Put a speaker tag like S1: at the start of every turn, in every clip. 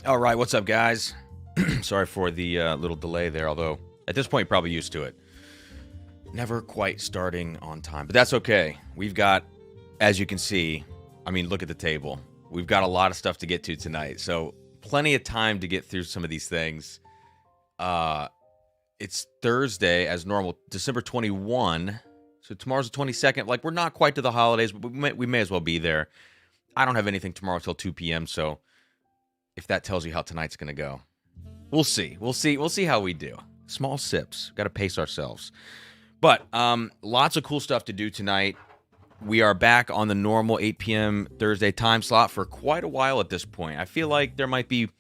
S1: All right, what's up, guys? Sorry for the little delay there, although at this point, you're probably used to it. Never quite starting on time, but that's okay. We've got, as you can see, I mean, look at the table. We've got a lot of stuff to get to tonight, so plenty of time to get through some of these things. It's Thursday, as normal, December 21, so tomorrow's the 22nd. Like, we're not quite to the holidays, but we may as well be there. I don't have anything tomorrow till 2 p.m., so if that tells you how tonight's going to go. We'll see. We'll see how we do. Small sips. Got to pace ourselves. But lots of cool stuff to do tonight. We are back on the normal 8 p.m. Thursday time slot for quite a while at this point. I feel like there might be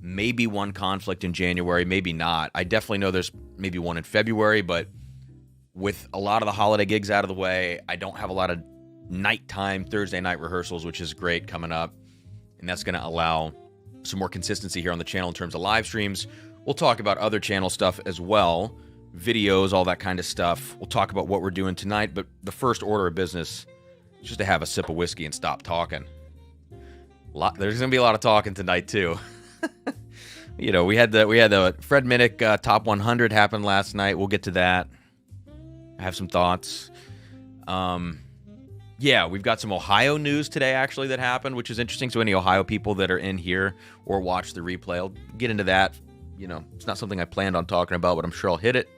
S1: maybe one conflict in January, maybe not. I definitely know there's maybe one in February, but with a lot of the holiday gigs out of the way, I don't have a lot of nighttime Thursday night rehearsals, which is great coming up. And that's going to allow some more consistency here on the channel in terms of live streams. We'll talk about other channel stuff as well, videos, all that kind of stuff. We'll talk about what we're doing tonight, but the first order of business is just to have a sip of whiskey and stop talking. There's going to be a lot of talking tonight too. You know, we had the Fred Minnick top 100 happen last night. We'll get to that. I have some thoughts. Yeah, we've got some Ohio news today, actually, that happened, which is interesting. So any Ohio people that are in here or watch the replay, I'll get into that. You know, it's not something I planned on talking about, but I'm sure I'll hit it.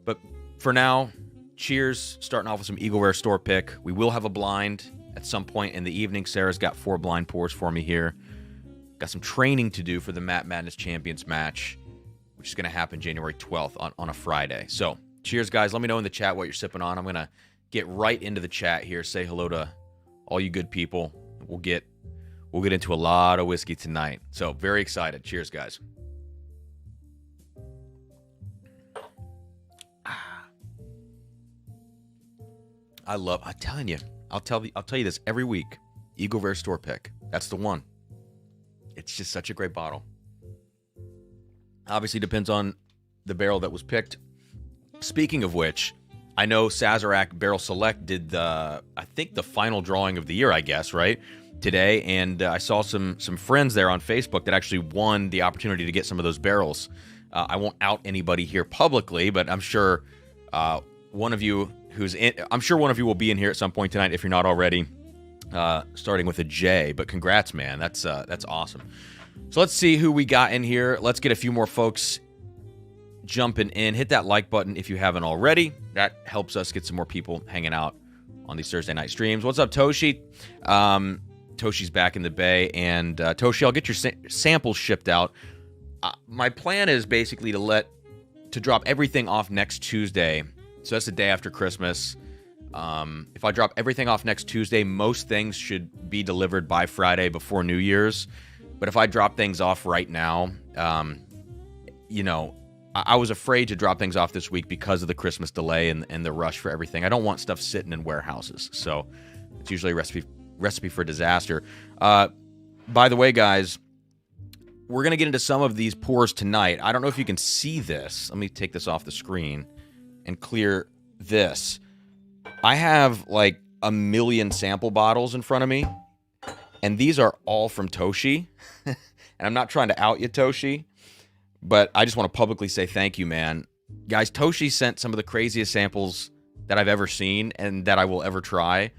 S1: But for now, cheers. Starting off with some Eagle Rare store pick. We will have a blind at some point in the evening. Sarah's got 4 blind pours for me here. Got some training to do for the Matt Madness Champions match, which is going to happen January 12th on a Friday. So cheers, guys. Let me know in the chat what you're sipping on. I'm going to get right into the chat here. Say hello to all you good people. We'll get into a lot of whiskey tonight. So very excited. Cheers, guys. I'm telling you, I'll tell you this every week. Eagle Rare store pick. That's the one. It's just such a great bottle. Obviously depends on the barrel that was picked. Speaking of which, I know Sazerac Barrel Select did I think the final drawing of the year, I guess, right? Today, and I saw some friends there on Facebook that actually won the opportunity to get some of those barrels. I won't out anybody here publicly, but I'm sure one of you will be in here at some point tonight if you're not already. Starting with a J, but congrats, man. That's awesome. So let's see who we got in here. Let's get a few more folks jumping in. Hit that like button if you haven't already. That helps us get some more people hanging out on these Thursday night streams. What's up, Toshi? Toshi's back in the Bay, and Toshi, I'll get your samples shipped out. My plan is basically to drop everything off next Tuesday. So that's the day after Christmas. If I drop everything off next Tuesday, most things should be delivered by Friday before New Year's. But if I drop things off right now, you know, I was afraid to drop things off this week because of the Christmas delay and the rush for everything. I don't want stuff sitting in warehouses. So it's usually a recipe for disaster. By the way, guys, we're going to get into some of these pours tonight. I don't know if you can see this. Let me take this off the screen and clear this. I have like a million sample bottles in front of me, and these are all from Toshi. And I'm not trying to out you, Toshi, but I just want to publicly say thank you, man. Guys, Toshi sent some of the craziest samples that I've ever seen and that I will ever try.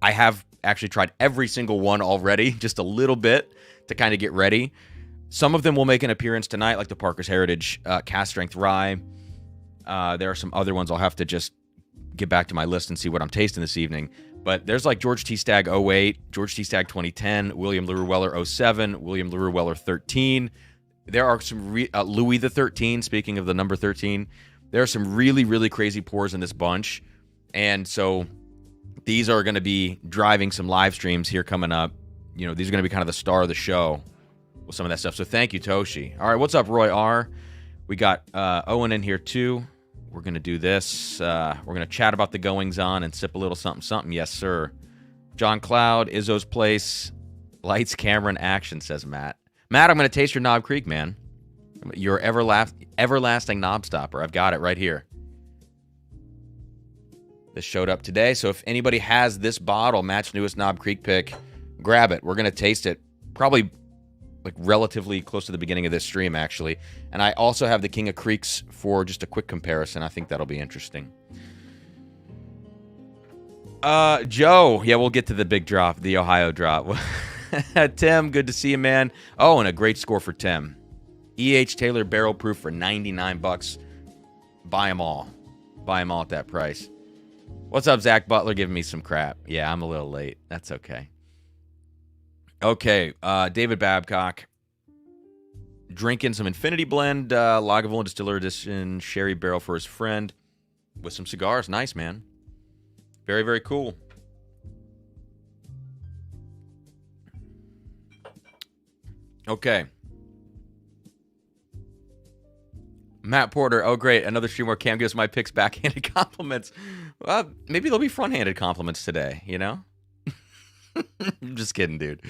S1: I have actually tried every single one already, just a little bit to kind of get ready. Some of them will make an appearance tonight, like the Parker's Heritage Cast Strength Rye. There are some other ones I'll have to just get back to my list and see what I'm tasting this evening. But there's like George T. Stagg 08, George T. Stagg 2010, William LaRue Weller 07, William LaRue Weller 13. There are some Louis the 13, speaking of the number 13. There are some really, really crazy pours in this bunch. And so these are going to be driving some live streams here coming up. You know, these are going to be kind of the star of the show with some of that stuff. So thank you, Toshi. All right, what's up, Roy R? We got Owen in here too. We're going to do this. We're going to chat about the goings-on and sip a little something. Yes, sir. John Cloud, Izzo's Place, lights, camera, and action, says Matt. Matt, I'm going to taste your Knob Creek, man. Your everlasting knob stopper. I've got it right here. This showed up today, so if anybody has this bottle, Matt's newest Knob Creek pick, grab it. We're going to taste it probably like relatively close to the beginning of this stream, actually. And I also have the King of Creeks for just a quick comparison. I think that'll be interesting. Joe. Yeah, we'll get to the big drop, the Ohio drop. Tim, good to see you, man. Oh, and a great score for Tim. E.H. Taylor barrel proof for $99. Buy them all. Buy them all at that price. What's up, Zach Butler giving me some crap? Yeah, I'm a little late. That's okay. Okay, David Babcock. Drinking some Infinity Blend Lagavulin Distiller Edition Sherry Barrel for his friend with some cigars. Nice, man. Very, very cool. Okay. Matt Porter. Oh, great. Another stream where Cam gives my picks backhanded compliments. Well, maybe they'll be front-handed compliments today, you know? I'm just kidding, dude.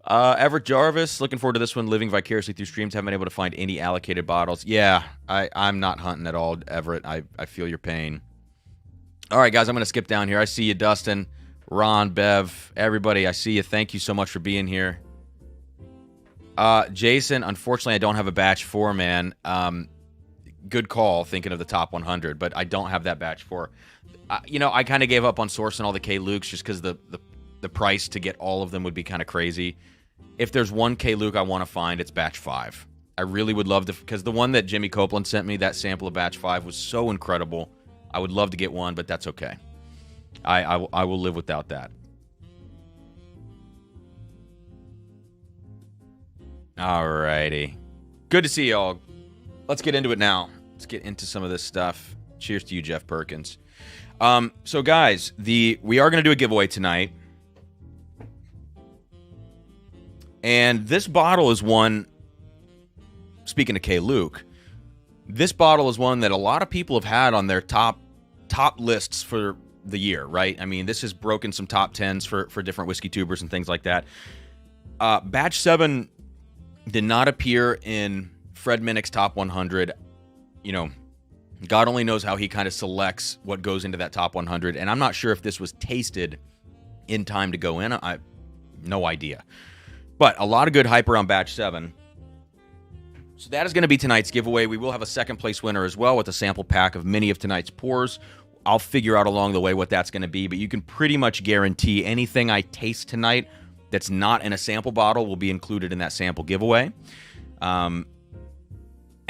S1: Everett Jarvis. Looking forward to this one. Living vicariously through streams. Haven't been able to find any allocated bottles. Yeah, I'm not hunting at all, Everett. I feel your pain. All right, guys. I'm going to skip down here. I see you, Dustin, Ron, Bev, everybody. I see you. Thank you so much for being here. Jason, unfortunately, I don't have a batch 4, man. Good call, thinking of the top 100, but I don't have that batch 4. I kind of gave up on sourcing all the K-Lukes just because the price to get all of them would be kind of crazy. If there's one K-Luke I want to find, it's batch 5. I really would love to, because the one that Jimmy Copeland sent me, that sample of batch 5, was so incredible. I would love to get one, but that's okay. I will live without that. Alrighty. Good to see y'all. Let's get into it now. Let's get into some of this stuff. Cheers to you, Jeff Perkins. So guys, we are going to do a giveaway tonight. And this bottle is one, speaking of K-Luke, this bottle is one that a lot of people have had on their top lists for the year, right? I mean, this has broken some top 10s for different whiskey tubers and things like that. Batch 7 did not appear in Fred Minnick's top 100. You know, God only knows how he kind of selects what goes into that top 100. And I'm not sure if this was tasted in time to go in. I no idea. But a lot of good hype around Batch 7. So that is going to be tonight's giveaway. We will have a second place winner as well with a sample pack of many of tonight's pours. I'll figure out along the way what that's going to be. But you can pretty much guarantee anything I taste tonight that's not in a sample bottle will be included in that sample giveaway.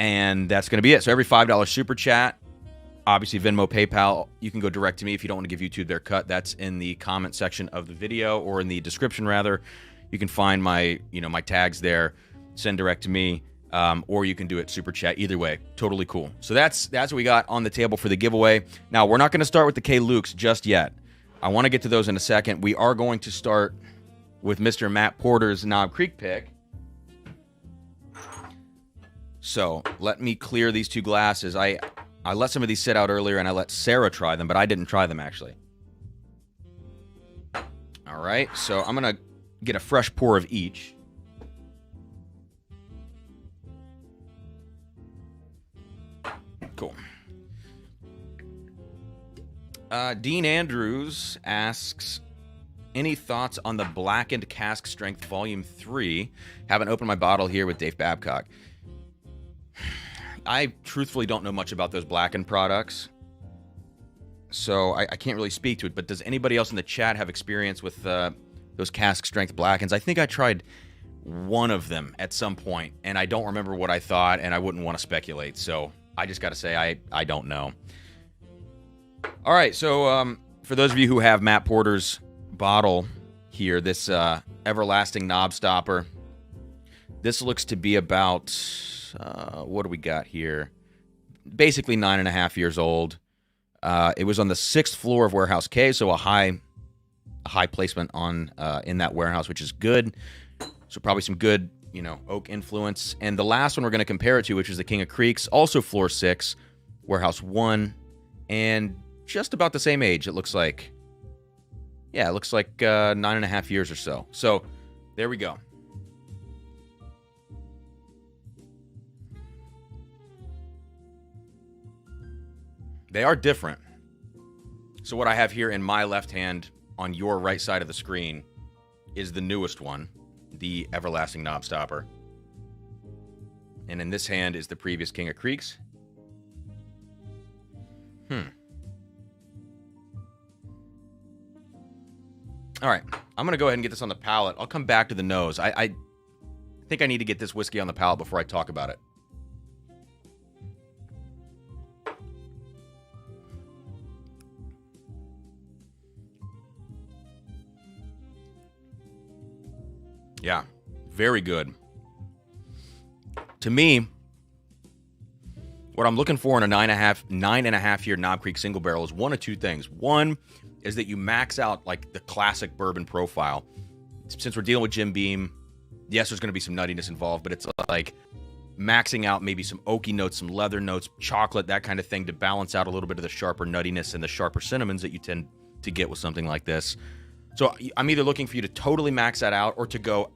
S1: And that's going to be it. So every $5 super chat, obviously Venmo, PayPal, you can go direct to me if you don't want to give YouTube their cut. That's in the comment section of the video, or in the description rather. You can find my tags there, send direct to me, or you can do it super chat. Either way, totally cool. So that's what we got on the table for the giveaway. Now, we're not going to start with the K-Lukes just yet. I want to get to those in a second. We are going to start with Mr. Matt Porter's Knob Creek pick. So let me clear these two glasses. I let some of these sit out earlier, and I let Sarah try them, but I didn't try them, actually. All right, so I'm going to get a fresh pour of each. Cool. Dean Andrews asks, any thoughts on the Blackened Cask Strength Volume 3? Haven't opened my bottle here with Dave Babcock. I truthfully don't know much about those Blackened products, so I can't really speak to it, but does anybody else in the chat have experience with those cask strength Blackens? I think I tried one of them at some point, and I don't remember what I thought, and I wouldn't want to speculate, so I just got to say I don't know. All right, so for those of you who have Matt Porter's bottle here, this Everlasting Knob Stopper, this looks to be about, what do we got here? Basically 9.5 years old. It was on the 6th floor of Warehouse K, so a high placement on in that warehouse, which is good. So probably some good, oak influence. And the last one we're going to compare it to, which is the King of Creeks, also floor 6, Warehouse 1, and just about the same age, it looks like. Yeah, it looks like 9.5 years or so. So there we go. They are different. So what I have here in my left hand on your right side of the screen is the newest one, the Everlasting Knob Stopper. And in this hand is the previous King of Creeks. All right, I'm going to go ahead and get this on the palate. I'll come back to the nose. I think I need to get this whiskey on the palate before I talk about it. Yeah, very good. To me, what I'm looking for in a 9.5 year Knob Creek single barrel is one of two things. One is that you max out like the classic bourbon profile. Since we're dealing with Jim Beam, yes, there's going to be some nuttiness involved, but it's like maxing out maybe some oaky notes, some leather notes, chocolate, that kind of thing to balance out a little bit of the sharper nuttiness and the sharper cinnamons that you tend to get with something like this. So I'm either looking for you to totally max that out or to go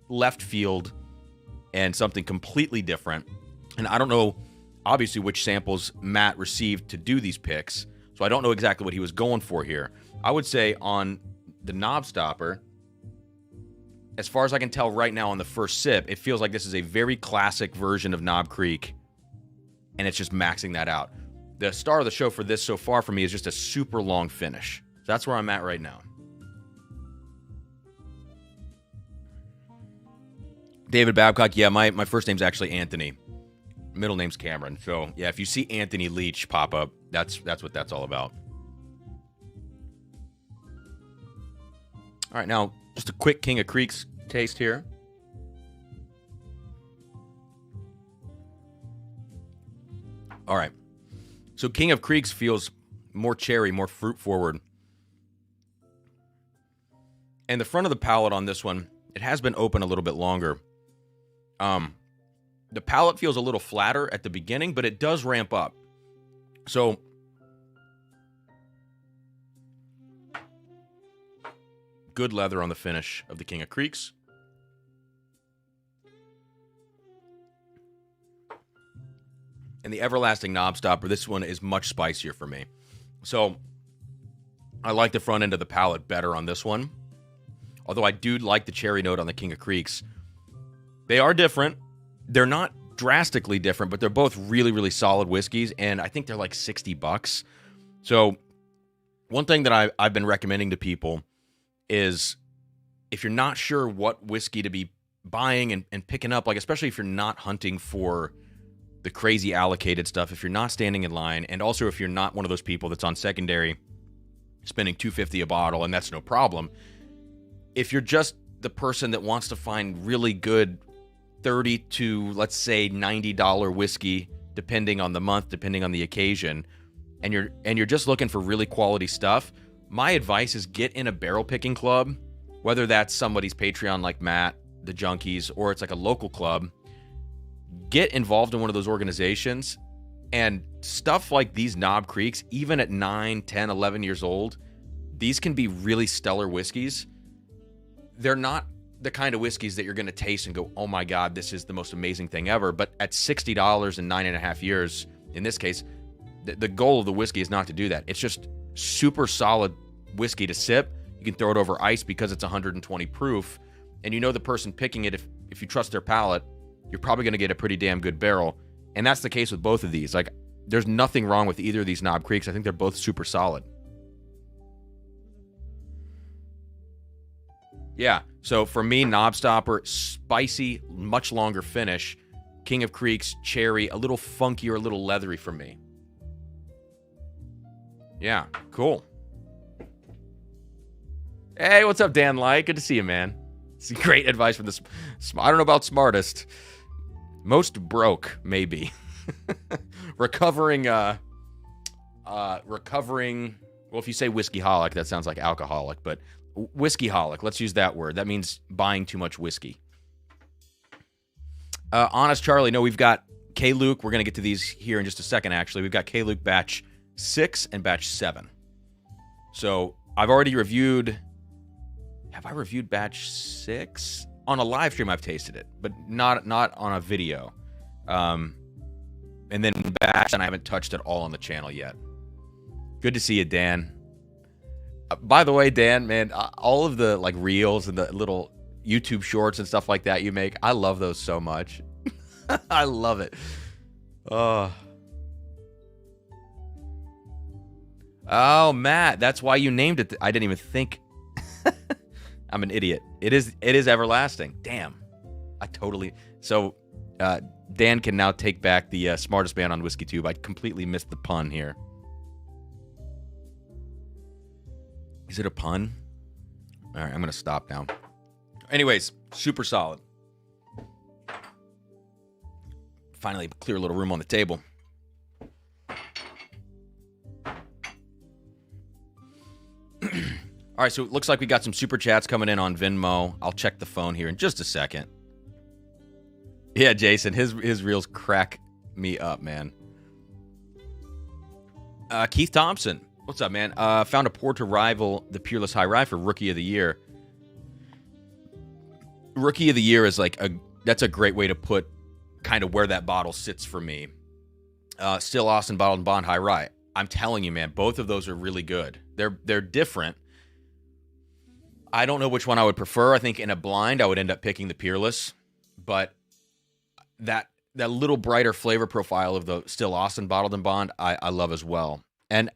S1: left field and something completely different. And I don't know, obviously, which samples Matt received to do these picks, so I don't know exactly what he was going for here. I would say on the Knob Stopper, as far as I can tell right now on the first sip, it feels like this is a very classic version of Knob Creek, and it's just maxing that out. The star of the show for this so far for me is just a super long finish. So that's where I'm at right now. David Babcock, yeah, my first name's actually Anthony. Middle name's Cameron. So, yeah, if you see Anthony Leach pop up, that's what that's all about. All right, now, just a quick King of Creeks taste here. All right. So, King of Creeks feels more cherry, more fruit forward. And the front of the palate on this one, it has been open a little bit longer. The palate feels a little flatter at the beginning, but it does ramp up. So, good leather on the finish of the King of Creeks. And the Everlasting Knob Stopper, this one is much spicier for me. So, I like the front end of the palate better on this one. Although I do like the cherry note on the King of Creeks. They are different. They're not drastically different, but they're both really, really solid whiskeys, and I think they're like $60. So one thing that I've been recommending to people is if you're not sure what whiskey to be buying and picking up, like especially if you're not hunting for the crazy allocated stuff, if you're not standing in line, and also if you're not one of those people that's on secondary spending $2.50 a bottle, and that's no problem. If you're just the person that wants to find really good $30 to, let's say, $90 whiskey, depending on the month, depending on the occasion, and you're just looking for really quality stuff, my advice is get in a barrel picking club, whether that's somebody's Patreon like Matt, the Junkies, or it's like a local club. Get involved in one of those organizations, and stuff like these Knob Creeks, even at 9, 10, 11 years old, these can be really stellar whiskeys. They're not the kind of whiskeys that you're going to taste and go, oh my God, this is the most amazing thing ever. But at $60 in 9.5 years, in this case, the goal of the whiskey is not to do that. It's just super solid whiskey to sip. You can throw it over ice because it's 120 proof. And you know the person picking it, if you trust their palate, you're probably going to get a pretty damn good barrel. And that's the case with both of these. Like, there's nothing wrong with either of these Knob Creeks. I think they're both super solid. Yeah, so for me, Knob Stopper, spicy, much longer finish. King of Creeks, cherry, a little funkier, a little leathery for me. Yeah, cool. Hey, what's up, Dan Light? Good to see you, man. It's great advice from the... I don't know about smartest. Most broke, maybe. Recovering... Well, if you say whiskey-holic, that sounds like alcoholic, but... Whiskey-holic, let's use that word. That means buying too much whiskey. Honest Charlie, no, we've got K-Luke. We're going to get to these here in just a second, actually. We've got K-Luke batch 6 and batch 7. So I've already reviewed... Have I reviewed batch 6? On a live stream, I've tasted it, but not on a video. And then batch, and I haven't touched it all on the channel yet. Good to see you, Dan. By the way, Dan, man, all of the like reels and the little YouTube shorts and stuff like that you make. I love those so much. I love it. Oh, Matt, that's why you named it. I didn't even think. I'm an idiot. It is everlasting. Damn. So Dan can now take back the smartest man on WhiskeyTube. I completely missed the pun here. Is it a pun? All right, I'm going to stop now. Anyways, super solid. Finally, clear a little room on the table. All right, so it looks like we got some super chats coming in on Venmo. I'll check the phone here in just a second. Yeah, Jason, his reels crack me up, man. Keith Thompson, what's up, man? Found a pour to rival the Peerless High Rye for Rookie of the Year. Rookie of the Year is that's a great way to put kind of where that bottle sits for me. Still Austin Bottled and Bond High Rye. I'm telling you, man, both of those are really good. They're different. I don't know which one I would prefer. I think in a blind, I would end up picking the Peerless, but that little brighter flavor profile of the Still Austin Bottled and Bond, I love as well. And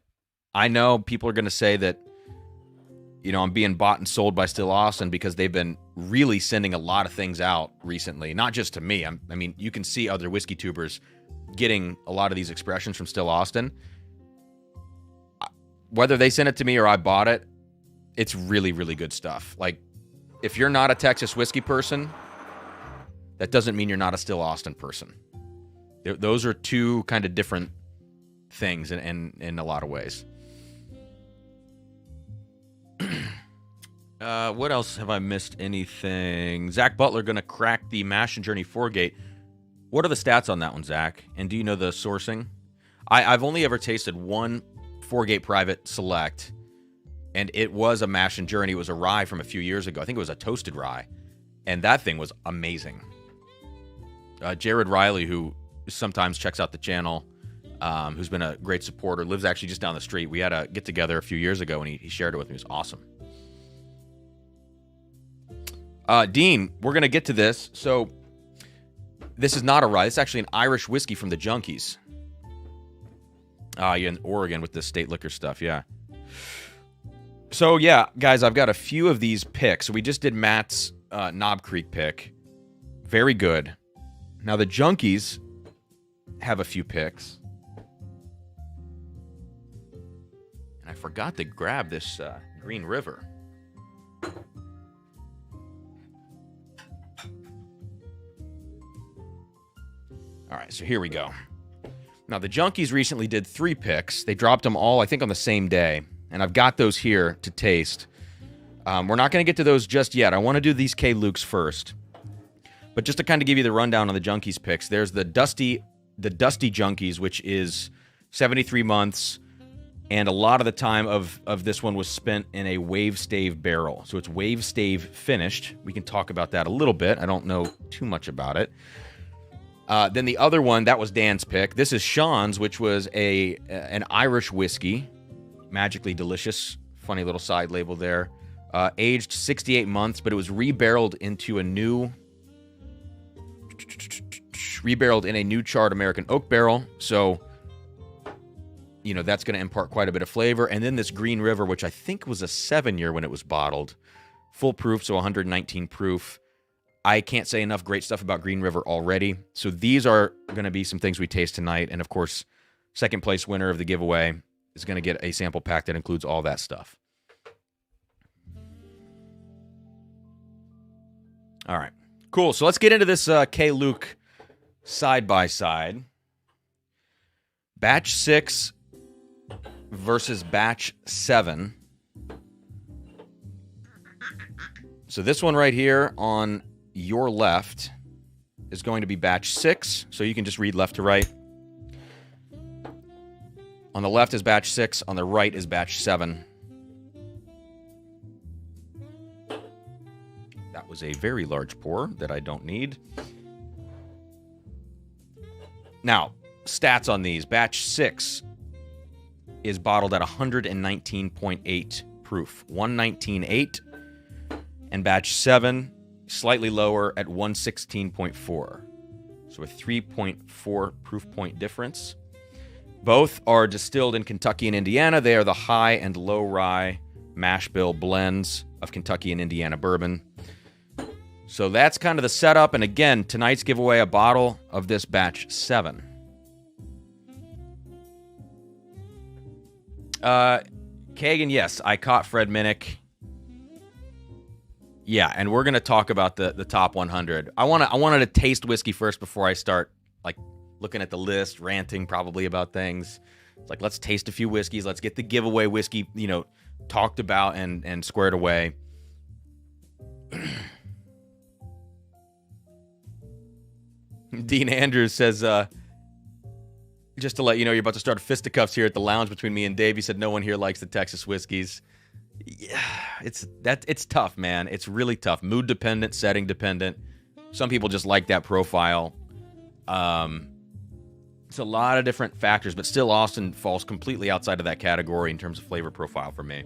S1: I know people are going to say that, I'm being bought and sold by Still Austin because they've been really sending a lot of things out recently. Not just to me. I mean, you can see other whiskey tubers getting a lot of these expressions from Still Austin. Whether they sent it to me or I bought it, it's really, really good stuff. Like, if you're not a Texas whiskey person, that doesn't mean you're not a Still Austin person. Those are two kind of different things in a lot of ways. What else have I missed? Anything? Zach Butler going to crack the Mash and Journey 4-Gate. What are the stats on that one, Zach? And do you know the sourcing? I've only ever tasted one 4-Gate Private Select, and it was a Mash and Journey. It was a rye from a few years ago. I think it was a toasted rye, and that thing was amazing. Jared Riley, who sometimes checks out the channel, who's been a great supporter, lives actually just down the street. We had a get-together a few years ago, and he shared it with me. It was awesome. Dean, we're going to get to this. So this is not a rye. It's actually an Irish whiskey from the Junkies. You're in Oregon with the state liquor stuff, yeah. So, yeah, guys, I've got a few of these picks. So we just did Matt's Knob Creek pick. Very good. Now, the Junkies have a few picks. And I forgot to grab this Green River. All right, so here we go. Now, the Junkies recently did 3 picks. They dropped them all, I think, on the same day. And I've got those here to taste. We're not going to get to those just yet. I want to do these K. Lukes first. But just to kind of give you the rundown on the Junkies picks, there's the Dusty Junkies, which is 73 months. And a lot of the time of this one was spent in a Wave Stave barrel. So it's Wave Stave finished. We can talk about that a little bit. I don't know too much about it. Then the other one, that was Dan's pick. This is Sean's, which was an Irish whiskey. Magically delicious. Funny little side label there. Aged 68 months, but it was rebarreled into a new... Rebarreled in a new charred American oak barrel. So, that's going to impart quite a bit of flavor. And then this Green River, which I think was a 7-year when it was bottled. Full proof, so 119 proof. I can't say enough great stuff about Green River already. So these are going to be some things we taste tonight. And, of course, second place winner of the giveaway is going to get a sample pack that includes all that stuff. All right. Cool. So let's get into this K. Luke side-by-side. Batch 6 versus Batch 7. So this one right here on your left is going to be Batch 6. So you can just read left to right. On the left is Batch 6. On the right is Batch 7. That was a very large pour that I don't need. Now, stats on these. Batch 6 is bottled at 119.8 proof. 119.8. And Batch 7 slightly lower at 116.4. So a 3.4 proof point difference. Both are distilled in Kentucky and Indiana. They are the high and low rye mash bill blends of Kentucky and Indiana bourbon. So that's kind of the setup. And again, tonight's giveaway, a bottle of this batch 7. Kagan, yes, I caught Fred Minnick. Yeah, and we're gonna talk about the top 100. I wanted to taste whiskey first before I start like looking at the list, ranting probably about things. It's like, let's taste a few whiskeys. Let's get the giveaway whiskey, talked about and squared away. Dean Andrews says, just to let you know, you're about to start fisticuffs here at the lounge between me and Dave. He said no one here likes the Texas whiskeys. Yeah, it's tough, man. It's really tough. Mood dependent, setting dependent. Some people just like that profile. It's a lot of different factors, but still Austin falls completely outside of that category in terms of flavor profile for me.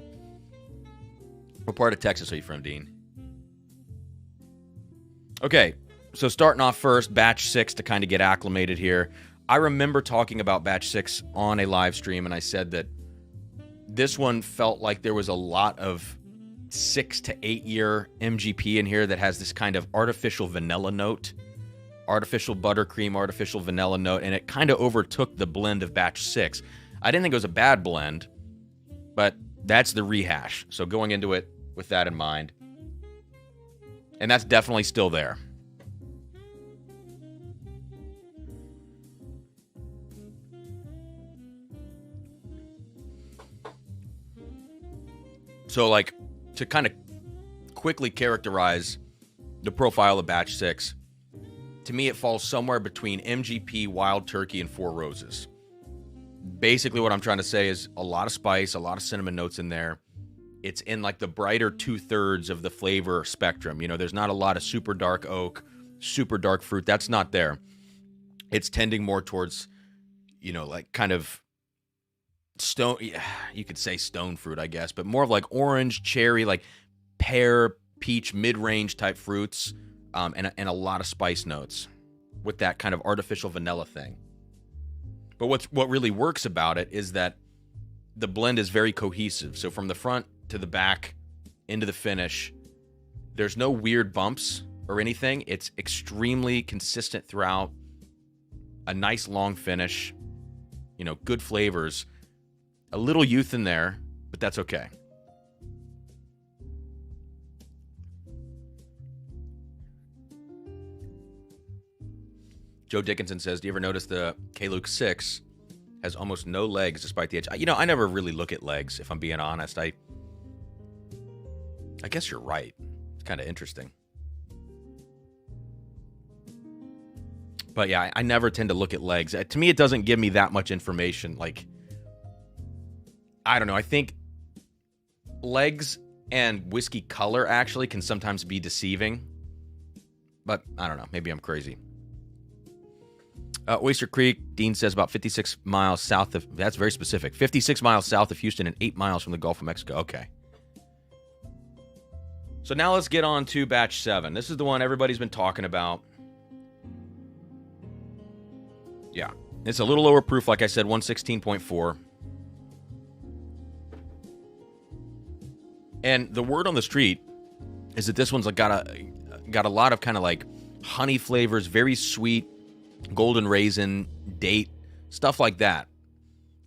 S1: What part of Texas are you from, Dean? Okay, so starting off first, batch 6 to kind of get acclimated here. I remember talking about batch 6 on a live stream, and I said that this one felt like there was a lot of 6 to 8 year MGP in here that has this kind of artificial vanilla note, artificial buttercream, artificial vanilla note, and it kind of overtook the blend of batch 6. I didn't think it was a bad blend, but that's the rehash. So going into it with that in mind, and that's definitely still there. So, like, to kind of quickly characterize the profile of batch 6, to me it falls somewhere between MGP, Wild Turkey, and Four Roses. Basically what I'm trying to say is a lot of spice, a lot of cinnamon notes in there. It's in, like, the brighter 2/3 of the flavor spectrum. There's not a lot of super dark oak, super dark fruit. That's not there. It's tending more towards, like, kind of stone, you could say stone fruit, I guess, but more of like orange, cherry, like pear, peach, mid-range type fruits, and a lot of spice notes with that kind of artificial vanilla thing. But what really works about it is that the blend is very cohesive. So from the front to the back into the finish, there's no weird bumps or anything. It's extremely consistent throughout. A nice long finish, good flavors. A little youth in there, but that's okay. Joe Dickinson says, do you ever notice the K-Luke 6 has almost no legs despite the edge? I never really look at legs, if I'm being honest. I guess you're right. It's kind of interesting. But yeah, I never tend to look at legs. To me, it doesn't give me that much information. Like, I don't know. I think legs and whiskey color actually can sometimes be deceiving. But I don't know. Maybe I'm crazy. Oyster Creek, Dean says about 56 miles south of... That's very specific. 56 miles south of Houston and 8 miles from the Gulf of Mexico. Okay. So now let's get on to batch 7. This is the one everybody's been talking about. Yeah. It's a little lower proof, like I said, 116.4. And the word on the street is that this one's got a lot of kind of like honey flavors, very sweet, golden raisin, date, stuff like that.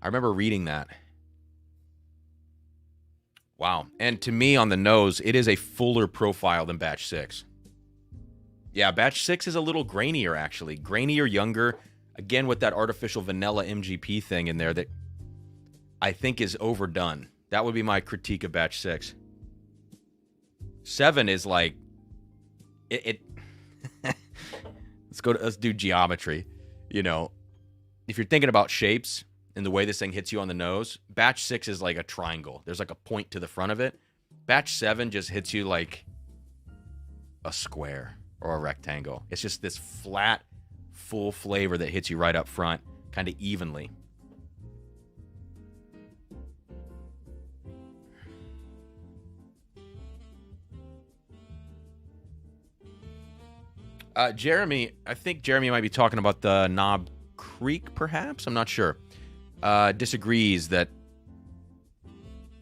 S1: I remember reading that. Wow. And to me, on the nose, it is a fuller profile than batch 6. Yeah, batch 6 is a little grainier, actually. Grainier, younger. Again, with that artificial vanilla MGP thing in there that I think is overdone. That would be my critique of batch 6. 7 is like it let's do geometry. If you're thinking about shapes and the way this thing hits you on the nose, batch 6 is like a triangle. There's like a point to the front of it. Batch 7 just hits you like a square or a rectangle. It's just this flat, full flavor that hits you right up front, kind of evenly. Jeremy, I think Jeremy might be talking about the Knob Creek, perhaps. I'm not sure. Disagrees that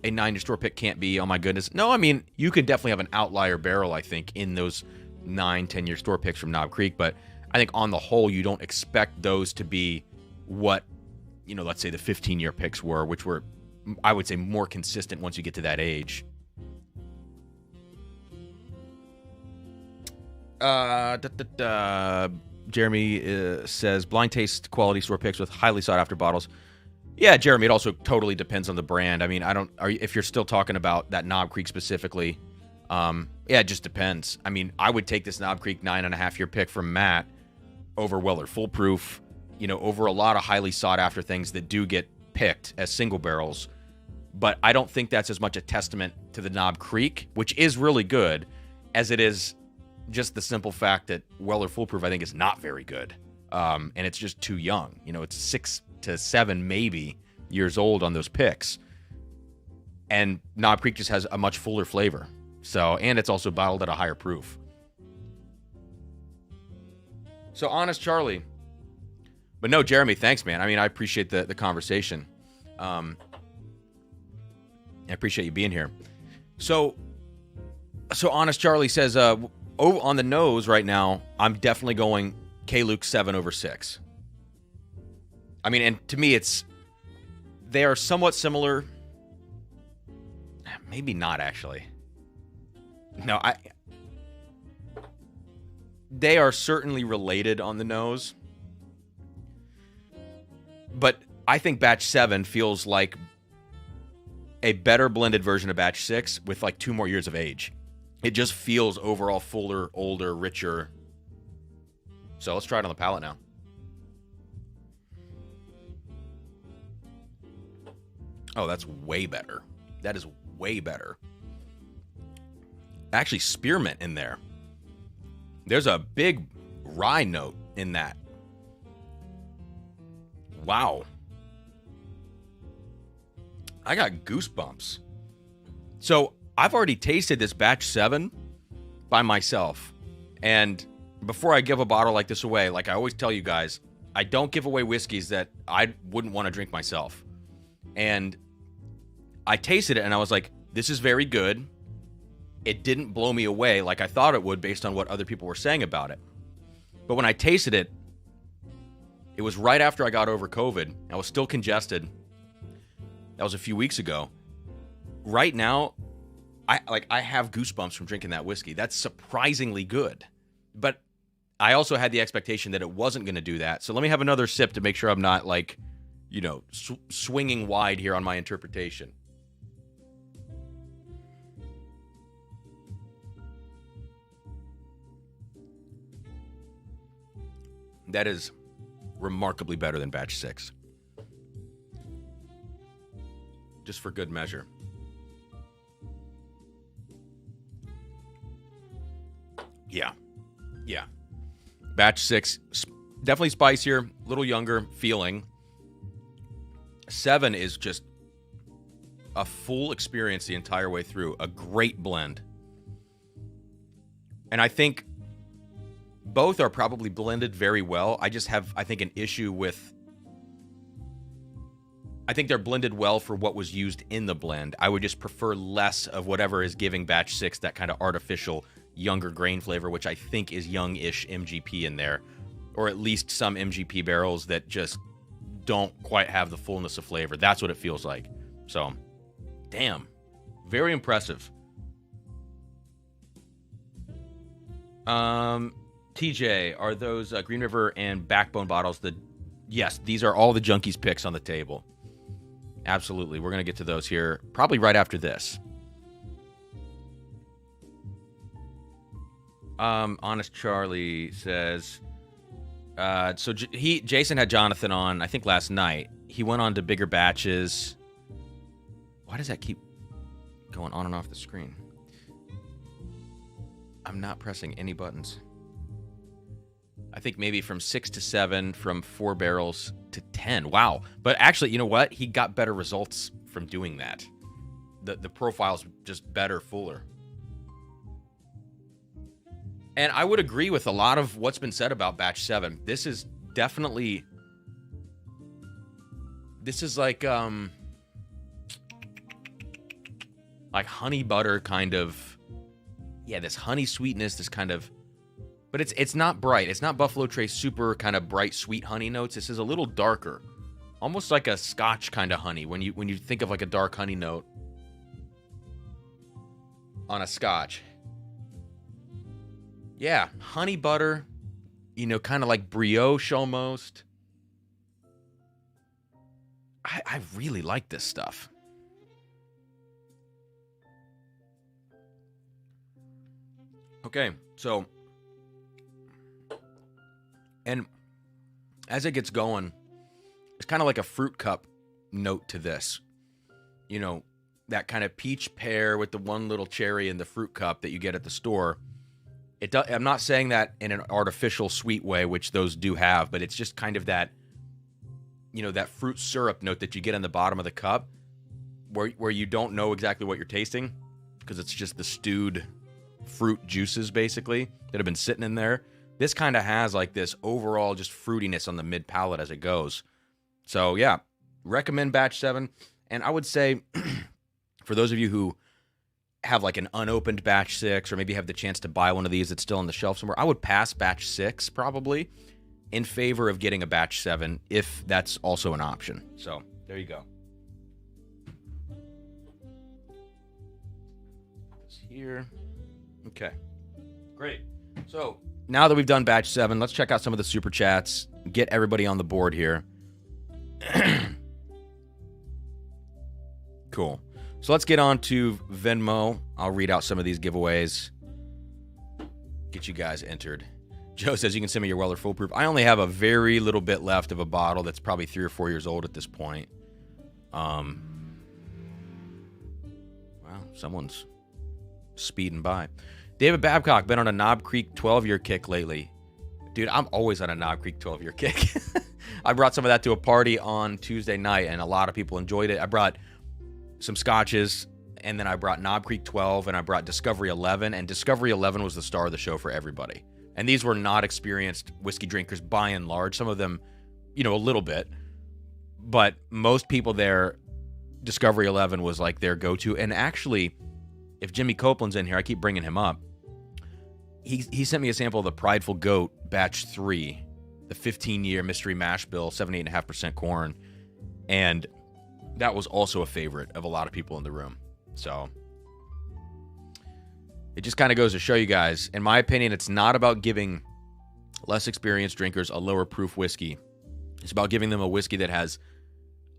S1: a 9-year store pick can't be, oh my goodness. No, I mean, you could definitely have an outlier barrel, I think, in those 9, 10-year store picks from Knob Creek. But I think on the whole, you don't expect those to be what, let's say the 15-year picks were, which were, I would say, more consistent once you get to that age. Jeremy says, blind taste quality store picks with highly sought after bottles. Yeah, Jeremy, it also totally depends on the brand. I mean, if you're still talking about that Knob Creek specifically, it just depends. I mean, I would take this Knob Creek 9.5-year pick from Matt over Weller Foolproof, over a lot of highly sought after things that do get picked as single barrels. But I don't think that's as much a testament to the Knob Creek, which is really good, as it is just the simple fact that Weller Foolproof, I think, is not very good. And it's just too young. It's 6 to 7 maybe years old on those picks. And Knob Creek just has a much fuller flavor. So, and it's also bottled at a higher proof. So, Honest Charlie. But no, Jeremy, thanks, man. I mean, I appreciate the conversation. I appreciate you being here. So Honest Charlie says, on the nose right now, I'm definitely going K-Luke 7 over 6. I mean, and to me, they are somewhat similar. Maybe not, actually. No, they are certainly related on the nose. But I think Batch 7 feels like a better blended version of Batch 6 with like 2 more years of age. It just feels overall fuller, older, richer. So let's try it on the palate now. Oh, that's way better. That is way better. Actually, spearmint in there. There's a big rye note in that. Wow. I got goosebumps. So I've already tasted this Batch 7 by myself. And before I give a bottle like this away, like I always tell you guys, I don't give away whiskeys that I wouldn't want to drink myself. And I tasted it and I was like, this is very good. It didn't blow me away like I thought it would based on what other people were saying about it. But when I tasted it, it was right after I got over COVID. I was still congested. That was a few weeks ago. Right now, I have goosebumps from drinking that whiskey. That's surprisingly good. But I also had the expectation that it wasn't going to do that. So let me have another sip to make sure I'm not like, swinging wide here on my interpretation. That is remarkably better than Batch 6. Just for good measure. Yeah. Batch 6, definitely spicier, a little younger feeling. 7 is just a full experience the entire way through. A great blend. And I think both are probably blended very well. I just have, I think, an issue with... I think they're blended well for what was used in the blend. I would just prefer less of whatever is giving Batch 6 that kind of artificial, younger grain flavor, which I think is young-ish MGP in there. Or at least some MGP barrels that just don't quite have the fullness of flavor. That's what it feels like. So, damn. Very impressive. TJ, are those Green River and Backbone bottles yes, these are all the Junkies picks on the table. Absolutely. We're going to get to those here probably right after this. Honest Charlie says, Jason had Jonathan on, I think last night. He went on to bigger batches. Why does that keep going on and off the screen? I'm not pressing any buttons. I think maybe from 6 to 7, from 4 barrels to 10. Wow. But actually, you know what? He got better results from doing that. The profile's just better, fuller. And I would agree with a lot of what's been said about batch 7. This is definitely, this is like honey butter kind of, yeah, this honey sweetness, this kind of, but it's not bright. It's not Buffalo Trace super kind of bright sweet honey notes. This is a little darker, almost like a Scotch kind of honey when you think of like a dark honey note on a Scotch. Yeah, honey butter, you know, kind of like brioche almost. I really like this stuff. Okay, so, and as it gets going, it's kind of like a fruit cup note to this. You know, that kind of peach pear with the one little cherry in the fruit cup that you get at the store. I'm not saying that in an artificial sweet way, which those do have, but it's just kind of that, you know, that fruit syrup note that you get on the bottom of the cup where you don't know exactly what you're tasting because it's just the stewed fruit juices basically that have been sitting in there. This kind of has like this overall just fruitiness on the mid palate as it goes. So yeah, recommend batch 7. And I would say for those of you who have like an unopened batch 6 or maybe have the chance to buy one of these that's still on the shelf somewhere, I would pass batch 6 probably in favor of getting a batch 7 if that's also an option. So there you go. This here. Okay, great. So now that we've done batch 7, let's check out some of the super chats, get everybody on the board here. Cool. So let's get on to Venmo. I'll read out some of these giveaways. Get you guys entered. Joe says you can send me your Weller Foolproof. I only have a very little bit left of a bottle that's probably 3 or 4 years old at this point. Wow, someone's speeding by. David Babcock, been on a Knob Creek 12-year kick lately. Dude, I'm always on a Knob Creek 12-year kick. I brought some of that to a party on Tuesday night, and a lot of people enjoyed it. I brought some scotches, and then I brought Knob Creek 12, and I brought Discovery 11, and Discovery 11 was the star of the show for everybody. And these were not experienced whiskey drinkers by and large. Some of them, you know, a little bit. But most people there, Discovery 11 was like their go-to. And actually, if Jimmy Copeland's in here, I keep bringing him up. He sent me a sample of the Prideful Goat Batch 3, the 15-year mystery mash bill, 78.5% corn. And that was also a favorite of a lot of people in the room. So it just kind of goes to show you guys, in my opinion, it's not about giving less experienced drinkers a lower proof whiskey. It's about giving them a whiskey that has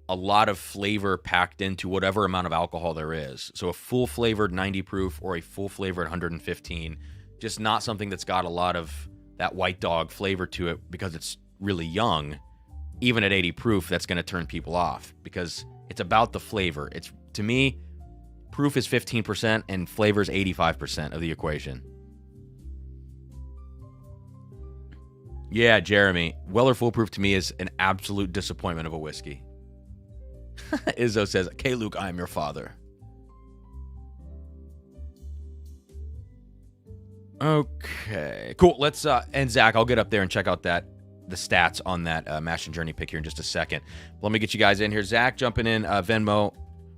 S1: a lot of flavor packed into whatever amount of alcohol there is. So a full flavored 90 proof or a full flavored 115, just not something that's got a lot of that white dog flavor to it because it's really young. Even at 80 proof, that's going to turn people off because it's about the flavor. It's, to me, proof is 15% and flavor is 85% of the equation. Yeah, Jeremy. Weller Foolproof to me is an absolute disappointment of a whiskey. Izzo says, "Okay, Luke, I am your father." Okay, cool. Let's and Zach, I'll get up there and check out the stats on that Mash and Journey pick here in just a second. Let me get you guys in here. Zach jumping in Venmo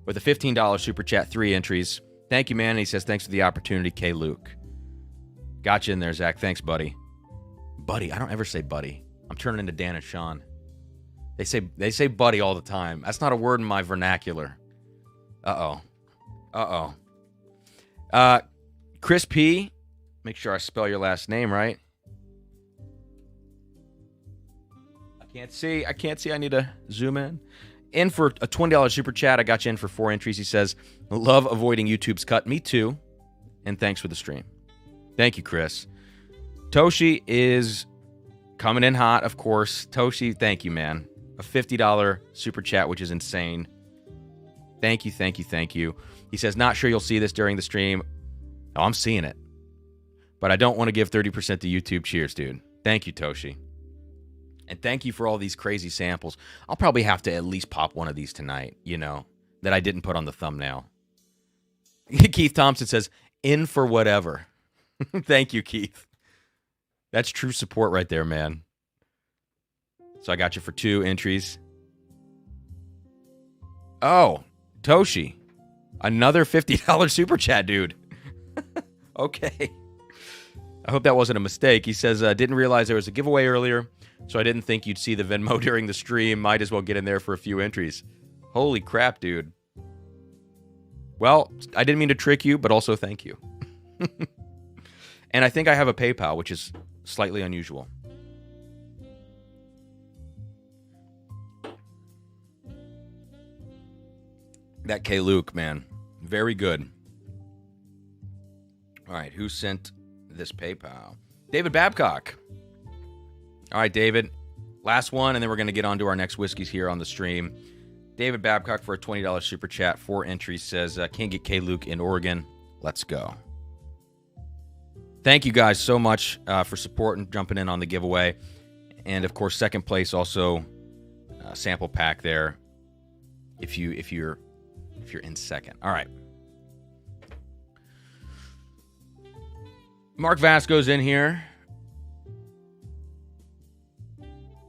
S1: with a $15 super chat, 3 entries. Thank you, man. And he says, thanks for the opportunity, K. Luke. Got you in there, Zach. Thanks, buddy. Buddy, I don't ever say buddy. I'm turning into Dan and Sean. They say buddy all the time. That's not a word in my vernacular. Uh-oh. Chris P. Make sure I spell your last name right. I can't see. I need to zoom in. In for a $20 super chat. I got you in for 4 entries. He says, love avoiding YouTube's cut. Me too. And thanks for the stream. Thank you, Chris. Toshi is coming in hot, of course. Toshi, thank you, man. A $50 super chat, which is insane. Thank you. He says, not sure you'll see this during the stream. Oh, I'm seeing it. But I don't want to give 30% to YouTube. Cheers, dude. Thank you, Toshi. And thank you for all these crazy samples. I'll probably have to at least pop one of these tonight, that I didn't put on the thumbnail. Keith Thompson says, in for whatever. Thank you, Keith. That's true support right there, man. So I got you for 2 entries. Oh, Toshi. Another $50 super chat, dude. Okay. I hope that wasn't a mistake. He says, didn't realize there was a giveaway earlier, so I didn't think you'd see the Venmo during the stream. Might as well get in there for a few entries. Holy crap, dude. Well, I didn't mean to trick you, but also thank you. And I think I have a PayPal, which is slightly unusual. That K. Luke, man. Very good. All right, who sent this PayPal? David Babcock. All right, David. Last one, and then we're going to get on to our next whiskeys here on the stream. David Babcock for a $20 super chat. 4 entries says, can't get K. Luke in Oregon. Let's go. Thank you guys so much for supporting, jumping in on the giveaway. And, of course, second place also sample pack there if you're in second. All right. Mark Vasco's in here.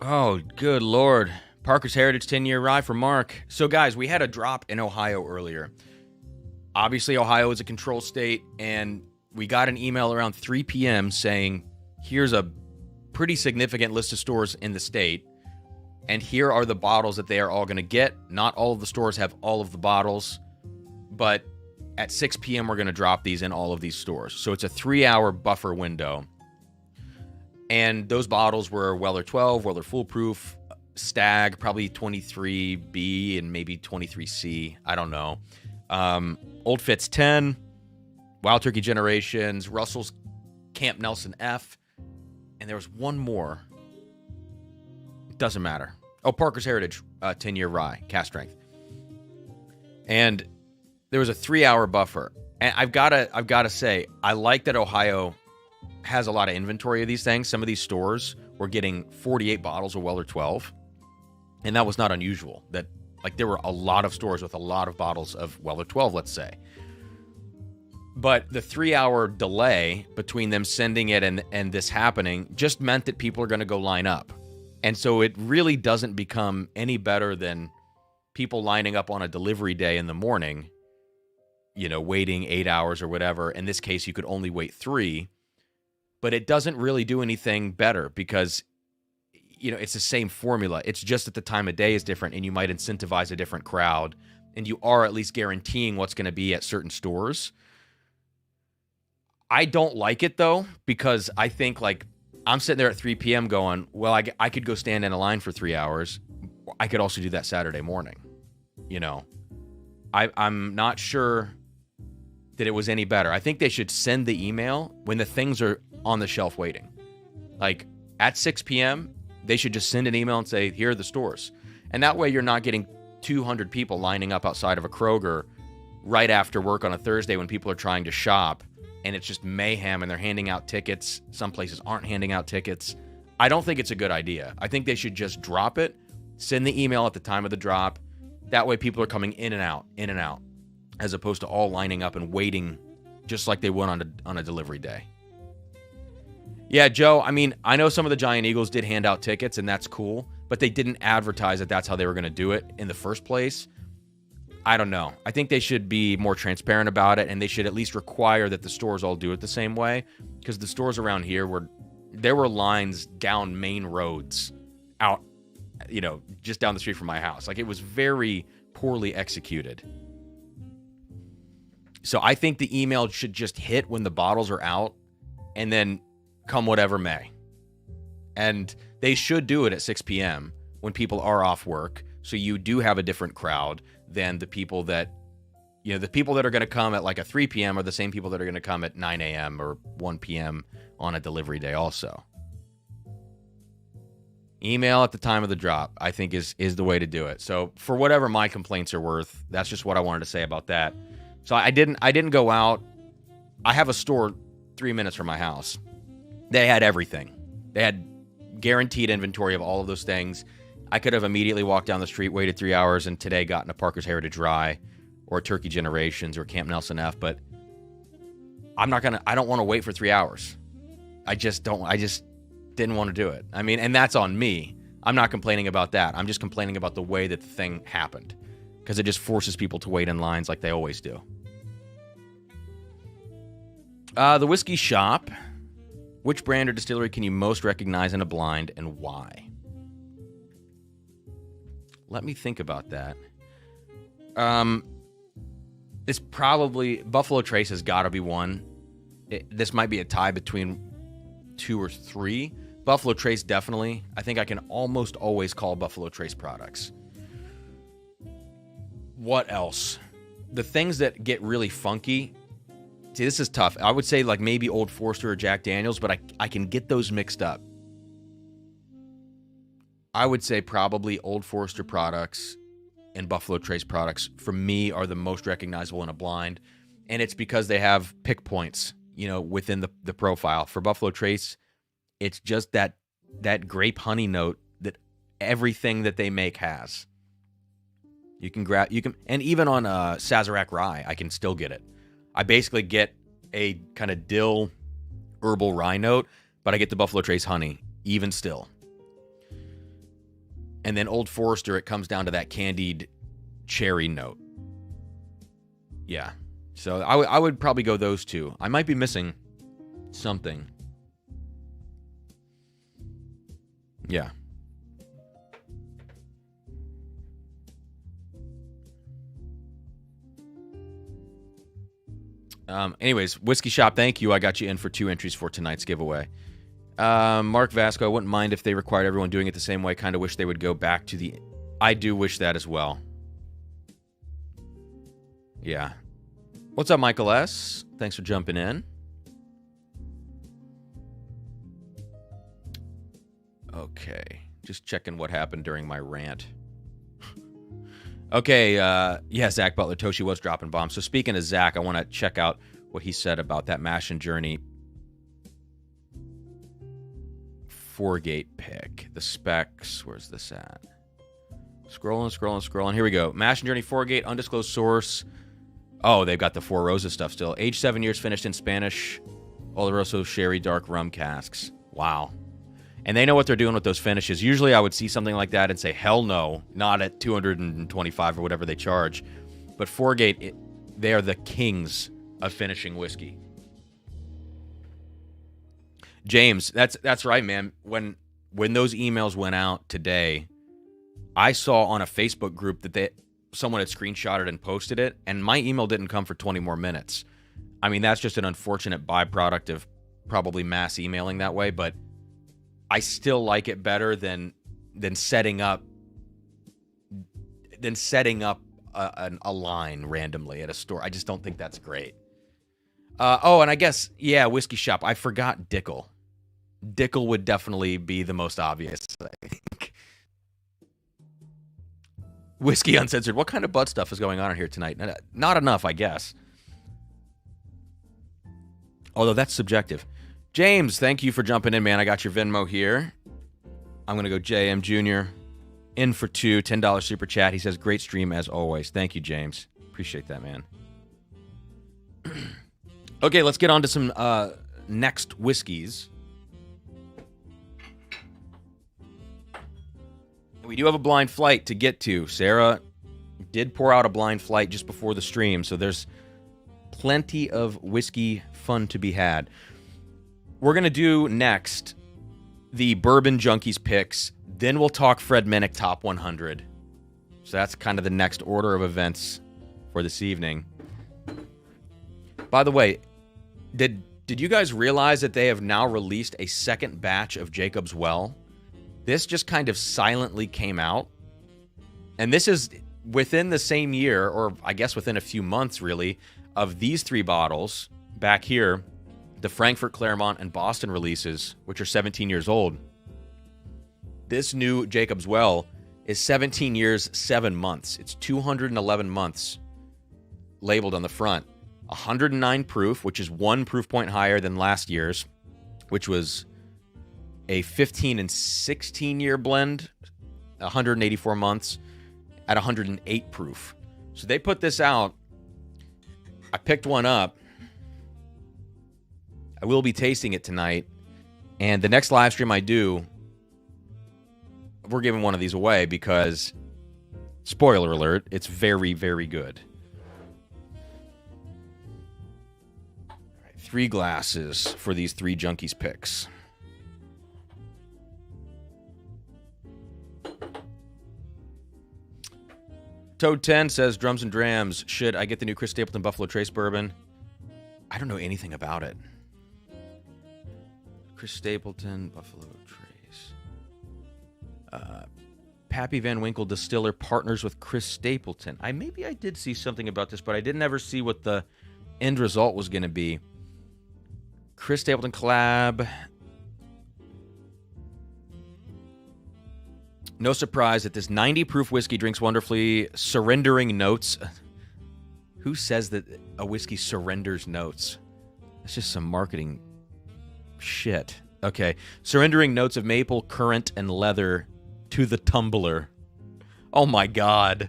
S1: Oh, good Lord. Parker's Heritage 10-year rye for Mark. So, guys, we had a drop in Ohio earlier. Obviously, Ohio is a control state, and we got an email around 3 p.m. saying, here's a pretty significant list of stores in the state, and here are the bottles that they are all going to get. Not all of the stores have all of the bottles, but at 6 p.m. we're going to drop these in all of these stores. So it's a 3-hour buffer window. And those bottles were Weller 12, Weller Foolproof, Stag, probably 23B and maybe 23C. I don't know. Old Fitz 10, Wild Turkey Generations, Russell's Camp Nelson F, and there was one more. It doesn't matter. Oh, Parker's Heritage 10-year rye, cast strength. And there was a 3-hour buffer. And I've gotta say, I like that Ohio has a lot of inventory of these things. Some of these stores were getting 48 bottles of Weller 12. And that was not unusual. That, like, there were a lot of stores with a lot of bottles of Weller 12, let's say. But the 3-hour delay between them sending it and this happening just meant that people are going to go line up. And so it really doesn't become any better than people lining up on a delivery day in the morning, you know, waiting 8 hours or whatever. In this case, you could only wait 3. But it doesn't really do anything better because, you know, it's the same formula. It's just that the time of day is different and you might incentivize a different crowd. And you are at least guaranteeing what's going to be at certain stores. I don't like it, though, because I think, like, I'm sitting there at 3 p.m. going, well, I could go stand in a line for 3 hours. I could also do that Saturday morning. You know, I'm not sure that it was any better. I think they should send the email when the things are on the shelf waiting. Like, at 6 p.m., they should just send an email and say, here are the stores. And that way you're not getting 200 people lining up outside of a Kroger right after work on a Thursday when people are trying to shop. And it's just mayhem, and they're handing out tickets. Some places aren't handing out tickets. I don't think it's a good idea. I think they should just drop it, send the email at the time of the drop. That way people are coming in and out, as opposed to all lining up and waiting just like they would on a delivery day. Yeah, Joe, I mean, I know some of the Giant Eagles did hand out tickets, and that's cool, but they didn't advertise that that's how they were going to do it in the first place. I don't know. I think they should be more transparent about it, and they should at least require that the stores all do it the same way, because the stores around here there were lines down main roads out, you know, just down the street from my house. Like, it was very poorly executed. So I think the email should just hit when the bottles are out, and then come whatever may. And they should do it at 6 p.m. when people are off work, so you do have a different crowd than the people that, you know, the people that are going to come at like a 3 p.m. are the same people that are going to come at 9 a.m. or 1 p.m. on a delivery day also. Email at the time of the drop, I think, is the way to do it. So for whatever my complaints are worth, that's just what I wanted to say about that. So I didn't go out. I have a store 3 minutes from my house. They had everything. They had guaranteed inventory of all of those things. I could have immediately walked down the street, waited 3 hours, and today gotten a Parker's Heritage Rye or a Turkey Generations or Camp Nelson F, but I don't want to wait for 3 hours. I just don't. Didn't want to do it. I mean, and that's on me. I'm not complaining about that. I'm just complaining about the way that the thing happened, because it just forces people to wait in lines like they always do. The Whiskey Shop. Which brand or distillery can you most recognize in a blind, and why? Let me think about that. It's probably Buffalo Trace has got to be one. This might be a tie between 2 or 3. Buffalo Trace, definitely. I think I can almost always call Buffalo Trace products. What else? The things that get really funky. See, this is tough. I would say like maybe Old Forester or Jack Daniels, but I can get those mixed up. I would say probably Old Forester products and Buffalo Trace products, for me, are the most recognizable in a blind. And it's because they have pick points, within the profile. For Buffalo Trace, it's just that grape honey note that everything that they make has. And even on Sazerac Rye, I can still get it. I basically get a kind of dill herbal rye note, but I get the Buffalo Trace honey, even still. And then Old Forester, it comes down to that candied cherry note. Yeah. So I would probably go those two. I might be missing something. Yeah. Anyways, Whiskey Shop, thank you. I got you in for 2 entries for tonight's giveaway. Mark Vasco, I wouldn't mind if they required everyone doing it the same way. Kind of wish they would go back to the... I do wish that as well. Yeah. What's up, Michael S? Thanks for jumping in. Okay. Just checking what happened during my rant. Okay, yeah, Zach Butler, Toshi was dropping bombs. So speaking of Zach, I want to check out what he said about that Mash and Journey 4-gate pick. The specs, where's this at? Scrolling. Here we go. Mash and Journey 4-gate, undisclosed source. Oh, they've got the Four Roses stuff still. Aged 7 years, finished in Spanish Oloroso Sherry dark rum casks. Wow. And they know what they're doing with those finishes. Usually I would see something like that and say, hell no, not at 225 or whatever they charge. But 4-gate, they are the kings of finishing whiskey. James, that's right, man. When those emails went out today, I saw on a Facebook group that someone had screenshotted and posted it, and my email didn't come for 20 more minutes. I mean, that's just an unfortunate byproduct of probably mass emailing that way, but I still like it better than setting up a line randomly at a store. I just don't think that's great. And I guess, yeah, Whiskey Shop. I forgot Dickel. Dickel would definitely be the most obvious, I think. Whiskey Uncensored. What kind of butt stuff is going on here tonight? Not enough, I guess. Although that's subjective. James, thank you for jumping in, man. I got your Venmo here. I'm going to go JM Jr. in for 2, $10 super chat. He says, great stream as always. Thank you, James. Appreciate that, man. Okay, let's get on to some next whiskeys. We do have a blind flight to get to. Sarah did pour out a blind flight just before the stream, so there's plenty of whiskey fun to be had. We're going to do next the Bourbon Junkies picks. Then we'll talk Fred Minnick Top 100. So that's kind of the next order of events for this evening. By the way, did you guys realize that they have now released a second batch of Jacob's Well? This just kind of silently came out. And this is within the same year, or I guess within a few months, really, of these 3 bottles back here. The Frankfurt, Claremont, and Boston releases, which are 17 years old. This new Jacob's Well is 17 years, 7 months. It's 211 months labeled on the front. 109 proof, which is 1 proof point higher than last year's, which was a 15 and 16 year blend, 184 months at 108 proof. So they put this out. I picked one up. I will be tasting it tonight. And the next live stream I do, we're giving one of these away because, spoiler alert, it's very, very good. All right, 3 glasses for these 3 junkies picks. Toad10 says, Drums and Drams, should I get the new Chris Stapleton Buffalo Trace bourbon? I don't know anything about it. Chris Stapleton, Buffalo Trace. Pappy Van Winkle Distiller partners with Chris Stapleton. Maybe I did see something about this, but I didn't ever see what the end result was going to be. Chris Stapleton collab. No surprise that this 90 proof whiskey drinks wonderfully, surrendering notes. Who says that a whiskey surrenders notes? That's just some marketing shit. Okay. Surrendering notes of maple, currant, and leather to the tumbler. Oh my God.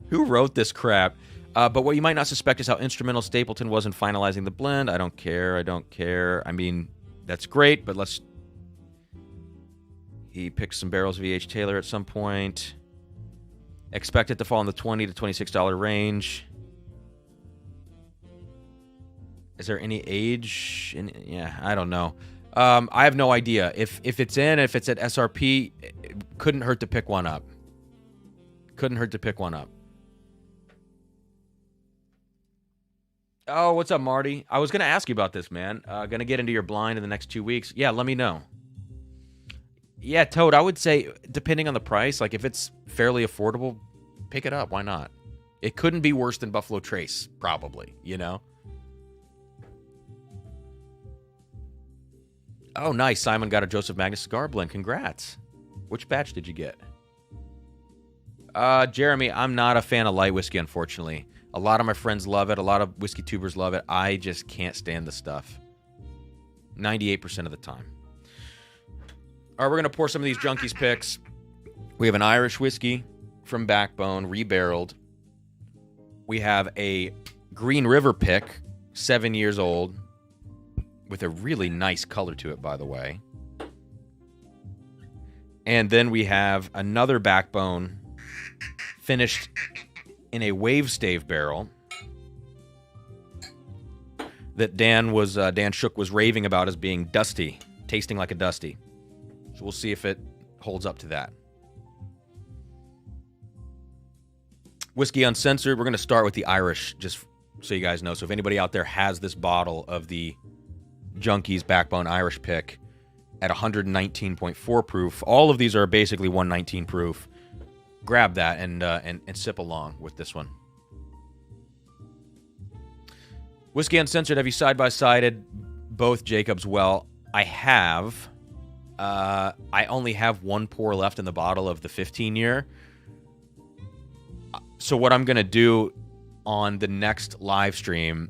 S1: Who wrote this crap? But what you might not suspect is how instrumental Stapleton was in finalizing the blend. I don't care. I don't care. I mean, that's great, but let's... He picked some barrels of E.H. Taylor at some point. Expect it to fall in the $20 to $26 range. Is there any age? Yeah, I don't know. I have no idea. If it's if it's at SRP, it couldn't hurt to pick one up. Couldn't hurt to pick one up. Oh, what's up, Marty? I was going to ask you about this, man. Going to get into your blind in the next 2 weeks. Yeah, let me know. Yeah, Toad, I would say, depending on the price, like if it's fairly affordable, pick it up. Why not? It couldn't be worse than Buffalo Trace, probably, you know? Oh, nice. Simon got a Joseph Magnus cigar blend. Congrats. Which batch did you get? Jeremy, I'm not a fan of light whiskey, unfortunately. A lot of my friends love it. A lot of whiskey tubers love it. I just can't stand the stuff. 98% of the time. All right, we're going to pour some of these junkies picks. We have an Irish whiskey from Backbone, rebarreled. We have a Green River pick, 7 years old, with a really nice color to it, by the way. And then we have another Backbone finished in a Wave Stave barrel that Dan Shook was raving about as being dusty, tasting like a dusty. So we'll see if it holds up to that. Whiskey Uncensored, we're going to start with the Irish, just so you guys know. So if anybody out there has this bottle of the Junkies Backbone Irish pick at 119.4 proof, all of these are basically 119 proof. Grab that and sip along with this one. Whiskey Uncensored, have you side-by-sided both Jacobs? Well, I have. I only have one pour left in the bottle of the 15-year. So what I'm going to do on the next live stream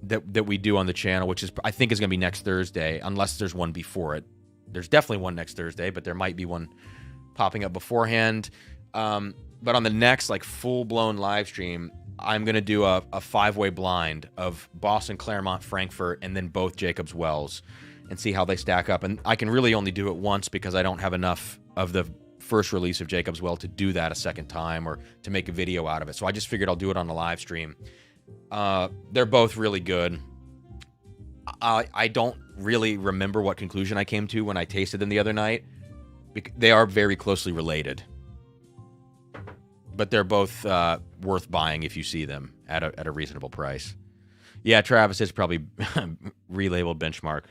S1: that we do on the channel, which is I think is going to be next Thursday, unless there's one before it. There's definitely one next Thursday, but there might be one popping up beforehand. But on the next like full-blown live stream, I'm going to do a 5-way blind of Boston, Claremont, Frankfurt, and then both Jacobs Wells and see how they stack up. And I can really only do it once because I don't have enough of the first release of Jacobs Well to do that a second time or to make a video out of it. So I just figured I'll do it on the live stream. They're both really good. I don't really remember what conclusion I came to when I tasted them the other night. They are very closely related. But they're both worth buying if you see them at a reasonable price. Yeah, Travis is probably relabeled Benchmark.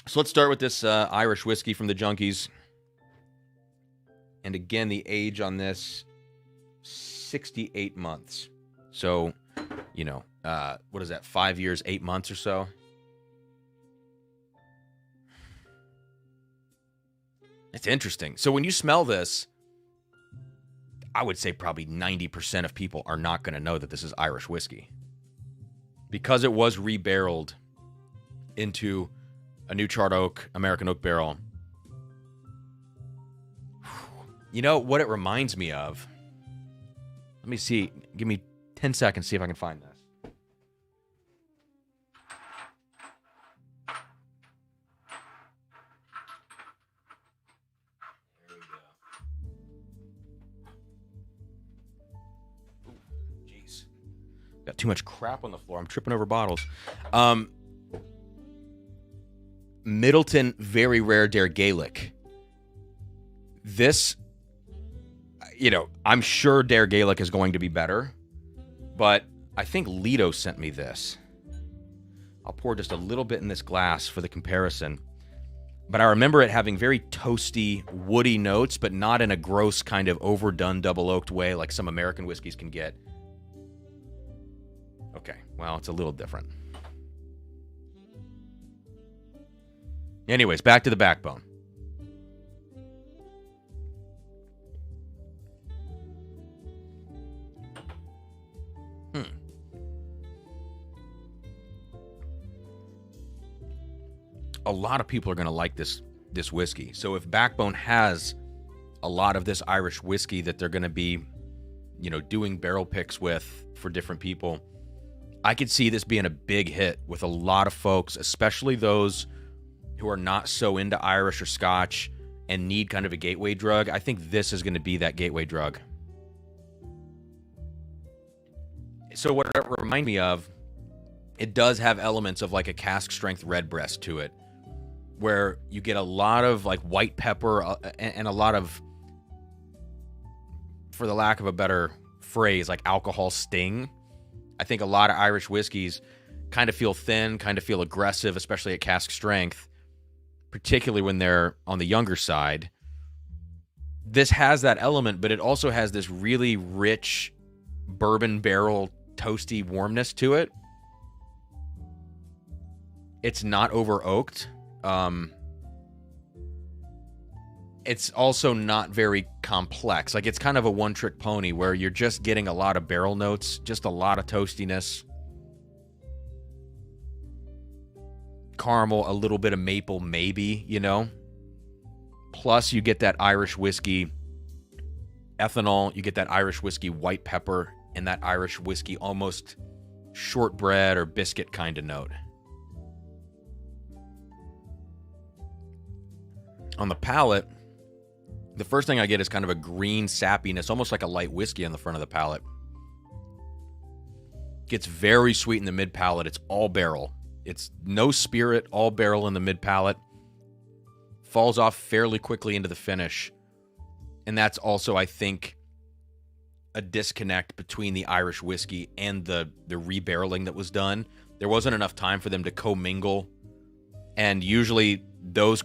S1: So let's start with this Irish whiskey from the Junkies. And again, the age on this, 68 months. So, you know, what is that, 5 years, 8 months or so? It's interesting. So when you smell this, I would say probably 90% of people are not going to know that this is Irish whiskey. Because it was rebarreled into a new charred oak, American oak barrel. You know what it reminds me of? Let me see. Give me 10 seconds, see if I can find this. Got too much crap on the floor. I'm tripping over bottles. Middleton Very Rare Dare Gaelic. This, I'm sure Dare Gaelic is going to be better, but I think Lido sent me this. I'll pour just a little bit in this glass for the comparison. But I remember it having very toasty, woody notes, but not in a gross kind of overdone double oaked way like some American whiskeys can get. Okay, well, it's a little different. Anyways, back to the backbone. A lot of people are going to like this whiskey. So if Backbone has a lot of this Irish whiskey that they're going to be, doing barrel picks with for different people, I could see this being a big hit with a lot of folks, especially those who are not so into Irish or Scotch and need kind of a gateway drug. I think this is going to be that gateway drug. So what it reminds me of, it does have elements of like a cask strength redbreast to it, where you get a lot of like white pepper and a lot of, for the lack of a better phrase, like alcohol sting. I think a lot of Irish whiskeys kind of feel thin, kind of feel aggressive, especially at cask strength, particularly when they're on the younger side. This has that element, but it also has this really rich bourbon barrel toasty warmness to it. It's not over oaked. It's also not very complex. Like, it's kind of a one-trick pony where you're just getting a lot of barrel notes, just a lot of toastiness. Caramel, a little bit of maple, maybe, Plus, you get that Irish whiskey ethanol, you get that Irish whiskey white pepper, and that Irish whiskey almost shortbread or biscuit kind of note. On the palate, the first thing I get is kind of a green sappiness, almost like a light whiskey on the front of the palate. Gets very sweet in the mid palate. It's all barrel. It's no spirit, all barrel in the mid palate. Falls off fairly quickly into the finish. And that's also, I think, a disconnect between the Irish whiskey and the rebarreling that was done. There wasn't enough time for them to commingle. And usually those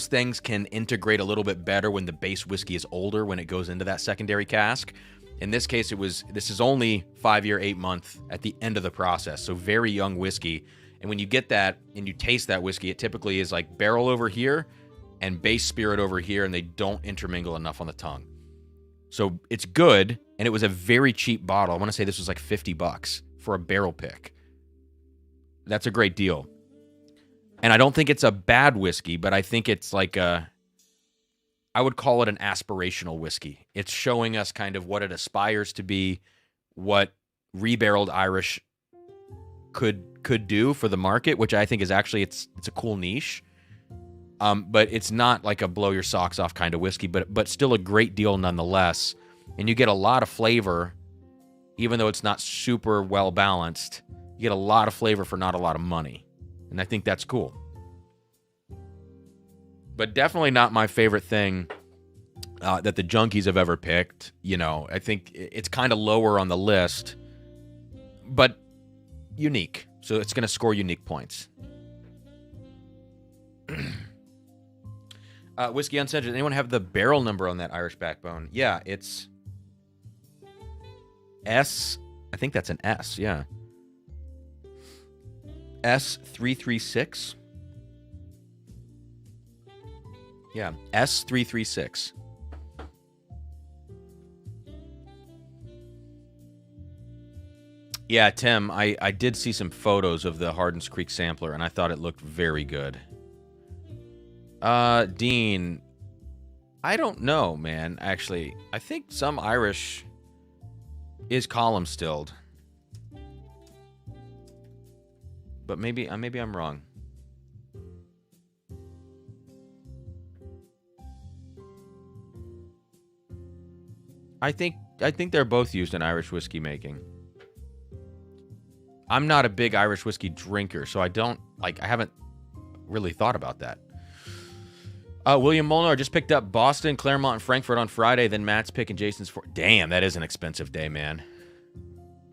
S1: things can integrate a little bit better when the base whiskey is older, when it goes into that secondary cask. In this case, this is only 5 year, 8 month at the end of the process. So very young whiskey. And when you get that and you taste that whiskey, it typically is like barrel over here and base spirit over here, and they don't intermingle enough on the tongue. So it's good, and it was a very cheap bottle. I want to say this was like $50 for a barrel pick. That's a great deal. And I don't think it's a bad whiskey, but I think it's like I would call it an aspirational whiskey. It's showing us kind of what it aspires to be, what rebarreled Irish could do for the market, which I think is actually, it's a cool niche. But it's not like a blow your socks off kind of whiskey, but still a great deal nonetheless. And you get a lot of flavor, even though it's not super well balanced. You get a lot of flavor for not a lot of money. And I think that's cool. But definitely not my favorite thing that the junkies have ever picked. I think it's kind of lower on the list, but unique. So it's going to score unique points. Whiskey Unscented. Anyone have the barrel number on that Irish Backbone? Yeah, it's S. I think that's an S, yeah. S336. Yeah, S336. Yeah, Tim, I did see some photos of the Harden Creek sampler, and I thought it looked very good. Dean, I don't know, man, actually. I think some Irish is column stilled. But maybe I'm wrong. I think they're both used in Irish whiskey making. I'm not a big Irish whiskey drinker, so I haven't really thought about that. William Molnar just picked up Boston, Claremont, and Frankfurt on Friday. Then Matt's picking Jason's for. Damn, that is an expensive day, man.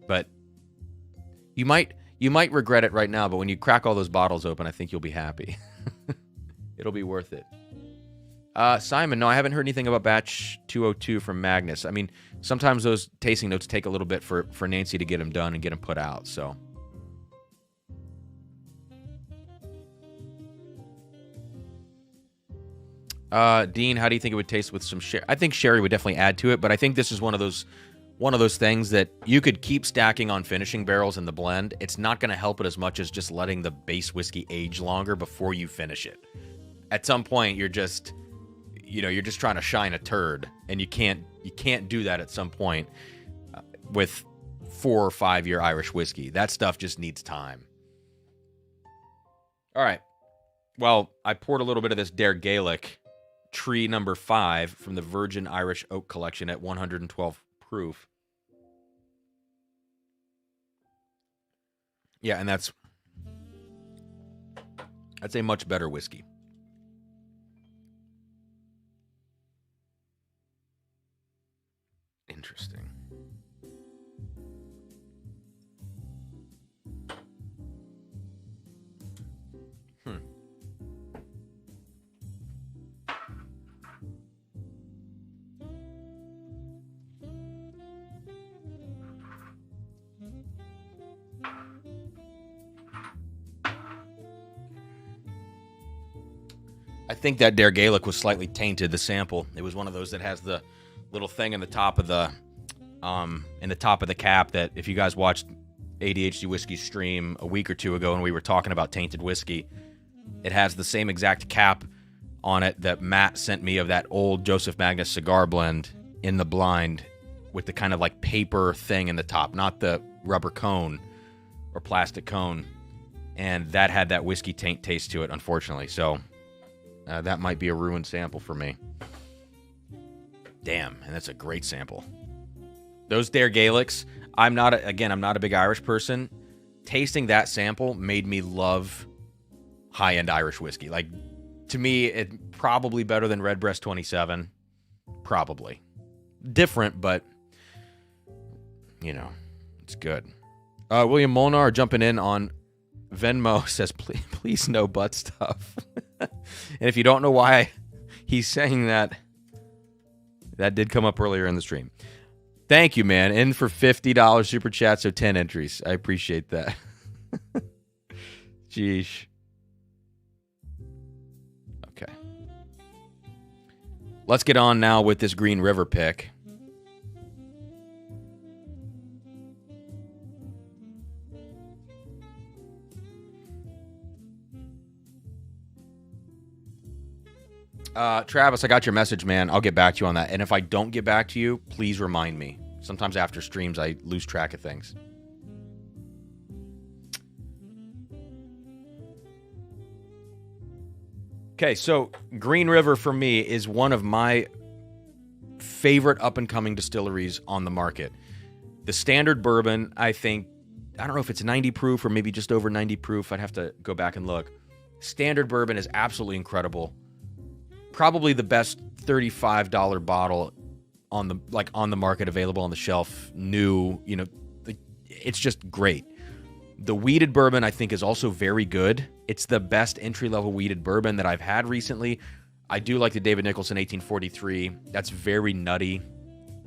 S1: But you might regret it right now. But when you crack all those bottles open, I think you'll be happy. It'll be worth it. Simon, no, I haven't heard anything about batch 202 from Magnus. I mean, sometimes those tasting notes take a little bit for Nancy to get them done and get them put out. So. Dean, how do you think it would taste with some sherry? I think sherry would definitely add to it, but I think this is one of those things that you could keep stacking on finishing barrels in the blend. It's not going to help it as much as just letting the base whiskey age longer before you finish it. At some point, you're just trying to shine a turd, and you can't do that at some point with 4 or 5 year Irish whiskey. That stuff just needs time. All right. Well, I poured a little bit of this Dare Gaelic Tree number 5 from the Virgin Irish Oak Collection at 112 proof. Yeah, and that's a much better whiskey. Interesting. I think that Dare Gaelic was slightly tainted, the sample. It was one of those that has the little thing in the top of the cap that if you guys watched ADHD Whiskey stream a week or two ago and we were talking about tainted whiskey, it has the same exact cap on it that Matt sent me of that old Joseph Magnus cigar blend in the blind with the kind of like paper thing in the top, not the rubber cone or plastic cone. And that had that whiskey taint taste to it, unfortunately. So that might be a ruined sample for me. Damn, and that's a great sample. Those Dare Gaelics, I'm not a big Irish person. Tasting that sample made me love high-end Irish whiskey. Like, to me, it probably better than Redbreast 27. Probably. Different, but, it's good. William Molnar jumping in on Venmo says, please no butt stuff. And if you don't know why he's saying that, that did come up earlier in the stream. Thank you, man. In for $50 super chat, so 10 entries. I appreciate that. Jeesh. Okay. Let's get on now with this Green River pick. Travis, I got your message, man. I'll get back to you on that. And if I don't get back to you, please remind me. Sometimes after streams, I lose track of things. Okay, so Green River for me is one of my favorite up-and-coming distilleries on the market. The standard bourbon, I don't know if it's 90 proof or maybe just over 90 proof. I'd have to go back and look. Standard bourbon is absolutely incredible. Probably the best $35 bottle on the market, available on the shelf, new, it's just great. The weeded bourbon, I think, is also very good. It's the best entry-level weeded bourbon that I've had recently. I do like the David Nicholson 1843. That's very nutty.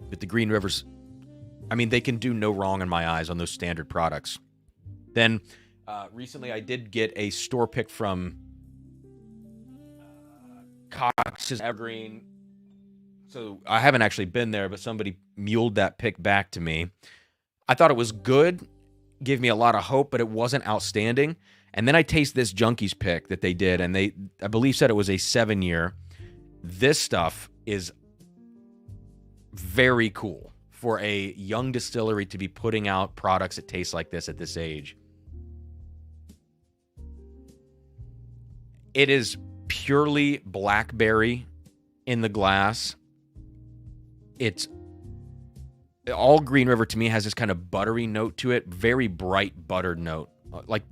S1: But the Green Rivers, they can do no wrong in my eyes on those standard products. Then recently I did get a store pick from Cox's Evergreen. So I haven't actually been there, but somebody muled that pick back to me. I thought it was good, gave me a lot of hope, but it wasn't outstanding. And then I taste this Junkies pick that they did, and they, I believe, said it was a 7-year. This stuff is very cool for a young distillery to be putting out products that taste like this at this age. It is purely blackberry in the glass. It's all Green River to me has this kind of buttery note to it, very bright buttered note, like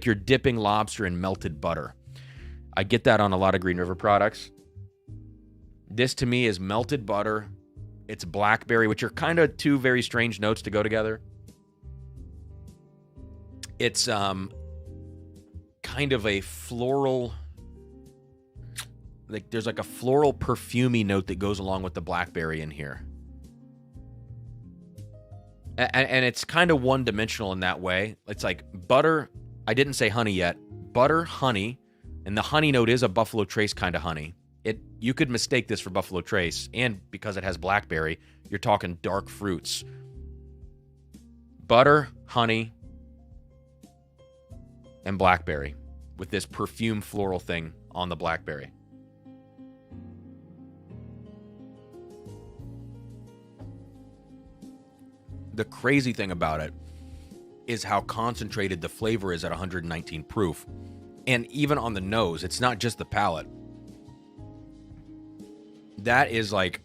S1: you're dipping lobster in melted butter. I get that on a lot of Green River products. This to me is melted butter. It's blackberry, which are kind of two very strange notes to go together. It's kind of a floral, like there's like a floral perfumey note that goes along with the blackberry in here. And it's kind of one-dimensional in that way. It's like butter. I didn't say honey yet. Butter, honey, and the honey note is a Buffalo Trace kind of honey. You could mistake this for Buffalo Trace, and because it has blackberry, you're talking dark fruits. Butter, honey, and blackberry with this perfume floral thing on the blackberry. The crazy thing about it is how concentrated the flavor is at 119 proof. And even on the nose, it's not just the palate. That is like,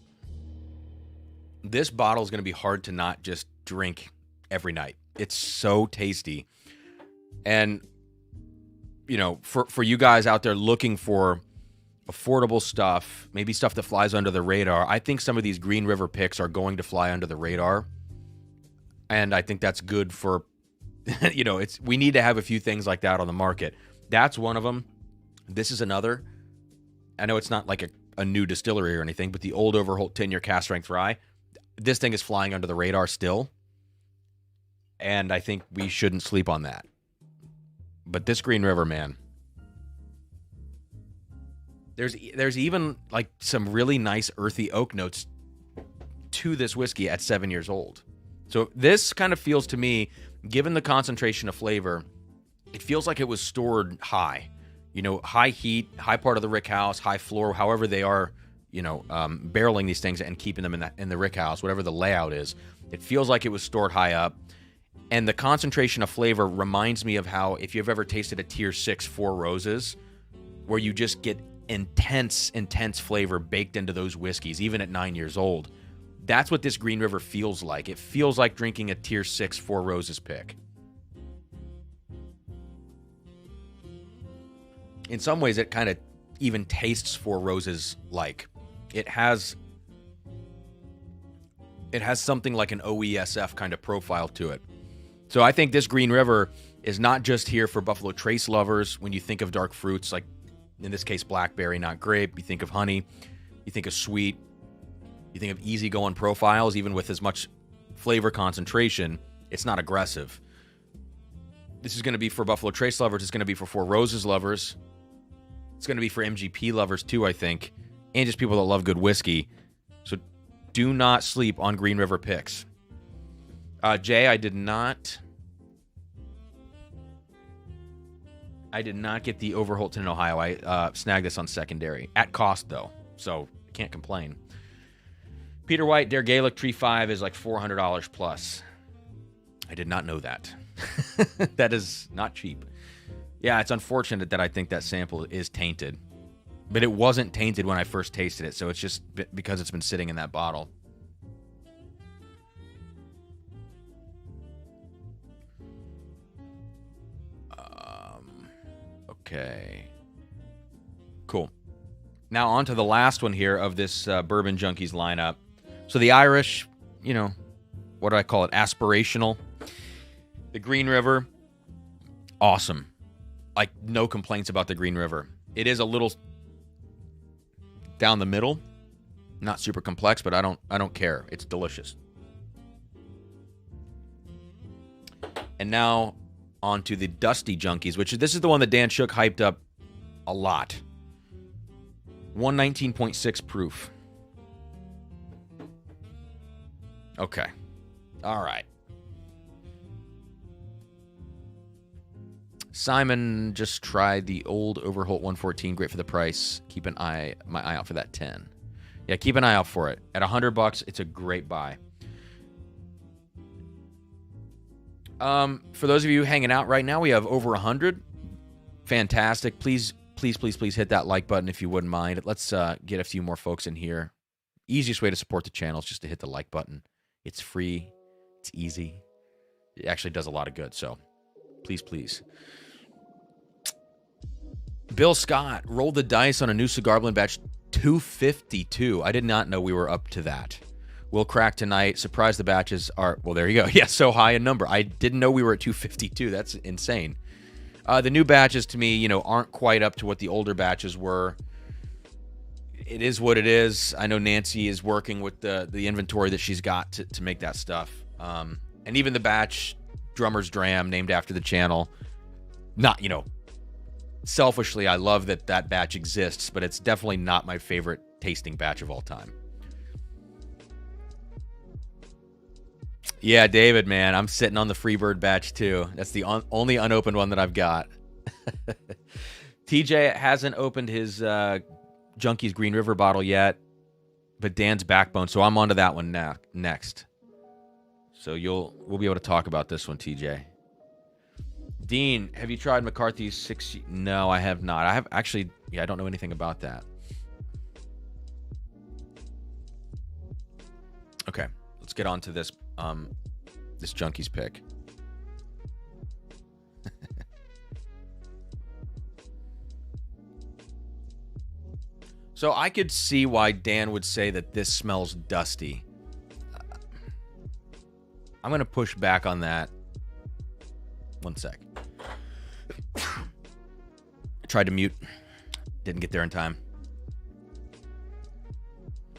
S1: this bottle is going to be hard to not just drink every night. It's so tasty. And, you know, for you guys out there looking for affordable stuff, maybe stuff that flies under the radar, I think some of these Green River picks are going to fly under the radar. And I think that's good for, you know, we need to have a few things like that on the market. That's one of them. This is another. I know it's not like a new distillery or anything, but the Old Overholt 10-year cast strength rye, this thing is flying under the radar still. And I think we shouldn't sleep on that. But this Green River, man, there's even like some really nice earthy oak notes to this whiskey at 7 years old. So this kind of feels to me, given the concentration of flavor, it feels like it was stored high. You know, high heat, high part of the rick house, high floor, however they are, you know, barreling these things and keeping them in the rick house, whatever the layout is. It feels like it was stored high up. And the concentration of flavor reminds me of how, if you've ever tasted a Tier 6 Four Roses, where you just get intense flavor baked into those whiskeys, even at 9 years old. That's what this Green River feels like. It feels like drinking a Tier 6 Four Roses pick. In some ways, it kind of even tastes Four Roses like. It has something like an OESF kind of profile to it. So I think this Green River is not just here for Buffalo Trace lovers. When you think of dark fruits, like in this case, blackberry, not grape, you think of honey, you think of sweet, you think of easygoing profiles, even with as much flavor concentration, it's not aggressive. This is going to be for Buffalo Trace lovers. It's going to be for Four Roses lovers. It's going to be for MGP lovers too, I think, and just people that love good whiskey. So do not sleep on Green River picks. Jay, I did not get the Overholton in Ohio. I snagged this on secondary. At cost, though, so I can't complain. Peter White, Der Gaelic Tree 5 is like $400 plus. I did not know that. That is not cheap. Yeah, it's unfortunate that I think that sample is tainted. But it wasn't tainted when I first tasted it, so it's just because it's been sitting in that bottle. Okay. Cool. Now on to the last one here of this Bourbon Junkies lineup. So the Irish, you know, what do I call it? Aspirational. The Green River, awesome. Like, no complaints about the Green River. It is a little down the middle, not super complex, but I don't care. It's delicious. And now on to the Dusty Junkies, which this is the one that Dan Shook hyped up a lot. 119.6 proof. Okay. All right. Simon just tried the old Overholt 114. Great for the price. Keep my eye out for that 10. Yeah, keep an eye out for it. At $100, it's a great buy. For those of you hanging out right now, we have over 100. Fantastic. Please hit that like button if you wouldn't mind. Let's get a few more folks in here. Easiest way to support the channel is just to hit the like button. It's free. It's easy. It actually does a lot of good. So please, please. Bill Scott rolled the dice on a new cigar blend batch 252. I did not know we were up to that. We'll crack tonight. Surprise, the batches are, well, there you go. Yeah, so high a number. I didn't know we were at 252. That's insane. The new batches, to me, aren't quite up to what the older batches were. It is what it is. I know Nancy is working with the inventory that she's got to make that stuff. And even the batch, Drummer's Dram, named after the channel, not, selfishly, I love that batch exists, but it's definitely not my favorite tasting batch of all time. Yeah, David, man, I'm sitting on the Freebird batch too. That's the only unopened one that I've got. TJ hasn't opened his Junkie's Green River bottle yet, but Dan's Backbone, so I'm onto that one next. So we'll be able to talk about this one, TJ. Dean, have you tried McCarthy's 6? No, I have not. I have actually, I don't know anything about that. Okay, let's get on to this this Junkie's pick. So I could see why Dan would say that this smells dusty. I'm going to push back on that. One sec. I tried to mute. Didn't get there in time.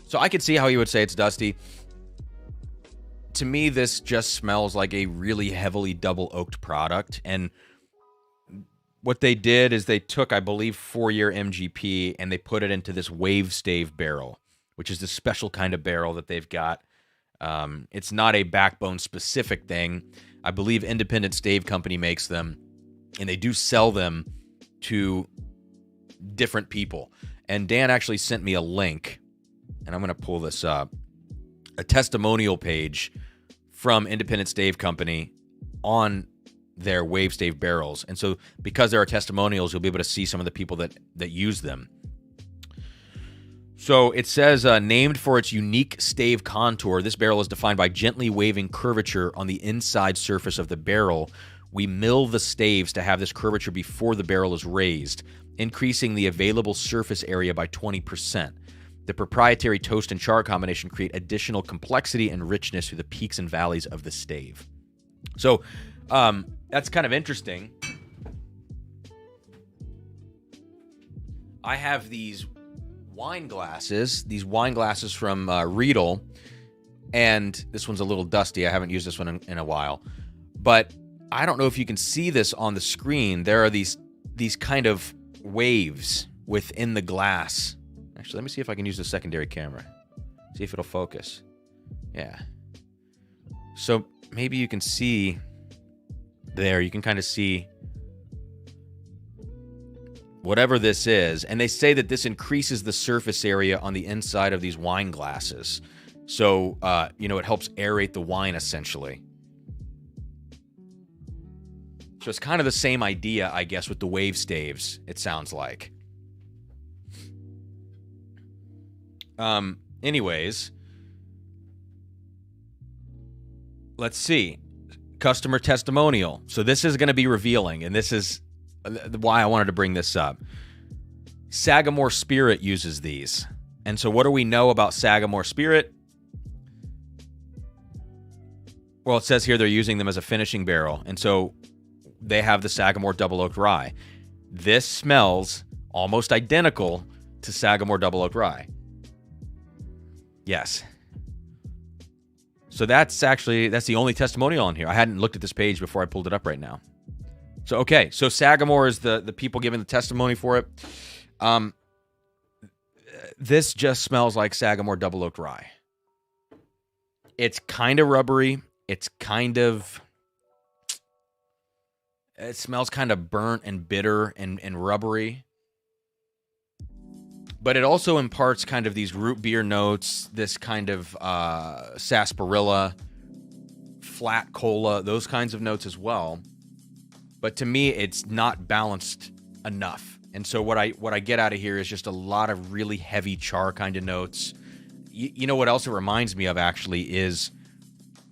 S1: So I could see how he would say it's dusty. To me, this just smells like a really heavily double oaked product. And what they did is they took, I believe, 4-year MGP and they put it into this wave stave barrel, which is the special kind of barrel that they've got. It's not a Backbone specific thing. I believe Independent Stave Company makes them, and they do sell them to different people. And Dan actually sent me a link, and I'm going to pull this up, a testimonial page from Independent Stave Company on their wave stave barrels. And so because there are testimonials, you'll be able to see some of the people that use them. So it says, named for its unique stave contour, this barrel is defined by gently waving curvature on the inside surface of the barrel. We mill the staves to have this curvature before the barrel is raised, increasing the available surface area by 20%. The proprietary toast and char combination create additional complexity and richness through the peaks and valleys of the stave. So that's kind of interesting. I have these wine glasses from Riedel, and this one's a little dusty. I haven't used this one in a while, but I don't know if you can see this on the screen. There are these kind of waves within the glass. Actually, let me see if I can use the secondary camera. See if it'll focus. Yeah. So maybe you can see there. You can kind of see whatever this is, and they say that this increases the surface area on the inside of these wine glasses. So, it helps aerate the wine, essentially. So it's kind of the same idea, I guess, with the wave staves, it sounds like. Anyways, let's see. Customer testimonial. So this is going to be revealing, and this is why I wanted to bring this up. Sagamore Spirit uses these. And so what do we know about Sagamore Spirit? Well, it says here they're using them as a finishing barrel. And so they have the Sagamore Double Oaked Rye. This smells almost identical to Sagamore Double Oaked Rye. Yes. So that's the only testimonial on here. I hadn't looked at this page before I pulled it up right now. So, okay. So Sagamore is the people giving the testimony for it. This just smells like Sagamore Double Oaked Rye. It's kind of rubbery. It smells kind of burnt and bitter and rubbery. But it also imparts kind of these root beer notes, this kind of sarsaparilla, flat cola, those kinds of notes as well. But to me, it's not balanced enough. And so what I get out of here is just a lot of really heavy char kind of notes. You know what else it reminds me of, actually, is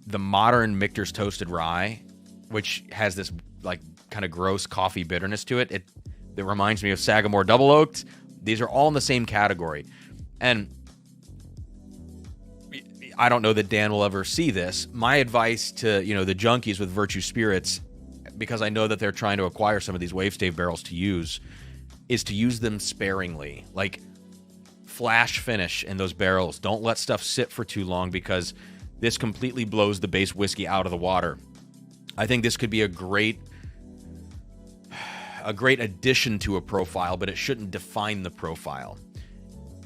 S1: the modern Michter's Toasted Rye, which has this like kind of gross coffee bitterness to it. It reminds me of Sagamore Double Oaked. These are all in the same category. And I don't know that Dan will ever see this. My advice to, the junkies with Virtue Spirits, because I know that they're trying to acquire some of these Wave Stave barrels to use, is to use them sparingly. Like, flash finish in those barrels. Don't let stuff sit for too long, because this completely blows the base whiskey out of the water. I think this could be a great addition to a profile, but it shouldn't define the profile.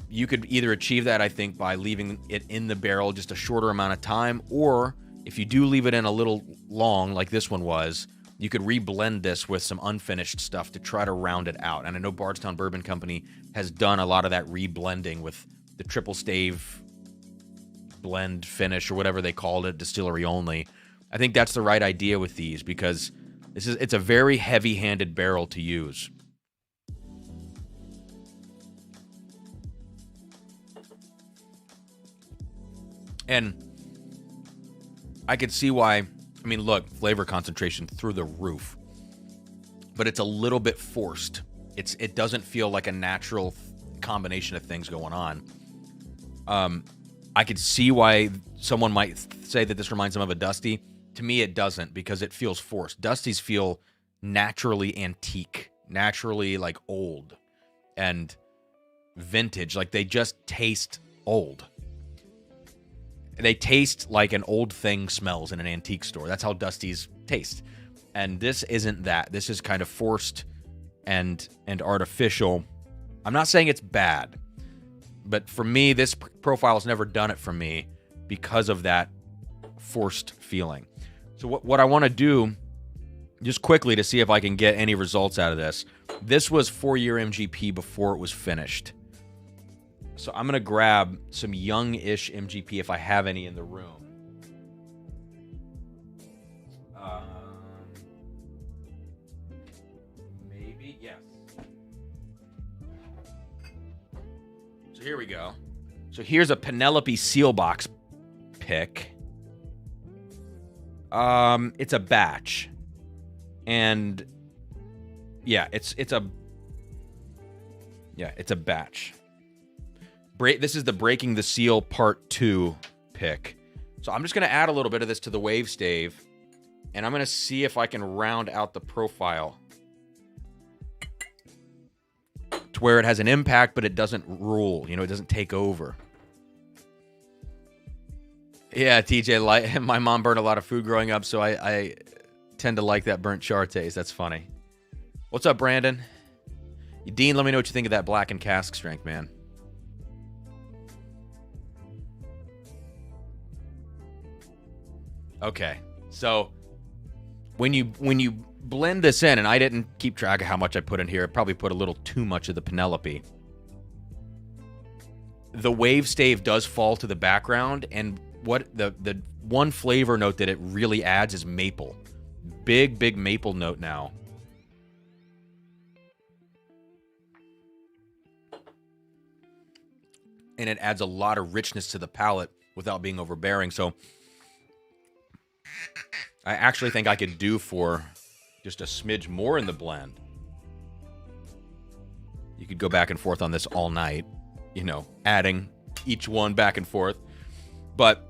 S1: You could either achieve that, I think, by leaving it in the barrel just a shorter amount of time, or if you do leave it in a little long, like this one was, you could reblend this with some unfinished stuff to try to round it out. And I know Bardstown Bourbon Company has done a lot of that reblending with the triple stave blend finish, or whatever they called it, distillery only. I think that's the right idea with these, because it's a very heavy-handed barrel to use. And I could see why. I mean, look, flavor concentration through the roof, but it's a little bit forced. It doesn't feel like a natural combination of things going on. I could see why someone might say that this reminds them of a Dusty. To me, it doesn't, because it feels forced. Dusties feel naturally antique, naturally like old and vintage. Like, they just taste old. They taste like an old thing smells in an antique store. That's how Dusties taste. And this isn't that. This is kind of forced and artificial. I'm not saying it's bad, but for me, this profile has never done it for me because of that forced feeling. So what I want to do, just quickly to see if I can get any results out of this. This was 4-year MGP before it was finished. So I'm going to grab some young-ish MGP if I have any in the room. Maybe, yes. So here we go. So here's a Penelope Seal Box pick. It's a batch. And yeah, it's a batch. This is the Breaking the Seal Part 2 pick. So I'm just going to add a little bit of this to the Wave Stave, and I'm going to see if I can round out the profile to where it has an impact, but it doesn't rule. It doesn't take over. Yeah, TJ, my mom burned a lot of food growing up, so I tend to like that burnt char taste. That's funny. What's up, Brandon? Dean, let me know what you think of that blackened cask strength, man. Okay, so when you blend this in, and I didn't keep track of how much I put in here. I probably put a little too much of the Penelope. The Wave Stave does fall to the background, and what the one flavor note that it really adds is maple. Big maple note now. And it adds a lot of richness to the palate without being overbearing. So I actually think I could do for just a smidge more in the blend. You could go back and forth on this all night, adding each one back and forth. But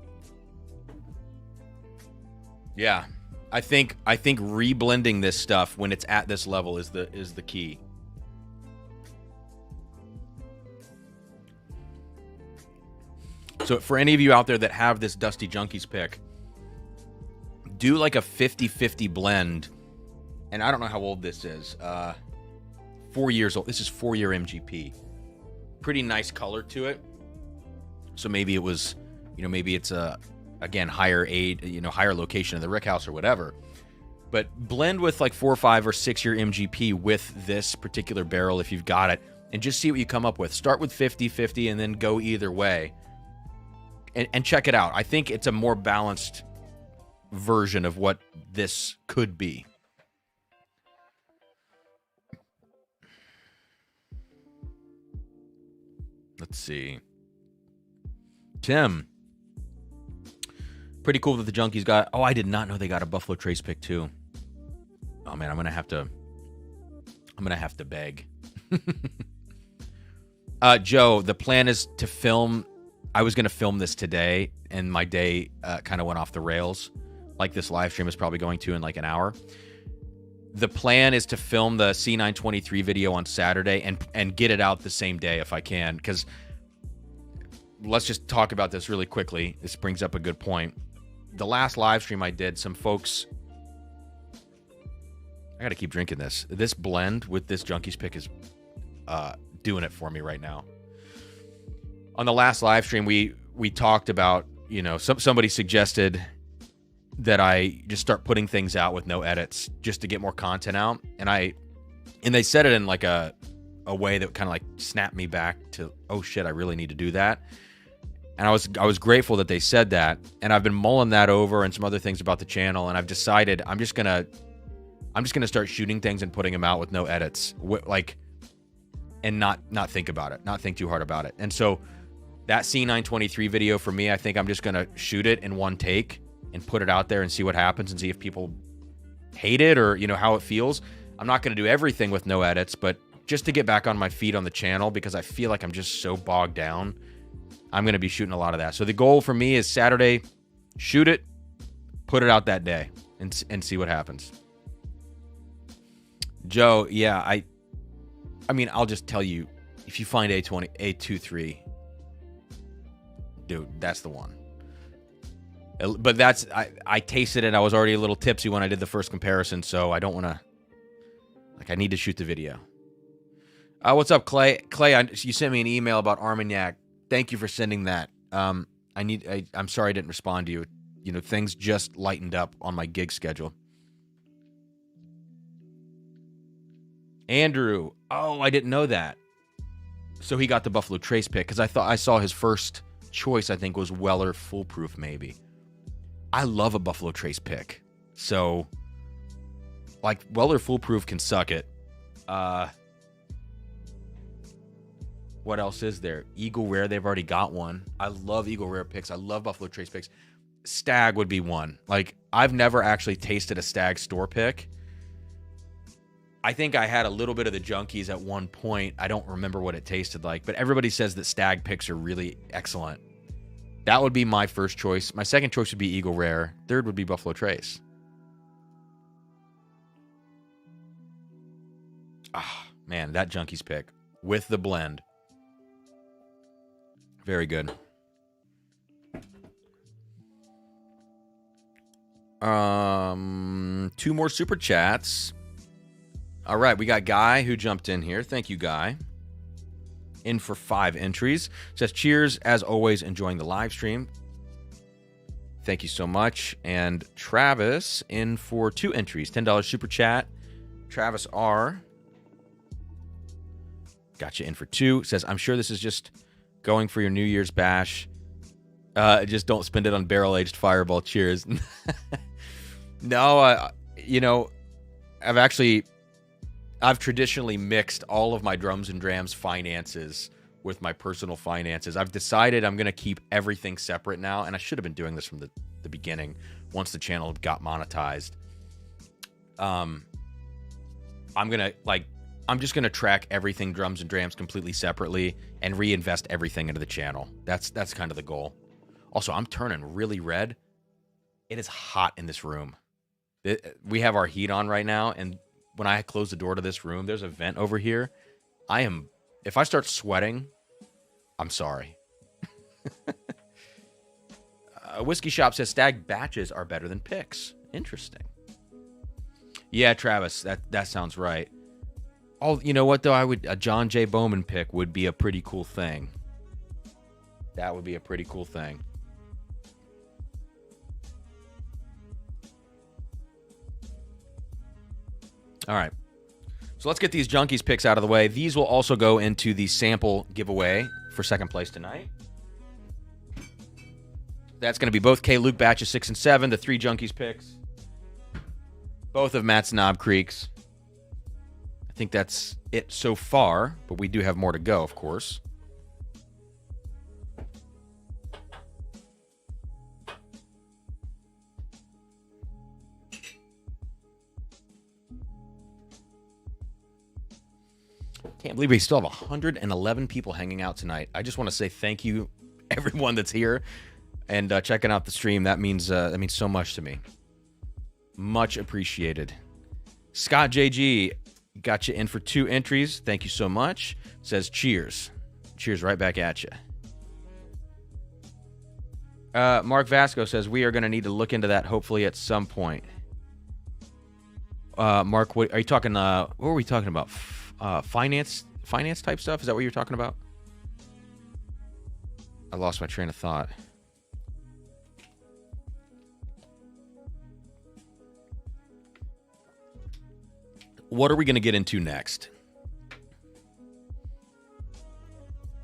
S1: yeah, I think reblending this stuff when it's at this level is the key. So for any of you out there that have this Dusty Junkies pick, do like a 50-50 blend. And I don't know how old this is. 4 years old. This is 4-year MGP. Pretty nice color to it. So maybe it was, maybe it's again, higher age, higher location of the rick house or whatever. But blend with like 4, 5, or 6-year MGP with this particular barrel if you've got it, and just see what you come up with. Start with 50-50 and then go either way. And check it out. I think it's a more balanced version of what this could be. Let's see. Tim, Pretty cool that the Junkies got... Oh, I did not know they got a Buffalo Trace pick, too. Oh, man, I'm going to have to beg. Joe, the plan is to film... I was going to film this today, and my day kind of went off the rails, like this live stream is probably going to in like an hour. The plan is to film the C923 video on Saturday and get it out the same day if I can, because let's just talk about this really quickly. This brings up a good point. The last live stream I did, some folks... I got to keep drinking this. This blend with this Junkies pick is doing it for me right now. On the last live stream, we talked about, somebody suggested that I just start putting things out with no edits just to get more content out. And they said it in like a way that kind of like snapped me back to, oh shit, I really need to do that. And I was grateful that they said that. And I've been mulling that over and some other things about the channel. And I've decided I'm just gonna start shooting things and putting them out with no edits, and not think about it, not think too hard about it. And so that C923 video for me, I think I'm just gonna shoot it in one take and put it out there and see what happens and see if people hate it or how it feels. I'm not gonna do everything with no edits, but just to get back on my feet on the channel, because I feel like I'm just so bogged down, I'm gonna be shooting a lot of that. So the goal for me is Saturday, shoot it, put it out that day, and see what happens. Joe, yeah, I mean, I'll just tell you, if you find A23, dude, that's the one. But I tasted it. I was already a little tipsy when I did the first comparison, so I don't want to, I need to shoot the video. What's up, Clay? Clay, you sent me an email about Armagnac. Thank you for sending that. I'm sorry I didn't respond to you. Things just lightened up on my gig schedule. Andrew. Oh, I didn't know that. So he got the Buffalo Trace pick, because I saw his first choice, I think, was Weller Foolproof, maybe. I love a Buffalo Trace pick. So, Weller Foolproof can suck it. What else is there? Eagle Rare, they've already got one. I love Eagle Rare picks. I love Buffalo Trace picks. Stag would be one. I've never actually tasted a Stag store pick. I think I had a little bit of the Junkies at one point. I don't remember what it tasted like, but everybody says that Stag picks are really excellent. That would be my first choice. My second choice would be Eagle Rare. Third would be Buffalo Trace. Ah, man, that Junkies pick with the blend. Very good. Two more super chats. All right, we got Guy who jumped in here. Thank you, Guy. In for 5 entries. Says, cheers, as always, enjoying the live stream. Thank you so much. And Travis in for 2 entries. $10 super chat. Travis R. Got you in for 2. Says, I'm sure this is just going for your New Year's bash. Just don't spend it on barrel-aged Fireball. Cheers. No, I've traditionally mixed all of my Drums and Drams finances with my personal finances. I've decided I'm going to keep everything separate now, and I should have been doing this from the beginning once the channel got monetized. I'm just going to track everything Drums and Drams completely separately and reinvest everything into the channel. That's kind of the goal. Also, I'm turning really red. It is hot in this room. We have our heat on right now, and when I close the door to this room, there's a vent over here. If I start sweating, I'm sorry. Whiskey Shop says Stag batches are better than picks. Interesting. Yeah, Travis, that sounds right. Oh, you know what though? A John J. Bowman pick would be a pretty cool thing. That would be a pretty cool thing. All right. So let's get these Junkies picks out of the way. These will also go into the sample giveaway for second place tonight. That's going to be both K. Luke batches 6 and 7, the 3 Junkies picks. Both of Matt's Knob Creeks. I think that's it so far, but we do have more to go, of course. Can't believe we still have 111 people hanging out tonight. I just want to say thank you, everyone that's here and checking out the stream. That means so much to me. Much appreciated. Scott JG got you in for 2 entries. Thank you so much. Says cheers. Cheers right back at you. Mark Vasco says we are going to need to look into that hopefully at some point. Mark, what are you talking? What were we talking about? Finance type stuff? Is that what you're talking about? I lost my train of thought. What are we going to get into next?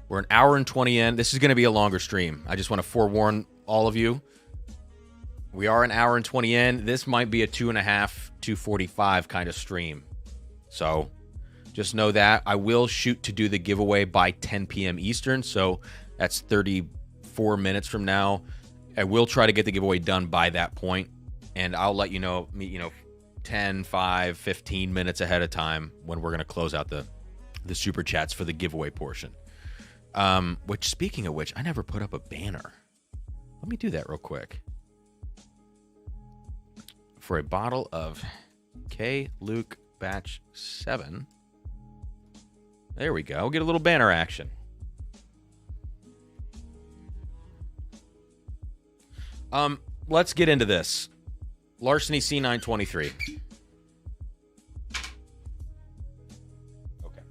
S1: We're an hour and 20 in. This is going to be a longer stream. I just want to forewarn all of you. We are an hour and 20 in. This might be a 2.5, 2:45 kind of stream. So just know that. I will shoot to do the giveaway by 10 p.m. Eastern. So that's 34 minutes from now. I will try to get the giveaway done by that point. And I'll let you know, 10, 5, 15 minutes ahead of time when we're going to close out the super chats for the giveaway portion. Which, speaking of which, I never put up a banner. Let me do that real quick. For a bottle of K. Luke Batch 7. There we go. We'll get a little banner action. Let's get into this. Larceny C923. Okay.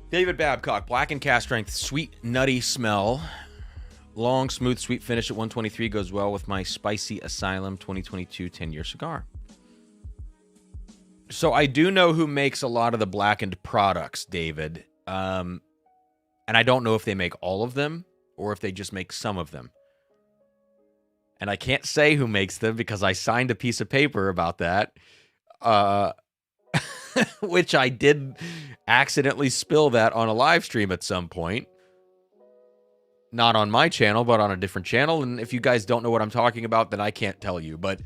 S1: David Babcock, black and cast strength, sweet, nutty smell. Long, smooth, sweet finish at 123 goes well with my Spicy Asylum 2022 10-year cigar. So I do know who makes a lot of the blackened products, David. And I don't know if they make all of them or if they just make some of them. And I can't say who makes them because I signed a piece of paper about that. Which I did accidentally spill that on a live stream at some point. Not on my channel, but on a different channel. And if you guys don't know what I'm talking about, then I can't tell you. But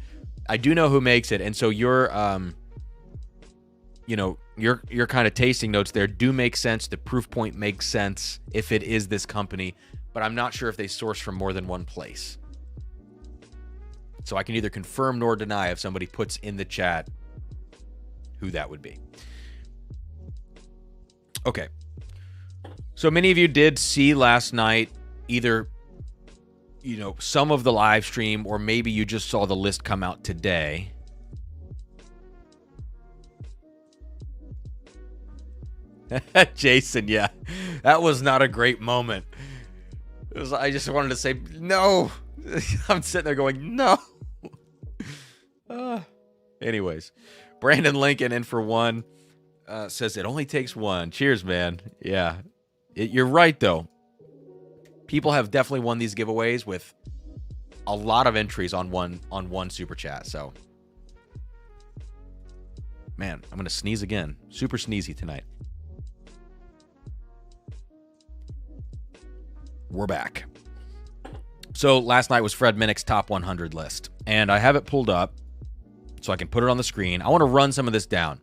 S1: I do know who makes it. And so your kind of tasting notes there do make sense. The proof point makes sense if it is this company. But I'm not sure if they source from more than one place. So I can neither confirm nor deny if somebody puts in the chat who that would be. Okay. So many of you did see last night either, some of the live stream, or maybe you just saw the list come out today. Jason, yeah. That was not a great moment. I just wanted to say, no. I'm sitting there going, no. Anyways. Brandon Lincoln in for one. Says it only takes one. Cheers, man. Yeah. You're right, though. People have definitely won these giveaways with a lot of entries on one super chat. So, man, I'm going to sneeze again. Super sneezy tonight. We're back. So last night was Fred Minnick's top 100 list. And I have it pulled up so I can put it on the screen. I want to run some of this down.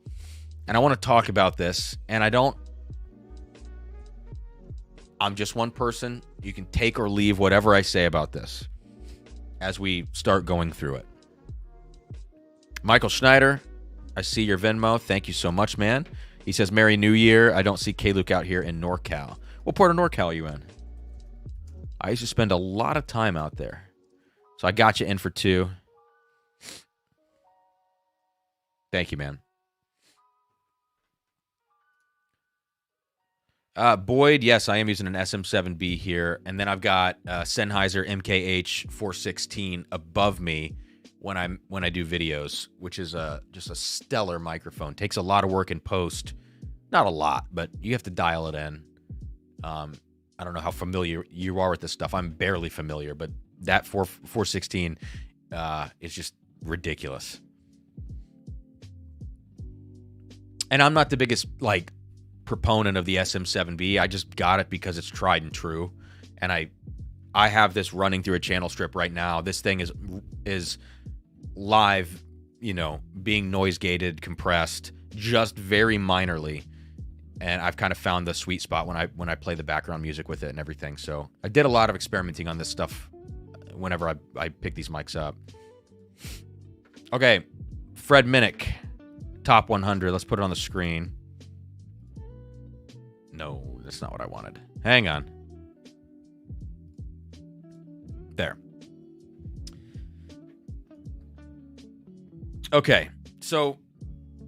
S1: And I want to talk about this. And I'm just one person. You can take or leave whatever I say about this as we start going through it. Michael Schneider, I see your Venmo. Thank you so much, man. He says, Merry New Year. I don't see K-Luke out here in NorCal. What part of NorCal are you in? I used to spend a lot of time out there. So I got you in for 2. Thank you, man. Boyd, yes, I am using an SM7B here. And then I've got Sennheiser MKH 416 above me when I do videos, which is just a stellar microphone. Takes a lot of work in post. Not a lot, but you have to dial it in. I don't know how familiar you are with this stuff. I'm barely familiar, but that 416 is just ridiculous. And I'm not the biggest proponent of the SM7B. I just got it because it's tried and true, and I I have this running through a channel strip right now. This thing is live, being noise gated, compressed, just very minorly. And I've kind of found the sweet spot when I play the background music with it and everything. So I did a lot of experimenting on this stuff whenever I pick these mics up. Okay, Fred Minnick, top 100. Let's put it on the screen. No, that's not what I wanted. Hang on. There. Okay, so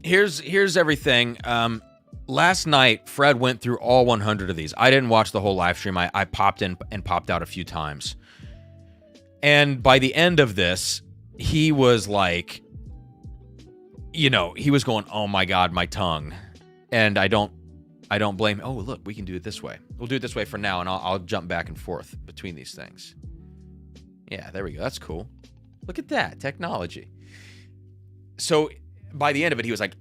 S1: here's everything. Last night, Fred went through all 100 of these. I didn't watch the whole live stream. I popped in and popped out a few times. And by the end of this, he was like, he was going, oh my God, my tongue. And I don't blame him. Oh, look, we can do it this way. We'll do it this way for now, and I'll jump back and forth between these things. Yeah, there we go. That's cool. Look at that technology. So by the end of it, he was like,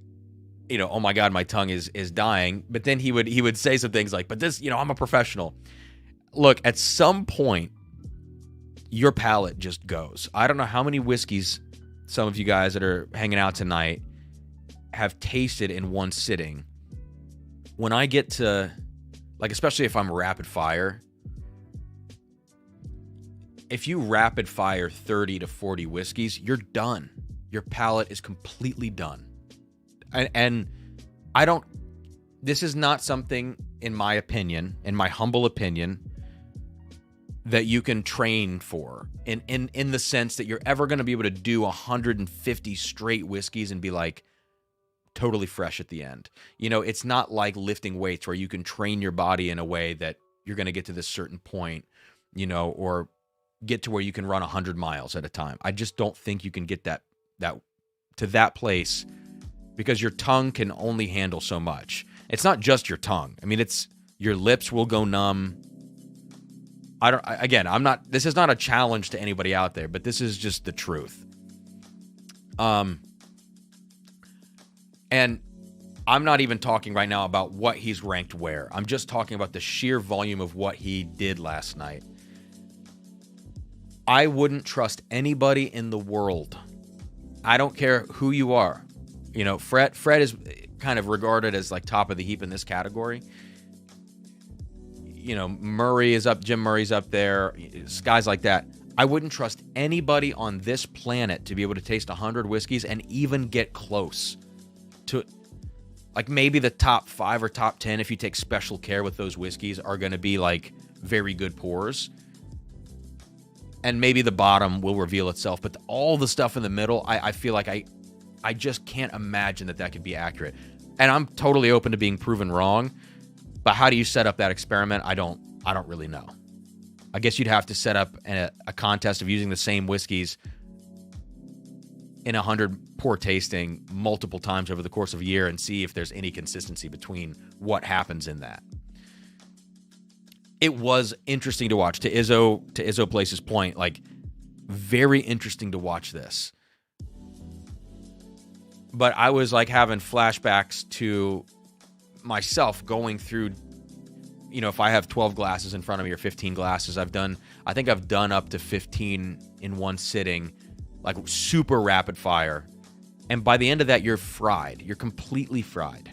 S1: oh my God, my tongue is dying. But then he would say some things like, but this, I'm a professional. Look, at some point, your palate just goes. I don't know how many whiskeys some of you guys that are hanging out tonight have tasted in one sitting. When I get to, especially if I'm rapid fire, if you rapid fire 30 to 40 whiskeys, you're done. Your palate is completely done. And I don't, this is not something, in my opinion, in my humble opinion, that you can train for in the sense that you're ever going to be able to do 150 straight whiskeys and be totally fresh at the end. It's not like lifting weights where you can train your body in a way that you're going to get to this certain point, or get to where you can run 100 miles at a time. I just don't think you can get that to that place, because your tongue can only handle so much. It's not just your tongue. I mean, it's your lips will go numb. This is not a challenge to anybody out there, but this is just the truth. And I'm not even talking right now about what he's ranked where. I'm just talking about the sheer volume of what he did last night. I wouldn't trust anybody in the world. I don't care who you are. Fred is kind of regarded as top of the heap in this category. Murray is up, Jim Murray's up there, guys like that. I wouldn't trust anybody on this planet to be able to taste 100 whiskeys and even get close to, maybe the top 5 or top 10, if you take special care with those whiskeys, are going to be very good pours. And maybe the bottom will reveal itself, but all the stuff in the middle, I feel like I just can't imagine that could be accurate. And I'm totally open to being proven wrong, but how do you set up that experiment? I don't really know. I guess you'd have to set up a contest of using the same whiskeys in 100 pour tasting multiple times over the course of a year and see if there's any consistency between what happens in that. It was interesting to watch. To Izzo Place's point, very interesting to watch this. But I was having flashbacks to myself going through, if I have 12 glasses in front of me or 15 glasses, I think I've done up to 15 in one sitting, super rapid fire. And by the end of that, you're fried. You're completely fried.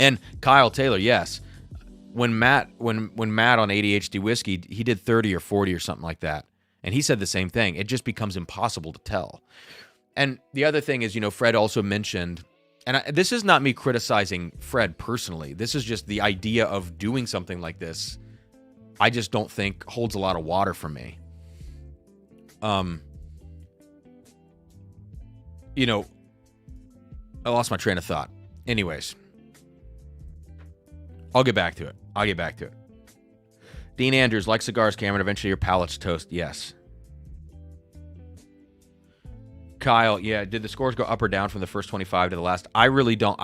S1: And Kyle Taylor, yes. When Matt on ADHD Whiskey, he did 30 or 40 or something like that. And he said the same thing. It just becomes impossible to tell. And the other thing is, Fred also mentioned, and this is not me criticizing Fred personally. This is just the idea of doing something like this. I just don't think holds a lot of water for me. I lost my train of thought. Anyways, I'll get back to it. Dean Andrews, like cigars, Cameron, eventually your palate's toast. Yes. Kyle, yeah, did the scores go up or down from the first 25 to the last? I really don't.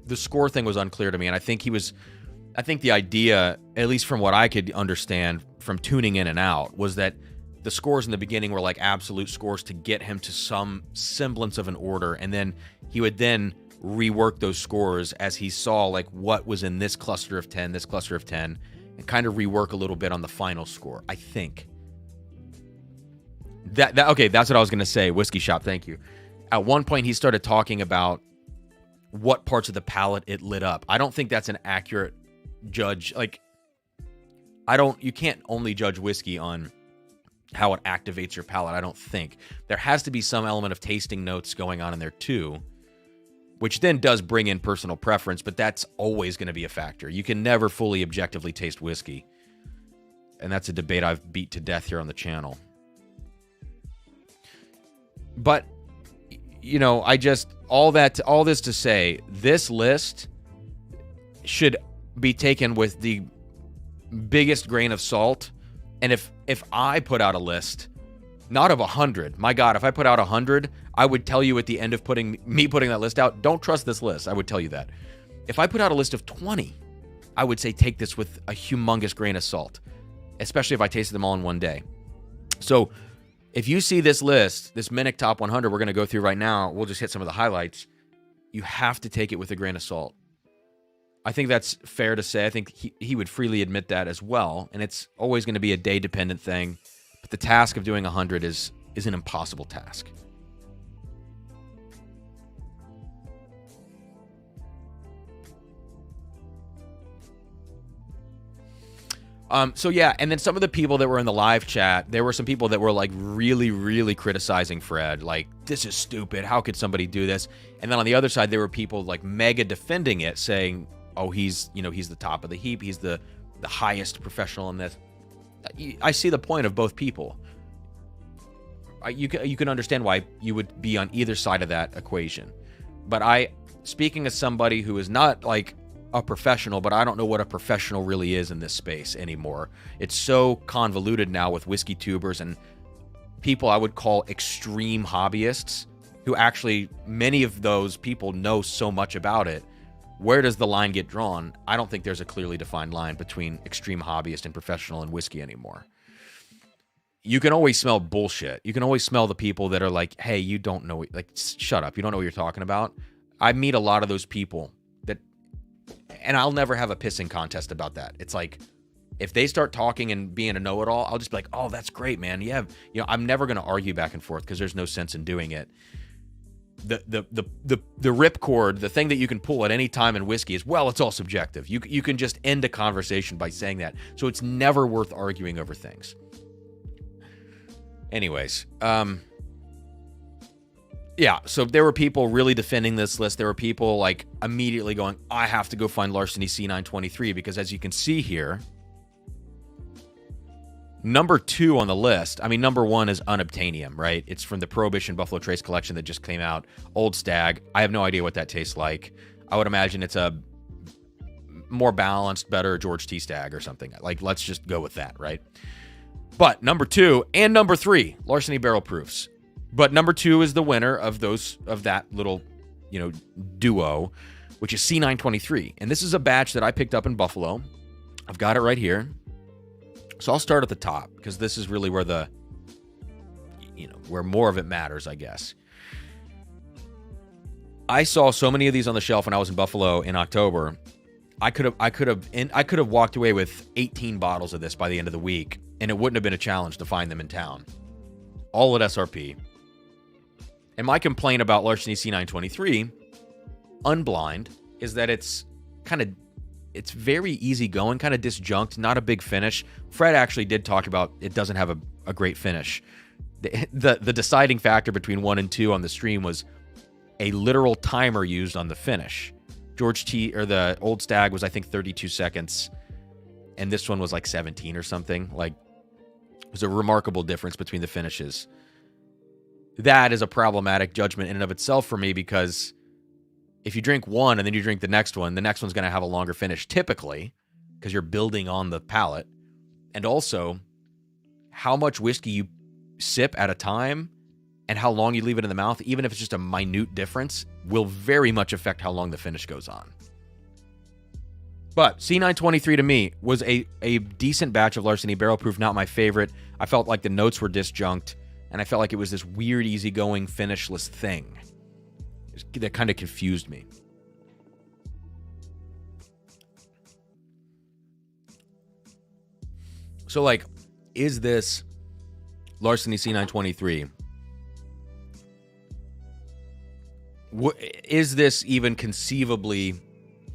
S1: The score thing was unclear to me, and I think the idea, at least from what I could understand from tuning in and out, was that the scores in the beginning were absolute scores to get him to some semblance of an order, and then he would rework those scores as he saw what was in this cluster of 10, and kind of rework a little bit on the final score, I think. Okay, that's what I was going to say. Whiskey Shop, thank you. At one point, he started talking about what parts of the palate it lit up. I don't think that's an accurate judge. Like, you can't only judge whiskey on how it activates your palate, I don't think. There has to be some element of tasting notes going on in there too, which then does bring in personal preference, but that's always going to be a factor. You can never fully objectively taste whiskey. And that's a debate I've beat to death here on the channel. But, you know, all this to say, this list should be taken with the biggest grain of salt. And if I put out a list, not of 100, my God, if I put out 100, I would tell you at the end of putting that list out, don't trust this list. I would tell you that. If I put out a list of 20, I would say take this with a humongous grain of salt, especially if I tasted them all in one day. So if you see this list, this Minnick Top 100 we're going to go through right now, we'll just hit some of the highlights. You have to take it with a grain of salt. I think that's fair to say. I think he would freely admit that as well. And it's always going to be a day-dependent thing. But the task of doing 100 is an impossible task. So yeah, and then some of the people that were in the live chat, there were some people that were like really, really criticizing Fred. Like, this is stupid. How could somebody do this? And then on the other side, there were people like mega defending it, saying, oh, he's the top of the heap. He's the highest professional in this. I see the point of both people. You can understand why you would be on either side of that equation. But speaking as somebody who is not like a professional, but I don't know what a professional really is in this space anymore. It's so convoluted now with whiskey tubers and people I would call extreme hobbyists, who actually, many of those people know so much about it. Where does the line get drawn? I don't think there's a clearly defined line between extreme hobbyist and professional in whiskey anymore. You can always smell bullshit. You can always smell the people that are like, hey, you don't know, like, shut up. You don't know what you're talking about. I meet a lot of those people that, and I'll never have a pissing contest about that. It's like, if they start talking and being a know-it-all, I'll just be like, oh, that's great, man. I'm never going to argue back and forth because there's no sense in doing it. The ripcord, the thing that you can pull at any time in whiskey is, well, it's all subjective. You can just end a conversation by saying that. So it's never worth arguing over things. Anyways, yeah, so there were people really defending this list. There were people like immediately going, I have to go find Larceny C923 because as you can see here, number 2 on the list, I mean, number 1 is Unobtainium, right? It's from the Prohibition Buffalo Trace collection that just came out. Old Stag. I have no idea what that tastes like. I would imagine it's a more balanced, better George T. Stag or something. Like, let's just go with that, right? But number 2 and number 3, Larceny Barrel Proofs. But number 2 is the winner of that little, duo, which is C923. And this is a batch that I picked up in Buffalo. I've got it right here. So I'll start at the top because this is really where where more of it matters, I guess. I saw so many of these on the shelf when I was in Buffalo in October. I could have walked away with 18 bottles of this by the end of the week, and it wouldn't have been a challenge to find them in town. All at SRP. And my complaint about Larceny C923, unblind, is that it's very easygoing, kind of disjunct, not a big finish. Fred actually did talk about it doesn't have a great finish. The deciding factor between 1 and 2 on the stream was a literal timer used on the finish. The Old Stag was, I think, 32 seconds, and this one was like 17 or something. Like, it was a remarkable difference between the finishes. That is a problematic judgment in and of itself for me because if you drink one and then you drink the next one's going to have a longer finish typically because you're building on the palate. And also, how much whiskey you sip at a time and how long you leave it in the mouth, even if it's just a minute difference, will very much affect how long the finish goes on. But C923 to me was a decent batch of Larceny Barrel Proof, not my favorite. I felt like the notes were disjunct, and I felt like it was this weird, easygoing, finishless thing that kind of confused me. So, like, is this Larceny C923? Is this even conceivably,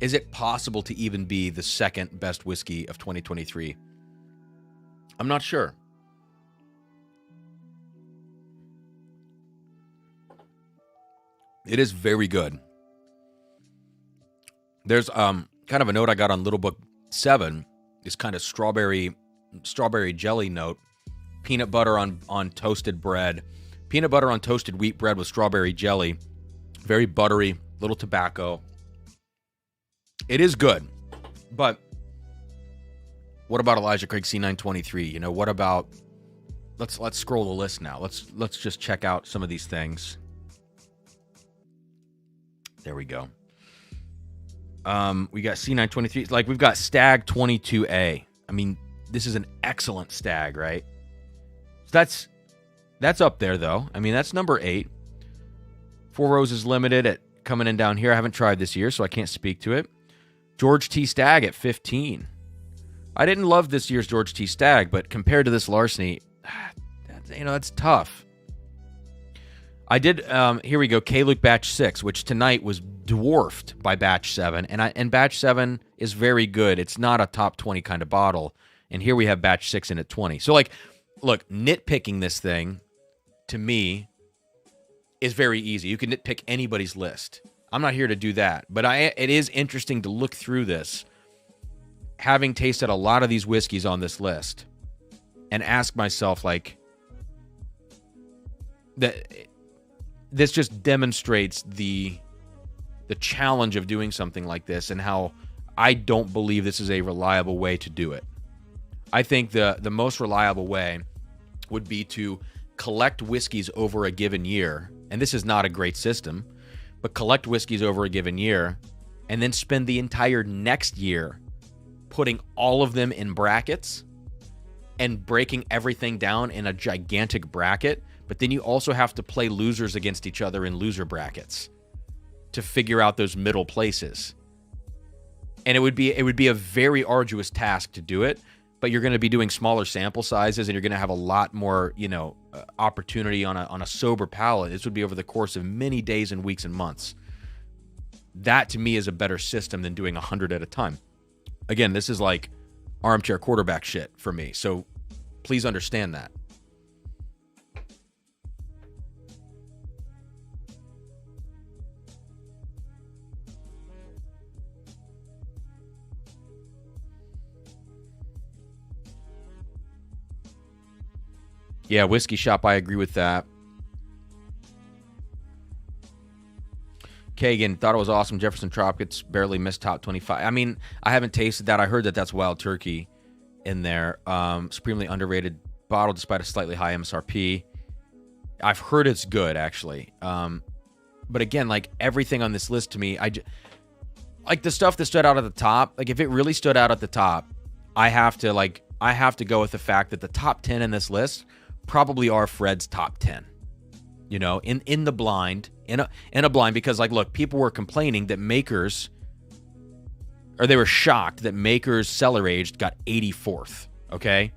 S1: is it possible to even be the second best whiskey of 2023? I'm not sure. It is very good. There's kind of a note I got on Little Book 7, this kind of strawberry jelly note, peanut butter on toasted bread, peanut butter on toasted wheat bread with strawberry jelly, very buttery, little tobacco. It is good, but what about Elijah Craig C923? You know, what about, let's scroll the list now. Let's just check out some of these things. There we go. We got C923. Like, we've got Stag 22A. I mean, this is an excellent Stag, right? That's up there, though. I mean, that's number 8. Four Roses Limited at coming in down here. I haven't tried this year, so I can't speak to it. George T. Stag at 15. I didn't love this year's George T. Stag, but compared to this Larceny, that's tough. I did, here we go, K-Luke Batch 6, which tonight was dwarfed by Batch 7, and Batch 7 is very good. It's not a top 20 kind of bottle, and here we have Batch 6 in at 20. So, like, look, nitpicking this thing, to me, is very easy. You can nitpick anybody's list. I'm not here to do that, but it is interesting to look through this, having tasted a lot of these whiskeys on this list, and ask myself, like, this just demonstrates the challenge of doing something like this and how I don't believe this is a reliable way to do it. I think the most reliable way would be to collect whiskeys over a given year, and this is not a great system, but collect whiskeys over a given year and then spend the entire next year putting all of them in brackets and breaking everything down in a gigantic bracket. But then you also have to play losers against each other in loser brackets to figure out those middle places. And it would be a very arduous task to do it, but you're going to be doing smaller sample sizes and you're going to have a lot more, opportunity on a sober palate. This would be over the course of many days and weeks and months. That to me is a better system than doing 100 at a time. Again, this is like armchair quarterback shit for me. So please understand that. Yeah, Whiskey Shop, I agree with that. Kagan, thought it was awesome. Jefferson Tropics barely missed top 25. I mean, I haven't tasted that. I heard that that's Wild Turkey in there. Supremely underrated bottle despite a slightly high MSRP. I've heard it's good, actually. But again, like everything on this list to me, like the stuff that stood out at the top, like if it really stood out at the top, I have to go with the fact that the top 10 in this list probably are Fred's top 10, in the blind, in a blind, because like, look, people were complaining that they were shocked that Maker's Cellar Aged got 84th. Okay.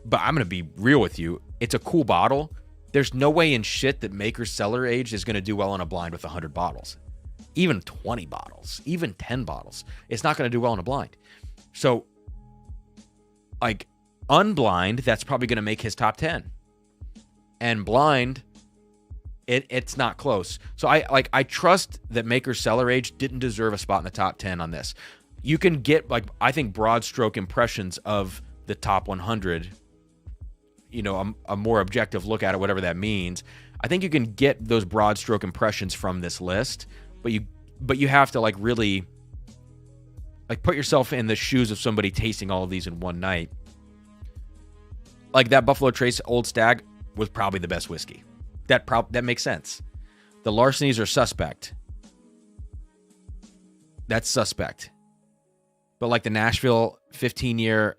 S1: But I'm going to be real with you. It's a cool bottle. There's no way in shit that Maker's Cellar Aged is going to do well in a blind with 100 bottles, even 20 bottles, even 10 bottles. It's not going to do well in a blind. So like, unblind, that's probably going to make his top 10. And blind, it's not close. So I trust that Maker's Cellar Age didn't deserve a spot in the top 10 on this. You can get, like, I think broad stroke impressions of the top 100, a more objective look at it, whatever that means. I think you can get those broad stroke impressions from this list, but you have to like really like put yourself in the shoes of somebody tasting all of these in one night. Like that Buffalo Trace Old Stag was probably the best whiskey. That makes sense. The Larcenys are suspect. That's suspect. But like the Nashville 15-year,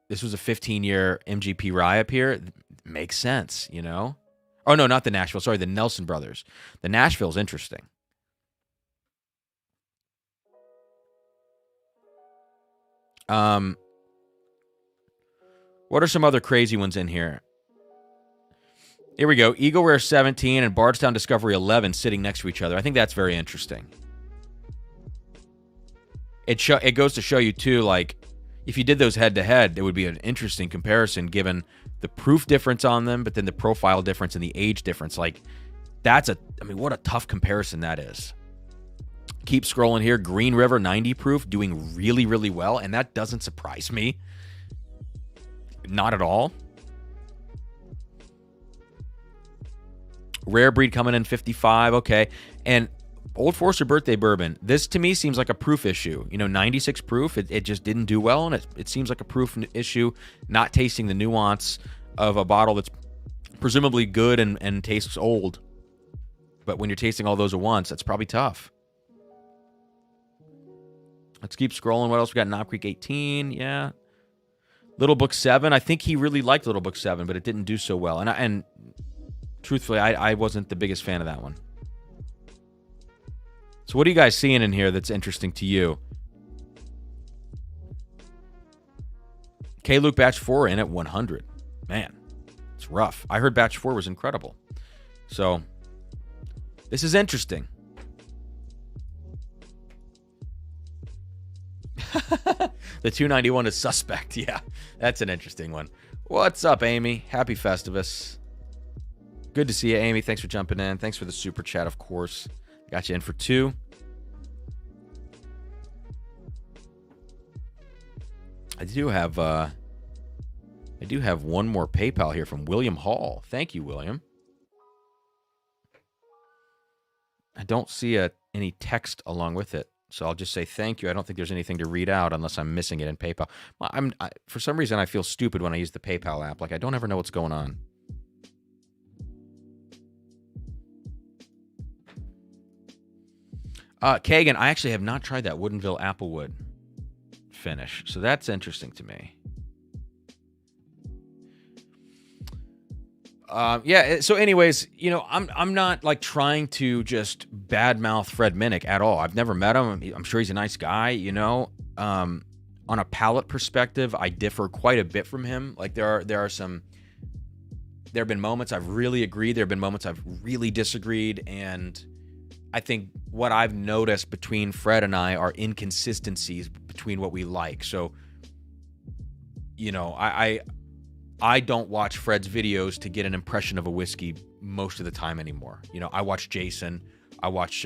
S1: this was a 15-year MGP rye up here. Makes sense, Oh, no, not the Nashville. Sorry, the Nelson Brothers. The Nashville's interesting. What are some other crazy ones in here? Here we go. Eagle Rare 17 and Bardstown Discovery 11 sitting next to each other. I think that's very interesting. It goes to show you, too, like, if you did those head-to-head, it would be an interesting comparison given the proof difference on them, but then the profile difference and the age difference. Like, what a tough comparison that is. Keep scrolling here. Green River 90 proof doing really, really well, and that doesn't surprise me. Not at all. Rare Breed coming in 55, okay. And Old Forester Birthday Bourbon, this to me seems like a proof issue. 96 proof, it just didn't do well, and it seems like a proof issue, not tasting the nuance of a bottle that's presumably good and tastes old. But when you're tasting all those at once, that's probably tough. Let's keep scrolling. What else we got? Knob Creek 18, yeah. Little Book 7, I think he really liked Little Book 7, but it didn't do so well. And truthfully, I wasn't the biggest fan of that one. So what are you guys seeing in here that's interesting to you? K-Luke Batch 4 in at 100. Man, it's rough. I heard Batch 4 was incredible. So, this is interesting. The 291 is suspect. Yeah, that's an interesting one. What's up, Amy? Happy Festivus. Good to see you, Amy. Thanks for jumping in. Thanks for the super chat, of course. Got you in for 2. I do have one more PayPal here from William Hall. Thank you, William. I don't see any text along with it, so I'll just say thank you. I don't think there's anything to read out unless I'm missing it in PayPal. For some reason, I feel stupid when I use the PayPal app. Like, I don't ever know what's going on. Kagan, I actually have not tried that Woodinville Applewood finish, so that's interesting to me. Yeah, so anyways, I'm not like trying to just badmouth Fred Minnick at all. I've never met him. I'm sure he's a nice guy, on a palate perspective, I differ quite a bit from him. Like there have been moments I've really agreed, there have been moments I've really disagreed, and I think what I've noticed between Fred and I are inconsistencies between what we like. So, I don't watch Fred's videos to get an impression of a whiskey most of the time anymore. I watch Jason, I watch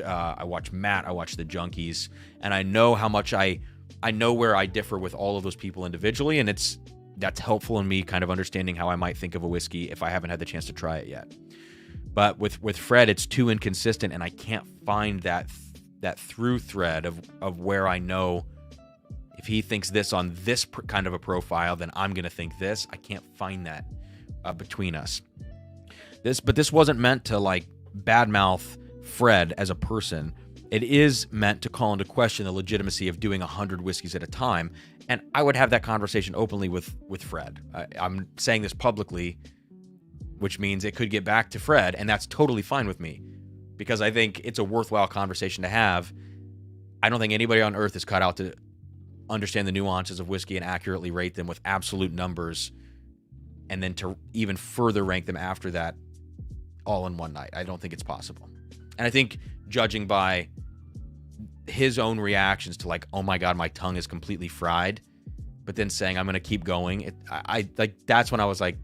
S1: Matt, I watch the Junkies, and I know how much I know where I differ with all of those people individually, and that's helpful in me kind of understanding how I might think of a whiskey if I haven't had the chance to try it yet. But with Fred, it's too inconsistent, and I can't find that through thread of where I know if he thinks this on this kind of a profile, then I'm going to think this. I can't find that between us. But this wasn't meant to like badmouth Fred as a person. It is meant to call into question the legitimacy of doing 100 whiskeys at a time, and I would have that conversation openly with Fred. I'm saying this publicly, which means it could get back to Fred, and that's totally fine with me because I think it's a worthwhile conversation to have. I don't think anybody on earth is cut out to understand the nuances of whiskey and accurately rate them with absolute numbers and then to even further rank them after that all in one night. I don't think it's possible. And I think judging by his own reactions to like, oh my God, my tongue is completely fried, but then saying I'm going to keep going, I like that's when I was like,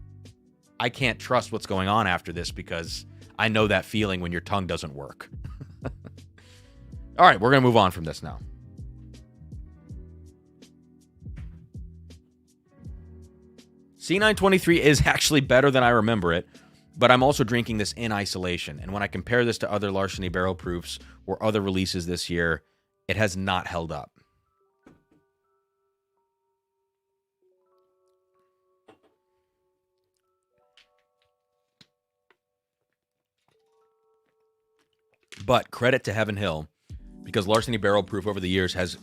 S1: I can't trust what's going on after this because I know that feeling when your tongue doesn't work. All right, we're going to move on from this now. C923 is actually better than I remember it, but I'm also drinking this in isolation. And when I compare this to other Larceny barrel proofs or other releases this year, it has not held up. But credit to Heaven Hill, because Larceny barrel proof over the years has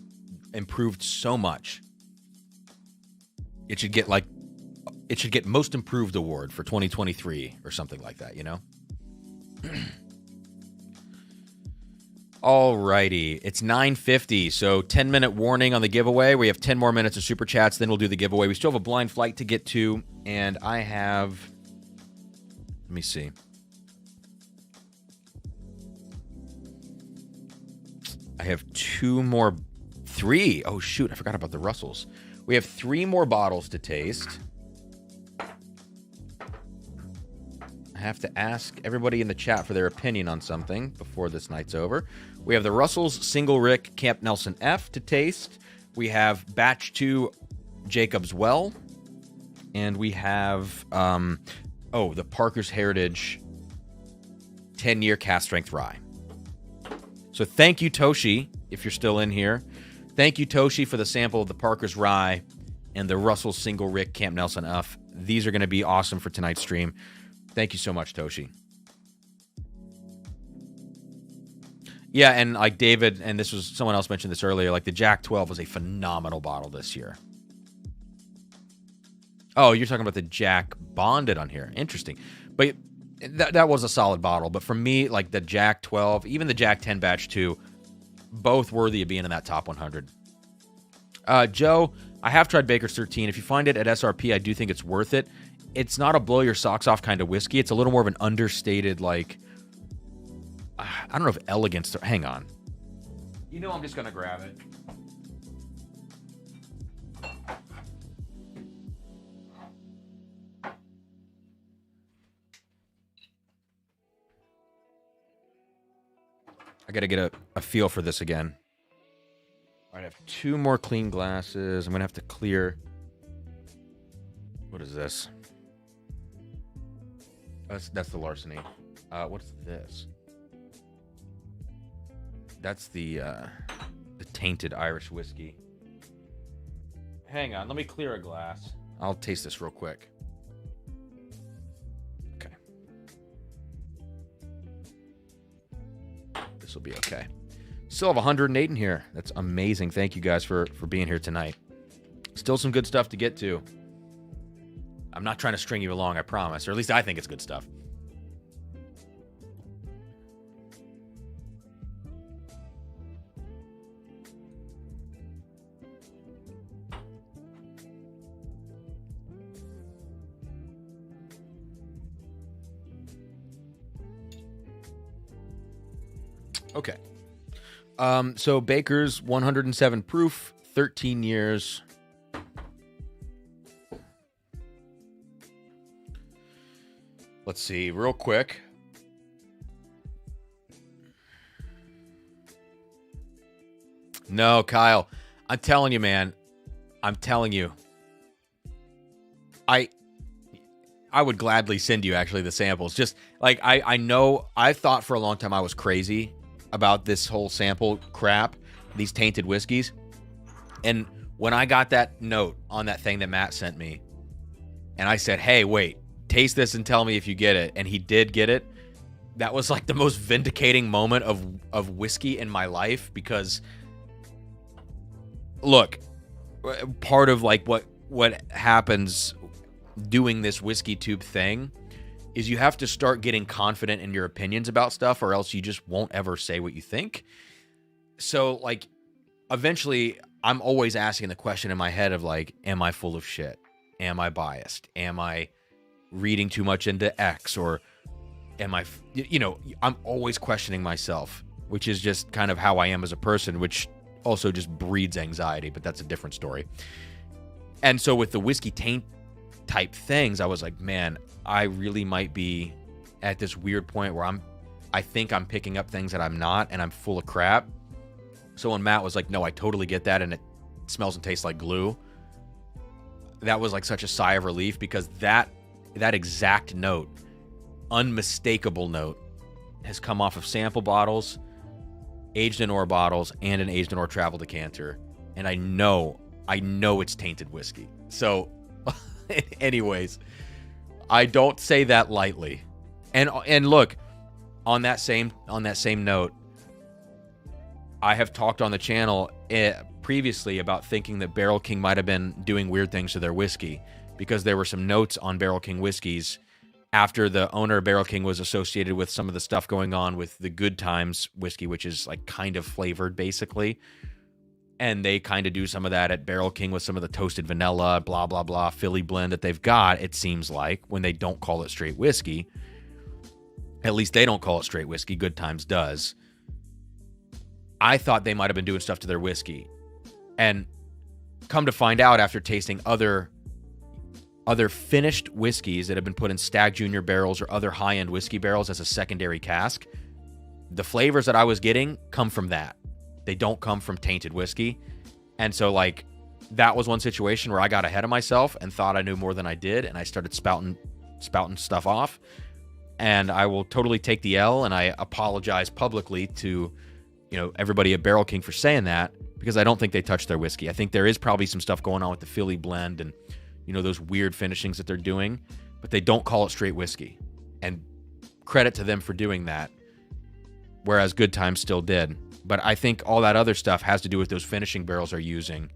S1: improved so much. It should get most improved award for 2023 or something like that, you know? Alrighty, it's 9:50, so 10-minute warning on the giveaway. We have 10 more minutes of super chats, then we'll do the giveaway. We still have a blind flight to get to, and I have... Let me see. I have three. Oh, shoot, I forgot about the Russells. We have 3 more bottles to taste. I have to ask everybody in the chat for their opinion on something before this night's over. We have the Russell's Single Rick Camp Nelson F to taste. We have Batch 2 Jacob's Well. And we have, the Parker's Heritage 10-year cast strength rye. So thank you, Toshi, if you're still in here. Thank you, Toshi, for the sample of the Parker's Rye and the Russell's Single Rick Camp Nelson F. These are going to be awesome for tonight's stream. Thank you so much, Toshi. Yeah, and like David, and this was someone else mentioned this earlier, like the Jack 12 was a phenomenal bottle this year. Oh, you're talking about the Jack Bonded on here. Interesting. But that was a solid bottle. But for me, like the Jack 12, even the Jack 10 Batch 2, both worthy of being in that top 100. Joe, I have tried Baker's 13. If you find it at SRP, I do think it's worth it. It's not a blow your socks off kind of whiskey. It's a little more of an understated, like, I don't know if elegance. Hang on. You know I'm just going to grab it. I got to get a feel for this again. All right, I have 2 more clean glasses. I'm going to have to clear. What is this? That's the larceny. What's this? That's the tainted Irish whiskey. Hang on, let me clear a glass. I'll taste this real quick. Okay. This will be okay. Still have 108 in here. That's amazing. Thank you guys for being here tonight. Still some good stuff to get to. I'm not trying to string you along, I promise. Or at least I think it's good stuff. Okay. So Baker's 107 proof, 13 years. Let's see, real quick. No, Kyle. I'm telling you, man. I'm telling you. I would gladly send you, actually, the samples. Just, like, I know, I thought for a long time I was crazy about this whole sample crap, these tainted whiskeys. And when I got that note on that thing that Matt sent me, and I said, hey, wait, taste this and tell me if you get it. And he did get it. That was like the most vindicating moment of whiskey in my life, because look, part of like what happens doing this whiskey tube thing is you have to start getting confident in your opinions about stuff, or else you just won't ever say what you think. So like eventually I'm always asking the question in my head of like, am I full of shit? Am I biased? Am I reading too much into X? Or am I, I'm always questioning myself, which is just kind of how I am as a person, which also just breeds anxiety, but that's a different story. And so with the whiskey taint type things, I was like, man, I really might be at this weird point where I think I'm picking up things that I'm not, and I'm full of crap. So when Matt was like, no, I totally get that, and it smells and tastes like glue, that was like such a sigh of relief, because that exact note, unmistakable note, has come off of sample bottles, aged in ore bottles, and an aged in ore travel decanter. And I know it's tainted whiskey. So anyways, I don't say that lightly. And look, on that same note, I have talked on the channel previously about thinking that Barrel King might have been doing weird things to their whiskey, because there were some notes on Barrel King whiskeys after the owner of Barrel King was associated with some of the stuff going on with the Good Times whiskey, which is like kind of flavored basically. And they kind of do some of that at Barrel King with some of the toasted vanilla, blah, blah, blah, Philly blend that they've got, it seems like, when they don't call it straight whiskey. At least they don't call it straight whiskey. Good Times does. I thought they might have been doing stuff to their whiskey. And come to find out after tasting other finished whiskeys that have been put in Stag Junior barrels or other high-end whiskey barrels as a secondary cask, the flavors that I was getting come from that. They don't come from tainted whiskey. And so, like, that was one situation where I got ahead of myself and thought I knew more than I did, and I started spouting stuff off. And I will totally take the L, and I apologize publicly to, everybody at Barrel King for saying that, because I don't think they touched their whiskey. I think there is probably some stuff going on with the Philly blend and, those weird finishings that they're doing, but they don't call it straight whiskey. And credit to them for doing that, whereas Good Times still did. But I think all that other stuff has to do with those finishing barrels they're using,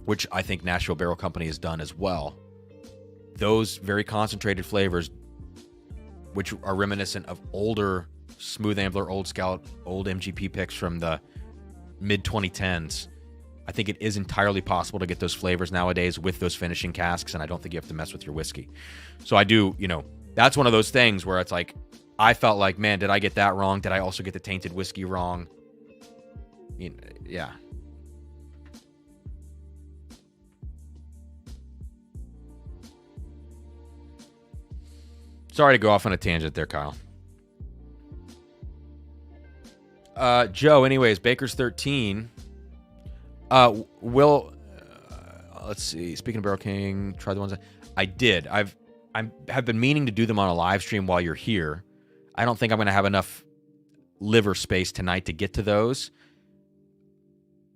S1: which I think Nashville Barrel Company has done as well. Those very concentrated flavors, which are reminiscent of older Smooth Ambler, Old Scout, old MGP picks from the mid-2010s, I think it is entirely possible to get those flavors nowadays with those finishing casks, and I don't think you have to mess with your whiskey. So I do, that's one of those things where it's like, I felt like, man, did I get that wrong? Did I also get the tainted whiskey wrong? Yeah. Sorry to go off on a tangent there, Kyle. Joe, anyways, Baker's 13. Let's see. Speaking of Barrel King, try the ones I did. I have been meaning to do them on a live stream while you're here. I don't think I'm going to have enough liver space tonight to get to those.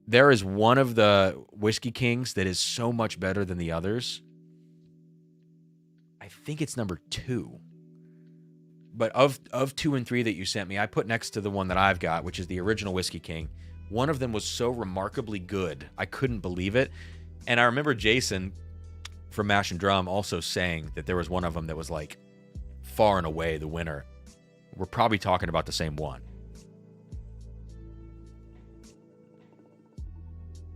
S1: There is one of the Whiskey Kings that is so much better than the others. I think it's number 2. But of 2 and 3 that you sent me, I put next to the one that I've got, which is the original Whiskey King. One of them was so remarkably good, I couldn't believe it. And I remember Jason from Mash and Drum also saying that there was one of them that was like far and away the winner. We're probably talking about the same one.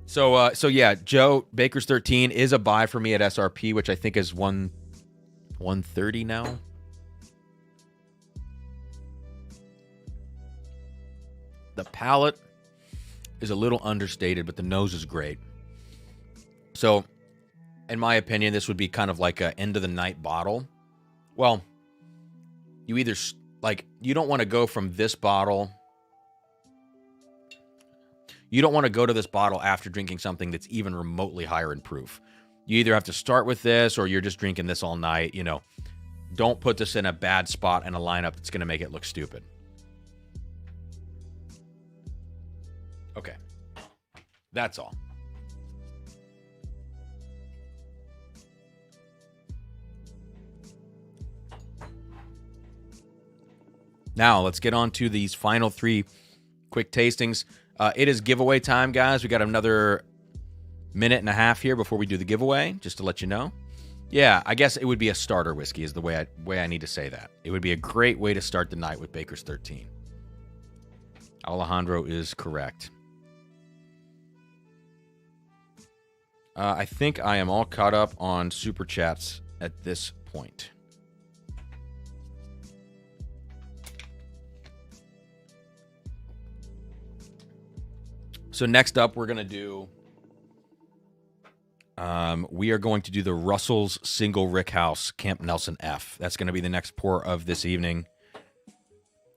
S1: So yeah, Joe, Baker's 13 is a buy for me at SRP, which I think is 130 now. The palate is a little understated, but the nose is great. So, in my opinion, this would be kind of like a end of the night bottle. Well, you either you don't want to go from this bottle. You don't want to go to this bottle after drinking something that's even remotely higher in proof. You either have to start with this or you're just drinking this all night. Don't put this in a bad spot in a lineup that's going to make it look stupid. Okay. That's all. Now, let's get on to these final 3 quick tastings. It is giveaway time, guys. We got another minute and a half here before we do the giveaway, just to let you know. Yeah, I guess it would be a starter whiskey is the way I need to say that. It would be a great way to start the night with Baker's 13. Alejandro is correct. I think I am all caught up on Super Chats at this point. So next up, we're going to do... we are going to do the Russell's Single Rickhouse Camp Nelson F. That's going to be the next pour of this evening.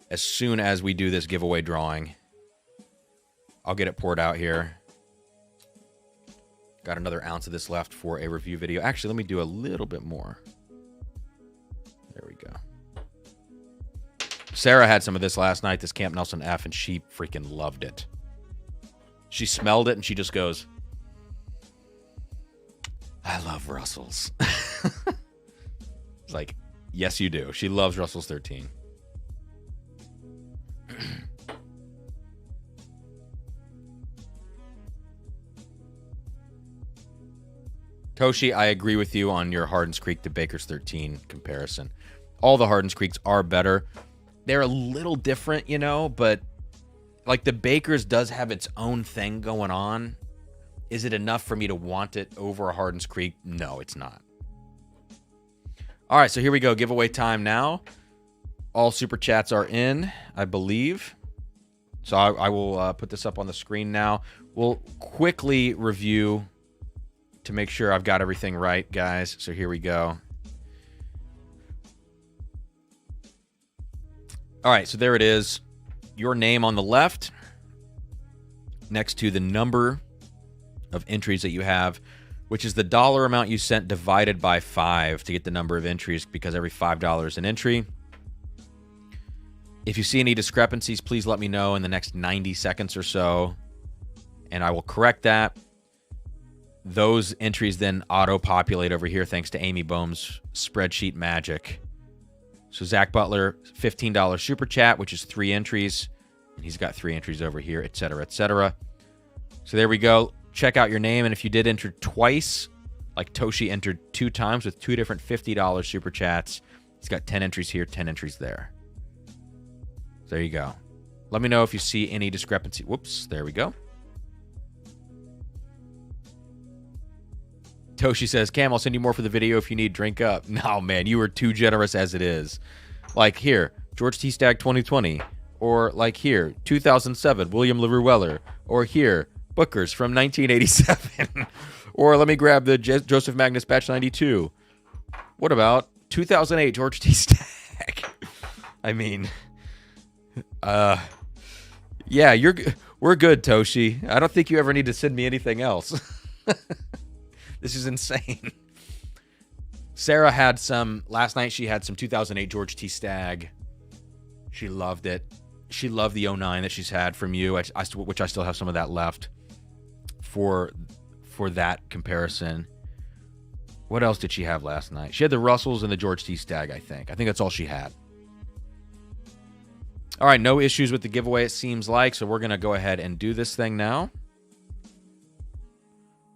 S1: As soon as we do this giveaway drawing, I'll get it poured out here. Got another ounce of this left for a review video. Actually, let me do a little bit more. There we go. Sarah had some of this last night, this Camp Nelson F, and she freaking loved it. She smelled it, and she just goes, I love Russell's. It's like, yes, you do. She loves Russell's 13. Toshi, I agree with you on your Harden's Creek to Baker's 13 comparison. All the Harden's Creeks are better. They're a little different, you know, but like the Baker's does have its own thing going on. Is it enough for me to want it over a Harden's Creek? No, it's not. All right, so here we go. Giveaway time now. All super chats are in, I believe. So I will put this up on the screen now. We'll quickly review to make sure I've got everything right, guys. So here we go. All right, so there it is. Your name on the left next to the number of entries that you have, which is the dollar amount you sent divided by 5 to get the number of entries, because every $5 is an entry. If you see any discrepancies, please let me know in the next 90 seconds or so, and I will correct that. Those entries then auto-populate over here thanks to Amy Bohm's spreadsheet magic. So Zach Butler, $15 super chat, which is 3 entries, and he's got 3 entries over here, etc., etc. So there we go. Check out your name, and if you did enter twice, like Toshi entered 2 times with 2 different $50 super chats, he's got 10 entries here, 10 entries there. There you go. Let me know if you see any discrepancy. Whoops, there we go. Toshi says, Cam, I'll send you more for the video if you need. Drink up. No, man, you were too generous as it is. Like here, George T. Stagg 2020. Or like here, 2007, William LaRue Weller. Or here, Booker's from 1987. Or let me grab the Joseph Magnus Batch 92. What about 2008, George T. Stagg? I mean, yeah, we're good, Toshi. I don't think you ever need to send me anything else. This is insane. Sarah had some, last night she had some 2008 George T. Stagg. She loved it. She loved the 09 that she's had from you, which I still have some of that left for that comparison. What else did she have last night? She had the Russells and the George T. Stagg, I think. I think that's all she had. All right, no issues with the giveaway, it seems like, so we're going to go ahead and do this thing now.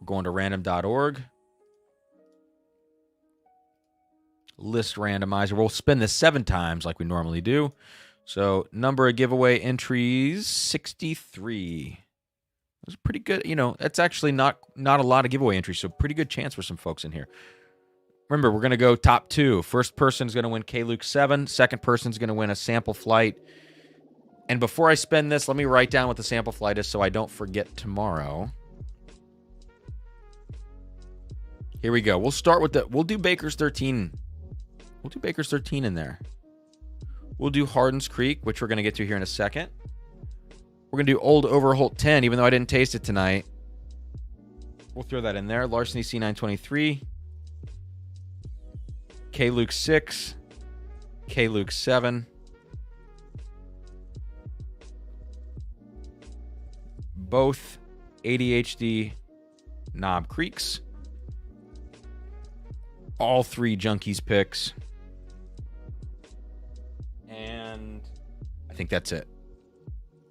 S1: We're going to random.org. List randomizer. We'll spin this 7 times like we normally do. So number of giveaway entries, 63. That's pretty good. You know, that's actually not a lot of giveaway entries, so pretty good chance for some folks in here. Remember, we're going to go top 2. First person is going to win K-Luke 7. Second person is going to win a sample flight. And before I spend this, let me write down what the sample flight is so I don't forget tomorrow. Here we go. We'll start with we'll do Baker's 13. We'll do Baker's 13 in there. We'll do Harden's Creek, which we're going to get to here in a second. We're going to do Old Overholt 10, even though I didn't taste it tonight. We'll throw that in there. Larceny C923. K-Luke 6. K-Luke 7. Both ADHD Knob Creeks. All 3 Junkies picks. And I think that's it.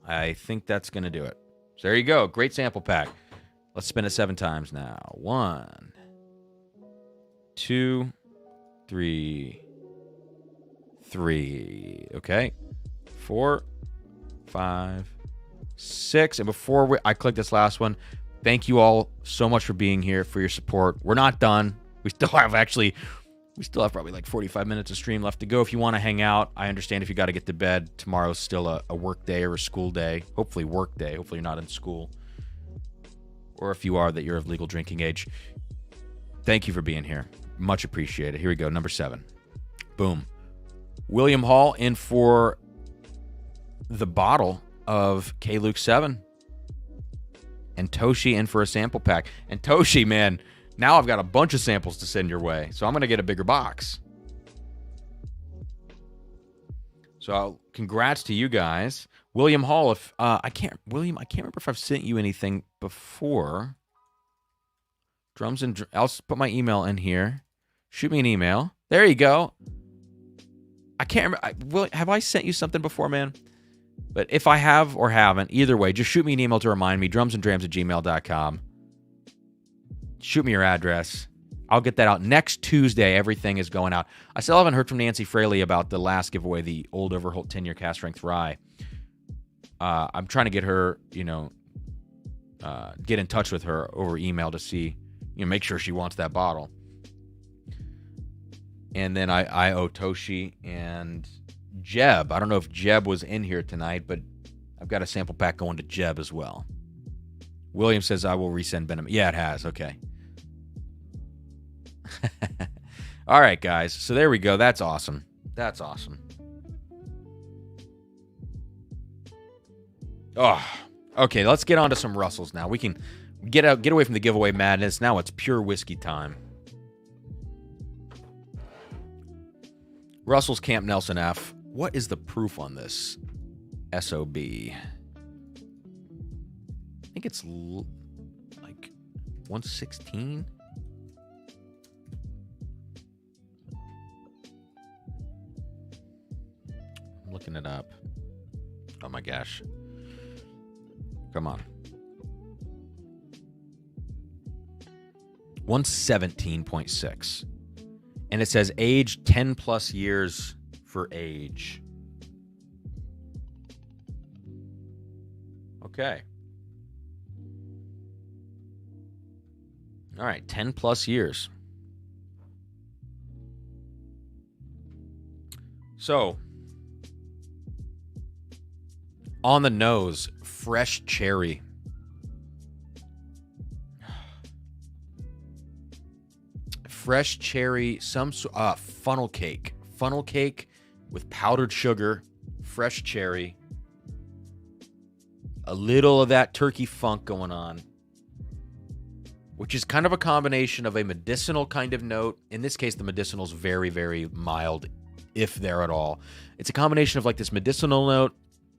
S1: I think that's going to do it. So there you go. Great sample pack. Let's spin it 7 times now. 1, 2, 3, 3. Okay. 4, 5, 6. And before I click this last one, thank you all so much for being here, for your support. We're not done. We still have probably like 45 minutes of stream left to go. If you want to hang out, I understand if you got to get to bed. Tomorrow's still a work day or a school day. Hopefully work day. Hopefully you're not in school. Or if you are, that you're of legal drinking age. Thank you for being here. Much appreciated. Here we go. Number 7. Boom. William Hall in for the bottle of K-Luke 7. And Toshi in for a sample pack. And Toshi, man, now I've got a bunch of samples to send your way, so I'm going to get a bigger box. So congrats to you guys. William Hall, if I can't remember if I've sent you anything before. Drums and I'll put my email in here. Shoot me an email. There you go. I can't remember. Have I sent you something before, man? But if I have or haven't, either way, just shoot me an email to remind me. drumsanddrams@gmail.com. Shoot me your address. I'll get that out next Tuesday. Everything is going out. I still haven't heard from Nancy Fraley about the last giveaway, the Old Overholt 10-year cast strength rye. I'm trying to get her, get in touch with her over email to see, make sure she wants that bottle. And then I owe Toshi and Jeb. I don't know if Jeb was in here tonight, but I've got a sample pack going to Jeb as well. William says I will resend Benham. Yeah, it has. Okay. All right, guys. So there we go. That's awesome. That's awesome. Oh, okay. Let's get on to some Russells now. We can get away from the giveaway madness. Now it's pure whiskey time. Russell's Camp Nelson F. What is the proof on this? SOB. I think it's like 116. I'm looking it up. Oh my gosh. Come on. 117.6. And it says age 10 plus years for age. Okay. All right, 10 plus years. So, on the nose, fresh cherry. Fresh cherry, some funnel cake. Funnel cake with powdered sugar, fresh cherry. A little of that turkey funk going on, which is kind of a combination of a medicinal kind of note. In this case, the medicinal is very, very mild, if there at all. It's a combination of like this medicinal note,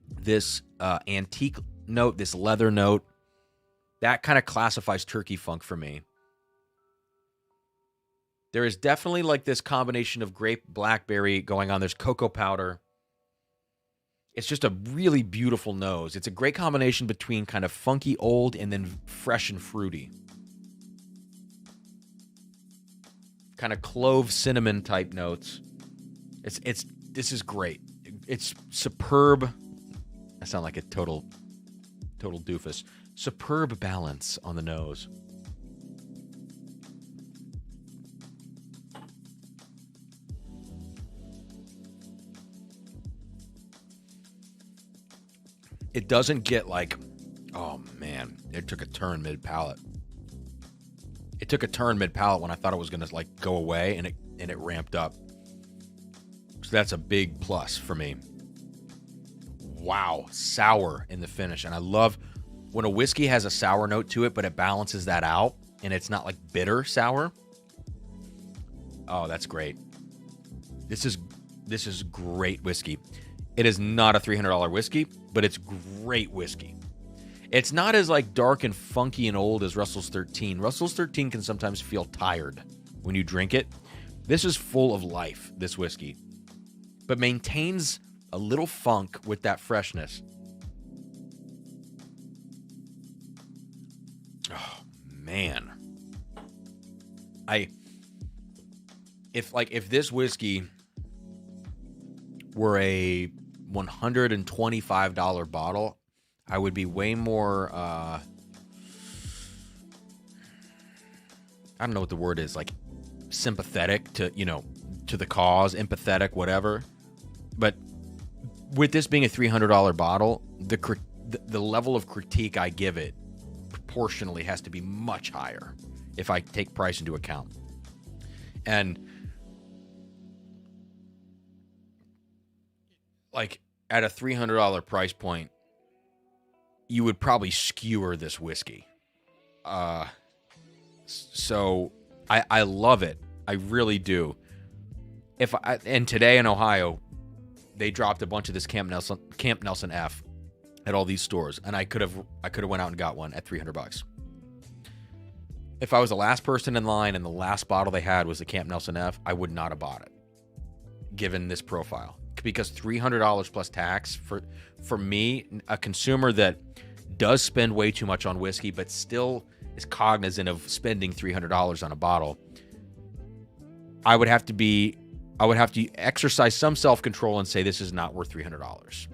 S1: this antique note, this leather note. That kind of classifies turkey funk for me. There is definitely like this combination of grape, blackberry going on. There's cocoa powder. It's just a really beautiful nose. It's a great combination between kind of funky old and then fresh and fruity. Kind of clove cinnamon type notes. This is great. It's superb. I sound like a total doofus. Superb balance on the nose. It doesn't get like, oh man, it took a turn mid-palate. It took a turn mid-palate when I thought it was going to like go away, and it ramped up. So that's a big plus for me. Wow, sour in the finish. And I love when a whiskey has a sour note to it, but it balances that out, and it's not like bitter sour. Oh, that's great. This is great whiskey. It is not a $300 whiskey, but it's great whiskey. It's not as like dark and funky and old as Russell's 13. Russell's 13 can sometimes feel tired when you drink it. This is full of life, this whiskey, but maintains a little funk with that freshness. Oh man. If this whiskey were a $125 bottle, I would be way more I don't know what the word is, like sympathetic to, to the cause, empathetic, whatever. But with this being a $300 bottle, the level of critique I give it proportionally has to be much higher if I take price into account. And like at a $300 price point, you would probably skewer this whiskey. So I love it. I really do. And today in Ohio, they dropped a bunch of this Camp Nelson F at all these stores, and I could have went out and got one at $300. If I was the last person in line and the last bottle they had was the Camp Nelson F, I would not have bought it, given this profile. Because $300 plus tax for me, a consumer that does spend way too much on whiskey, but still is cognizant of spending $300 on a bottle, I would have to exercise some self-control and say this is not worth $300.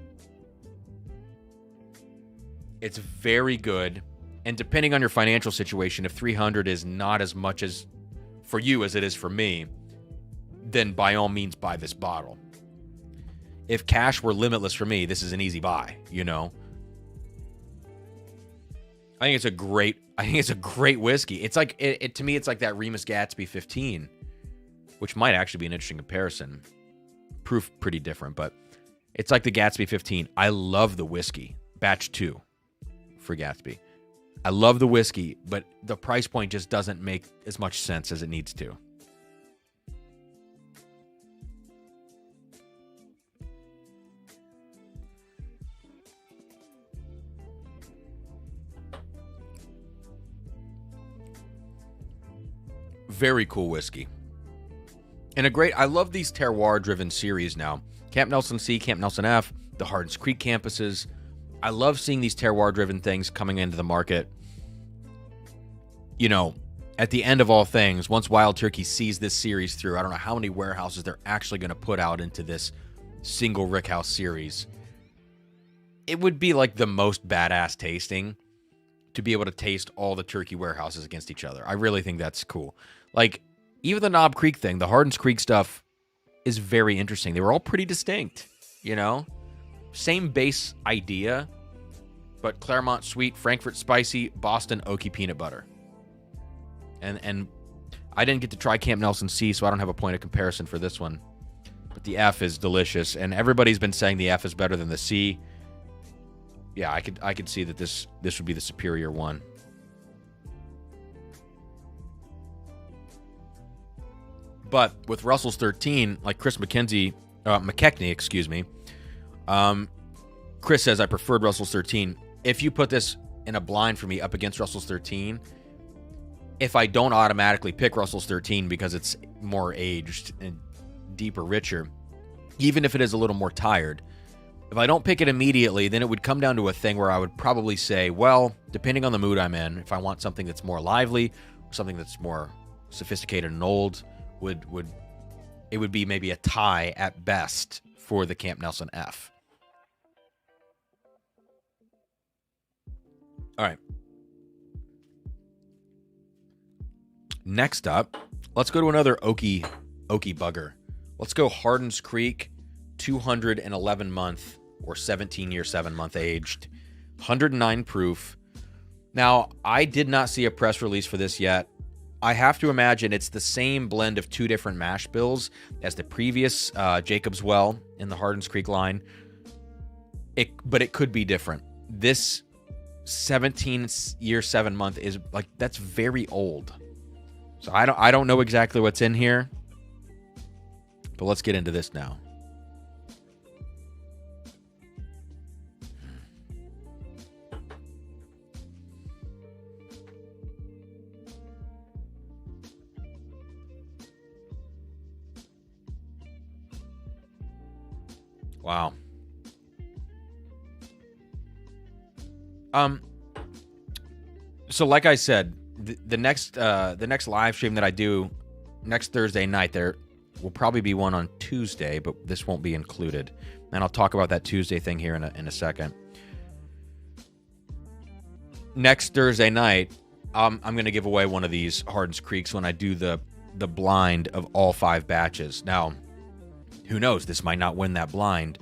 S1: It's very good. And depending on your financial situation, if $300 is not as much as for you as it is for me, then by all means buy this bottle. If cash were limitless for me, this is an easy buy, you know. I think it's a great whiskey. It's like to me, it's like that Remus Gatsby 15, which might actually be an interesting comparison. Proof pretty different, but it's like the Gatsby 15. I love the whiskey. Batch 2 for Gatsby. I love the whiskey, but the price point just doesn't make as much sense as it needs to. Very cool whiskey. And I love these terroir-driven series now. Camp Nelson C, Camp Nelson F, the Harden Creek campuses. I love seeing these terroir-driven things coming into the market. You know, at the end of all things, once Wild Turkey sees this series through, I don't know how many warehouses they're actually going to put out into this single rickhouse series. It would be like the most badass tasting to be able to taste all the turkey warehouses against each other. I really think that's cool. Like, even the Knob Creek thing, the Hardens Creek stuff is very interesting. They were all pretty distinct, you know? Same base idea, but Claremont sweet, Frankfurt spicy, Boston oaky peanut butter. And I didn't get to try Camp Nelson C, so I don't have a point of comparison for this one. But the F is delicious, and everybody's been saying the F is better than the C. Yeah, I could see that this would be the superior one. But with Russell's 13, like Chris McKechnie, excuse me. Chris says, I preferred Russell's 13. If you put this in a blind for me up against Russell's 13, if I don't automatically pick Russell's 13 because it's more aged and deeper, richer, even if it is a little more tired, if I don't pick it immediately, then it would come down to a thing where I would probably say, well, depending on the mood I'm in, if I want something that's more lively, or something that's more sophisticated and old, it would be maybe a tie at best for the Camp Nelson F. All right. Next up, let's go to another oaky bugger. Let's go Harden's Creek, 211 month or 17 year, 7 month aged, 109 proof. Now, I did not see a press release for this yet. I have to imagine it's the same blend of two different mash bills as the previous Jacob's Well in the Harden's Creek line. But it could be different. This 17 year, 7 month is like, that's very old. So I don't know exactly what's in here, but let's get into this now. Wow. So like I said, the next live stream that I do next Thursday night, there will probably be one on Tuesday, but this won't be included. And I'll talk about that Tuesday thing here in a second. Next Thursday night, I'm going to give away one of these Harden's Creeks when I do the blind of all 5 batches. Now, who knows? This might not win that blind.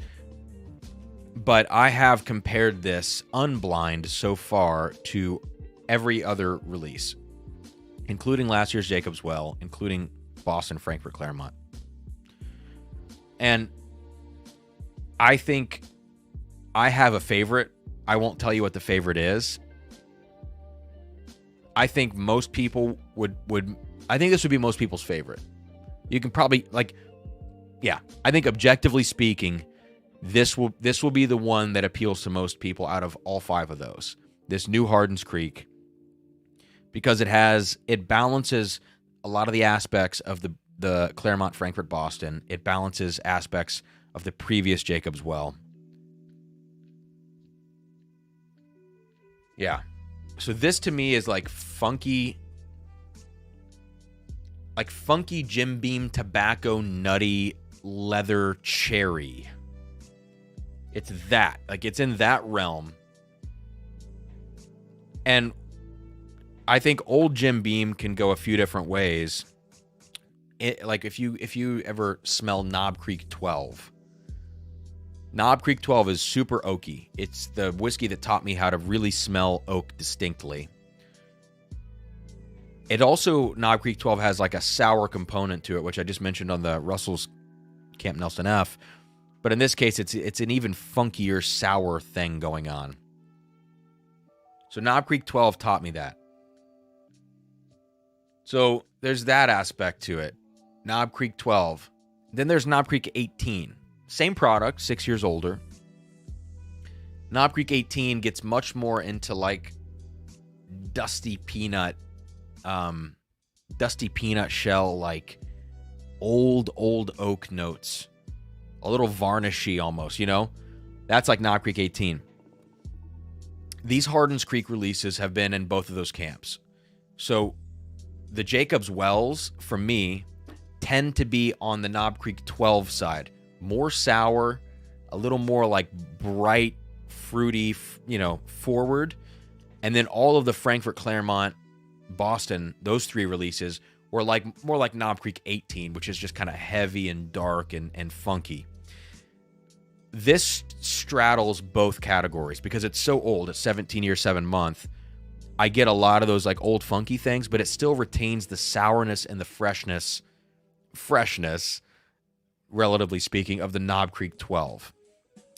S1: But I have compared this unblind so far to every other release, including last year's Jacob's Well, including Boston, Frankfurt, Claremont. And I think I have a favorite. I won't tell you what the favorite is. I think most people would I think this would be most people's favorite. You can probably, like, yeah, I think objectively speaking, this will be the one that appeals to most people out of all 5 of those. This new Harden's Creek, because it balances a lot of the aspects of the Claremont, Frankfurt, Boston. It balances aspects of the previous Jacob's Well. Yeah. So this to me is like funky. like funky Jim Beam tobacco nutty leather cherry. It's that. Like, it's in that realm. And I think old Jim Beam can go a few different ways. Like, if you ever smell Knob Creek 12. Knob Creek 12 is super oaky. It's the whiskey that taught me how to really smell oak distinctly. It also, Knob Creek 12 has like a sour component to it, which I just mentioned on the Russell's Camp Nelson F. But in this case, it's an even funkier sour thing going on. So Knob Creek 12 taught me that. So there's that aspect to it. Knob Creek 12. Then there's Knob Creek 18. Same product, 6 years older. Knob Creek 18 gets much more into like dusty peanut shell, like old oak notes. A little varnishy almost, you know? That's like Knob Creek 18. These Harden's Creek releases have been in both of those camps. So the Jacob's Wells, for me, tend to be on the Knob Creek 12 side. More sour, a little more like bright, fruity, you know, forward. And then all of the Frankfurt, Claremont, Boston, those three releases were like more like Knob Creek 18, which is just kind of heavy and dark and funky. This straddles both categories because it's so old. It's 17 years, 7 months. I get a lot of those like old funky things, but it still retains the sourness and the freshness, relatively speaking, of the Knob Creek 12.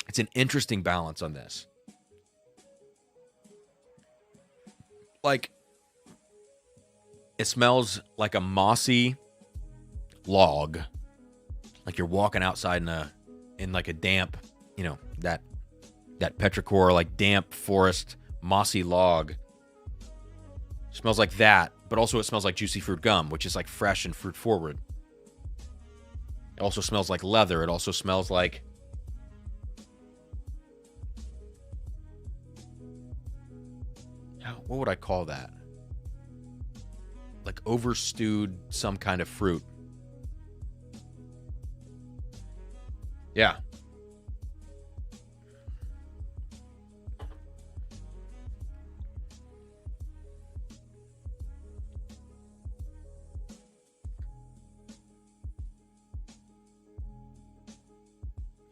S1: It's an interesting balance on this. Like, it smells like a mossy log, like you're walking outside in like a damp, you know, that petrichor, like damp forest, mossy log. Smells like that, but also it smells like juicy fruit gum, which is like fresh and fruit forward. It also smells like leather. It also smells like what would I call that? Like overstewed some kind of fruit. Yeah.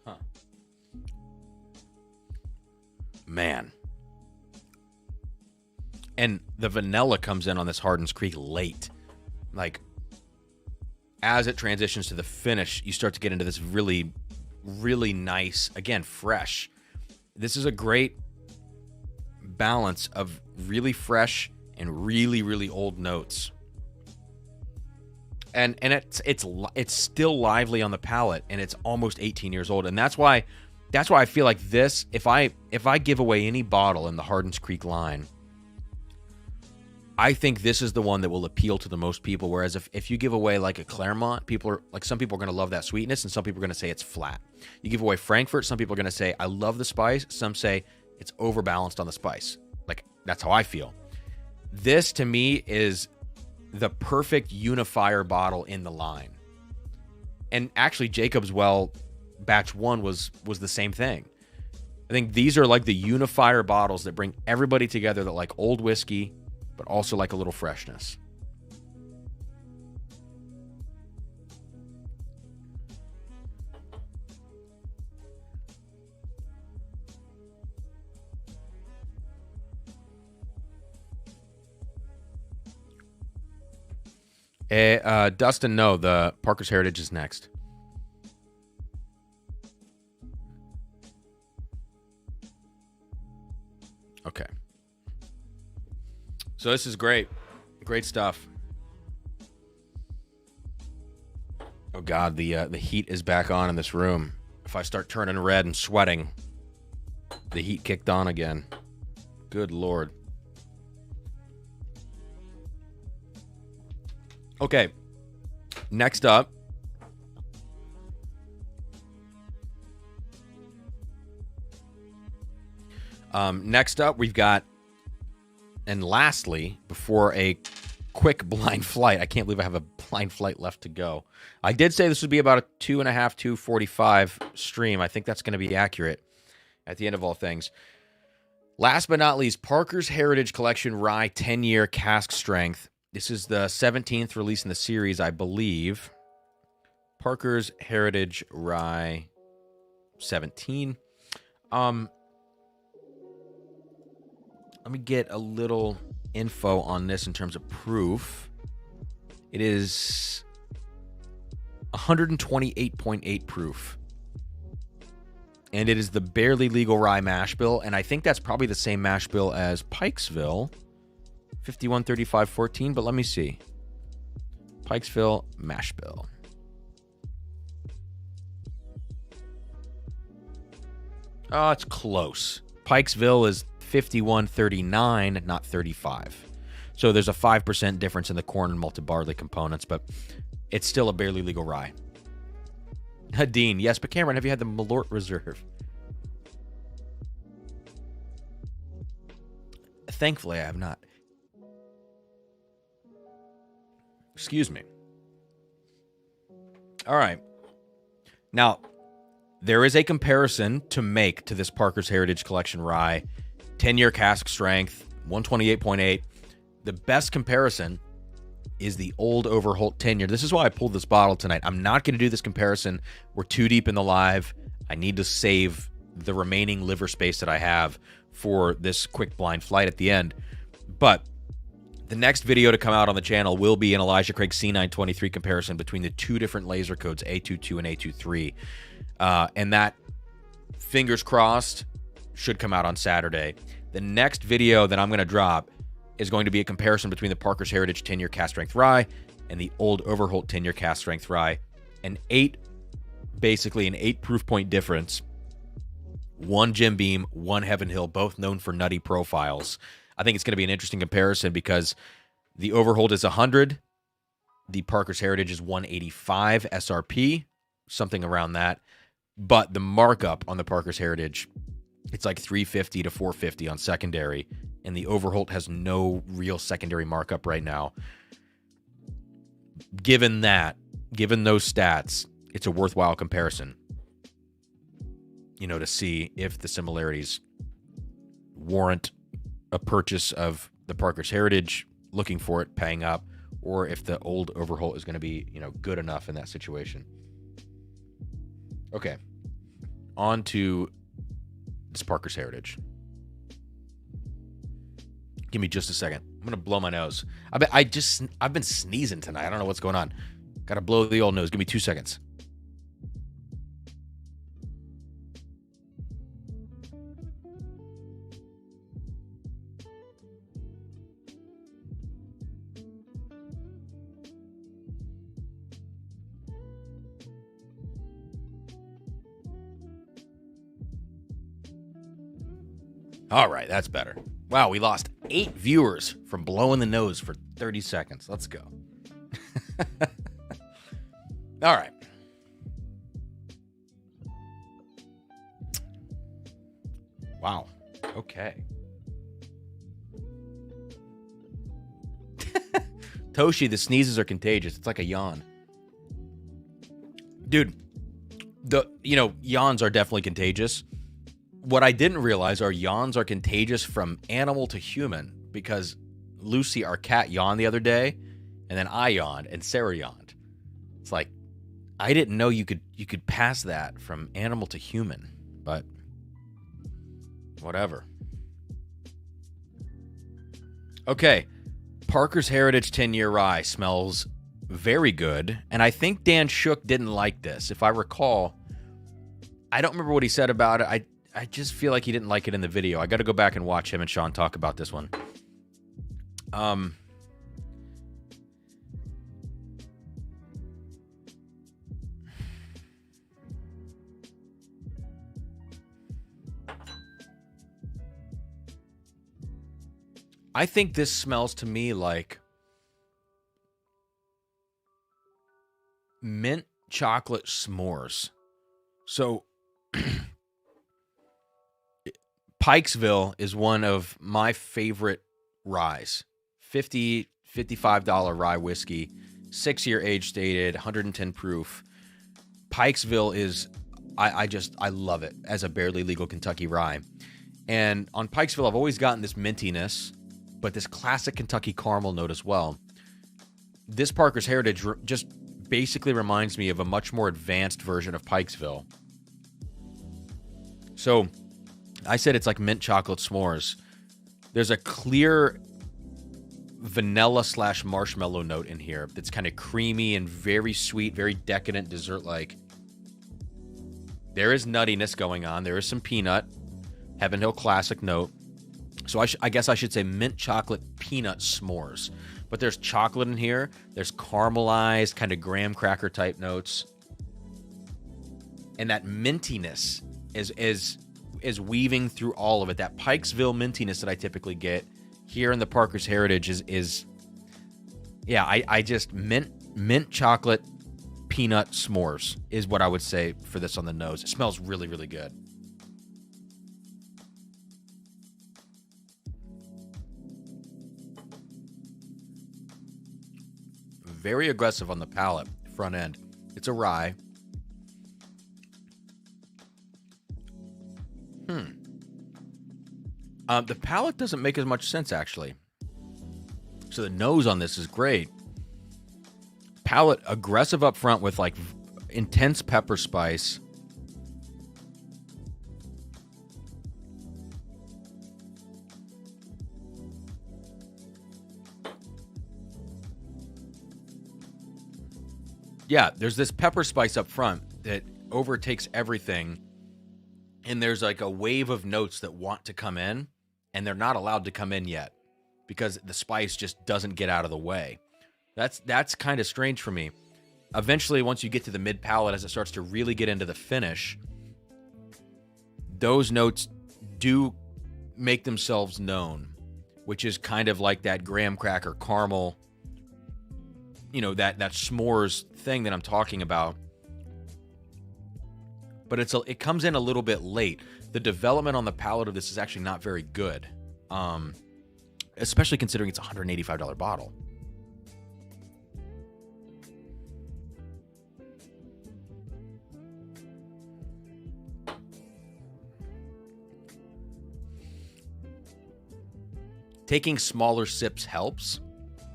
S1: Huh. Man. And the vanilla comes in on this Harden's Creek late. Like, as it transitions to the finish, you start to get into this really, really nice, again, fresh. This is a great balance of really fresh and really, really old notes. And it's still lively on the palate, and it's almost 18 years old. And that's why I feel like this, if I give away any bottle in the Harden's Creek line, I think this is the one that will appeal to the most people. Whereas if you give away like a Claremont, some people are going to love that sweetness, and some people are going to say it's flat. You give away Frankfurt, some people are going to say, I love the spice. Some say it's overbalanced on the spice. Like, that's how I feel. This, to me, is the perfect unifier bottle in the line. And actually, Jacob's Well Batch 1 was the same thing. I think these are like the unifier bottles that bring everybody together that like old whiskey, but also like a little freshness. Dustin, no, the Parker's Heritage is next. Okay. So this is great. Great stuff. Oh God, the heat is back on in this room. If I start turning red and sweating, the heat kicked on again. Good Lord. Okay. Next up. We've got, and lastly, before a quick blind flight. I can't believe I have a blind flight left to go. I did say this would be about a 2.5, 2:45 stream. I think that's going to be accurate at the end of all things. Last but not least, Parker's Heritage Collection Rye 10-year cask strength. This is the 17th release in the series, I believe. Parker's Heritage Rye 17. Let me get a little info on this in terms of proof. It is 128.8 proof. And it is the barely legal rye mash bill, and I think that's probably the same mash bill as Pikesville, 513514, but let me see. Pikesville mash bill. Oh, it's close. Pikesville is 5139, not 35. So there's a 5% difference in the corn and malted barley components, but it's still a barely legal rye. Dean, yes, but Cameron, have you had the Malort Reserve? Thankfully, I have not. Excuse me. All right. Now, there is a comparison to make to this Parker's Heritage Collection Rye. 10-year cask strength, 128.8. The best comparison is the Old Overholt 10-year. This is why I pulled this bottle tonight. I'm not going to do this comparison. We're too deep in the live. I need to save the remaining liver space that I have for this quick blind flight at the end. But the next video to come out on the channel will be an Elijah Craig C923 comparison between the two different laser codes, A22 and A23. And that, fingers crossed, should come out on Saturday. The next video that I'm going to drop is going to be a comparison between the Parker's Heritage 10-year cask strength rye and the Old Overholt 10-year cask strength rye. Basically an 8 proof point difference. One Jim Beam, one Heaven Hill, both known for nutty profiles. I think it's going to be an interesting comparison because the Overholt is 100. The Parker's Heritage is 185 SRP, something around that. But the markup on the Parker's Heritage, it's like 350 to 450 on secondary, and the Overholt has no real secondary markup right now. Given those stats, it's a worthwhile comparison, to see if the similarities warrant a purchase of the Parker's Heritage, looking for it, paying up, or if the Old Overholt is going to be, good enough in that situation. Okay, on to this Parker's Heritage. Give me just a second. I'm gonna blow my nose. I've been sneezing tonight. I don't know what's going on. Gotta blow the old nose. Give me 2 seconds. All right, that's better. Wow, we lost 8 viewers from blowing the nose for 30 seconds. Let's go. All right. Wow. Okay. Toshi, the sneezes are contagious. It's like a yawn. Dude, yawns are definitely contagious. What I didn't realize are yawns are contagious from animal to human, because Lucy, our cat, yawned the other day, and then I yawned, and Sarah yawned. It's like, I didn't know you could pass that from animal to human, but whatever. Okay, Parker's Heritage 10-year rye smells very good, and I think Dan Shook didn't like this. If I recall, I don't remember what he said about it. I just feel like he didn't like it in the video. I got to go back and watch him and Sean talk about this one. I think this smells to me like mint chocolate s'mores. So Pikesville is one of my favorite ryes. 50 $55 rye whiskey, 6-year age stated, 110 proof. Pikesville is, I love it as a barely legal Kentucky rye. And on Pikesville, I've always gotten this mintiness, but this classic Kentucky caramel note as well. This Parker's Heritage just basically reminds me of a much more advanced version of Pikesville. So I said it's like mint chocolate s'mores. There's a clear vanilla / marshmallow note in here that's kind of creamy and very sweet, very decadent, dessert-like. There is nuttiness going on. There is some peanut, Heaven Hill Classic note. So I guess I should say mint chocolate peanut s'mores. But there's chocolate in here. There's caramelized, kind of graham cracker type notes. And that mintiness is weaving through all of it. That Pikesville mintiness that I typically get here in the Parker's Heritage is I just mint chocolate peanut s'mores is what I would say for this on the nose. It smells really, really good. Very aggressive on the palate, front end. It's a rye. The palate doesn't make as much sense, actually. So the nose on this is great. Palate aggressive up front with like intense pepper spice. Yeah, there's this pepper spice up front that overtakes everything. And there's like a wave of notes that want to come in, and they're not allowed to come in yet because the spice just doesn't get out of the way. That's kind of strange for me. Eventually, once you get to the mid palate, as it starts to really get into the finish, those notes do make themselves known, which is kind of like that graham cracker caramel, that s'mores thing that I'm talking about. But it comes in a little bit late. The development on the palate of this is actually not very good, especially considering it's a $185 bottle. Taking smaller sips helps,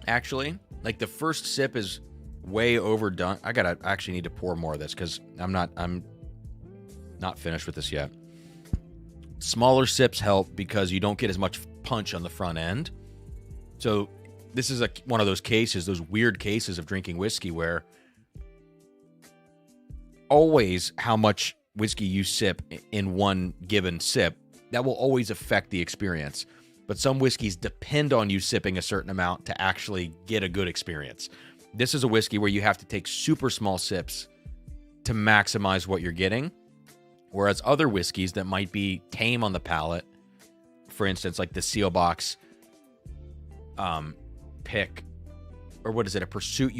S1: actually. Like the first sip is way overdone. I actually need to pour more of this because I'm not finished with this yet. Smaller sips help because you don't get as much punch on the front end. So this is one of those cases, those weird cases of drinking whiskey where always how much whiskey you sip in one given sip, that will always affect the experience. But some whiskeys depend on you sipping a certain amount to actually get a good experience. This is a whiskey where you have to take super small sips to maximize what you're getting. Whereas other whiskeys that might be tame on the palate, for instance, like the Sealbox pick, or what is it, a Pursuit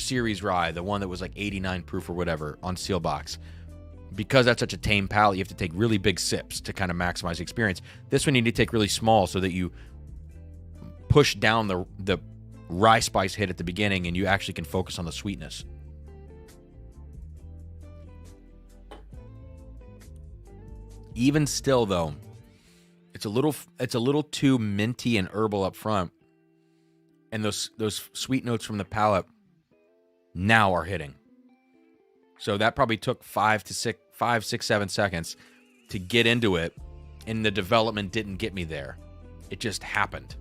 S1: Series Rye, the one that was like 89 proof or whatever on Sealbox. Because that's such a tame palate, you have to take really big sips to kind of maximize the experience. This one you need to take really small so that you push down the rye spice hit at the beginning and you actually can focus on the sweetness. Even still, though, it's a little too minty and herbal up front, and those sweet notes from the palate now are hitting. So that probably took 5, 6, 7 seconds to get into it, and the development didn't get me there. It just happened.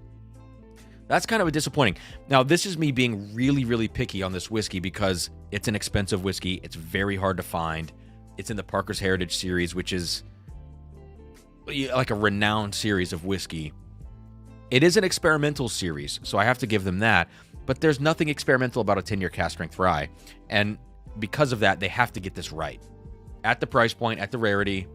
S1: That's kind of a disappointing. Now, this is me being really, really picky on this whiskey because it's an expensive whiskey. It's very hard to find. It's in the Parker's Heritage series, which is like a renowned series of whiskey. It is an experimental series, so I have to give them that. But there's nothing experimental about a 10-year cask strength rye. And because of that, they have to get this right. At the price point, at the rarity,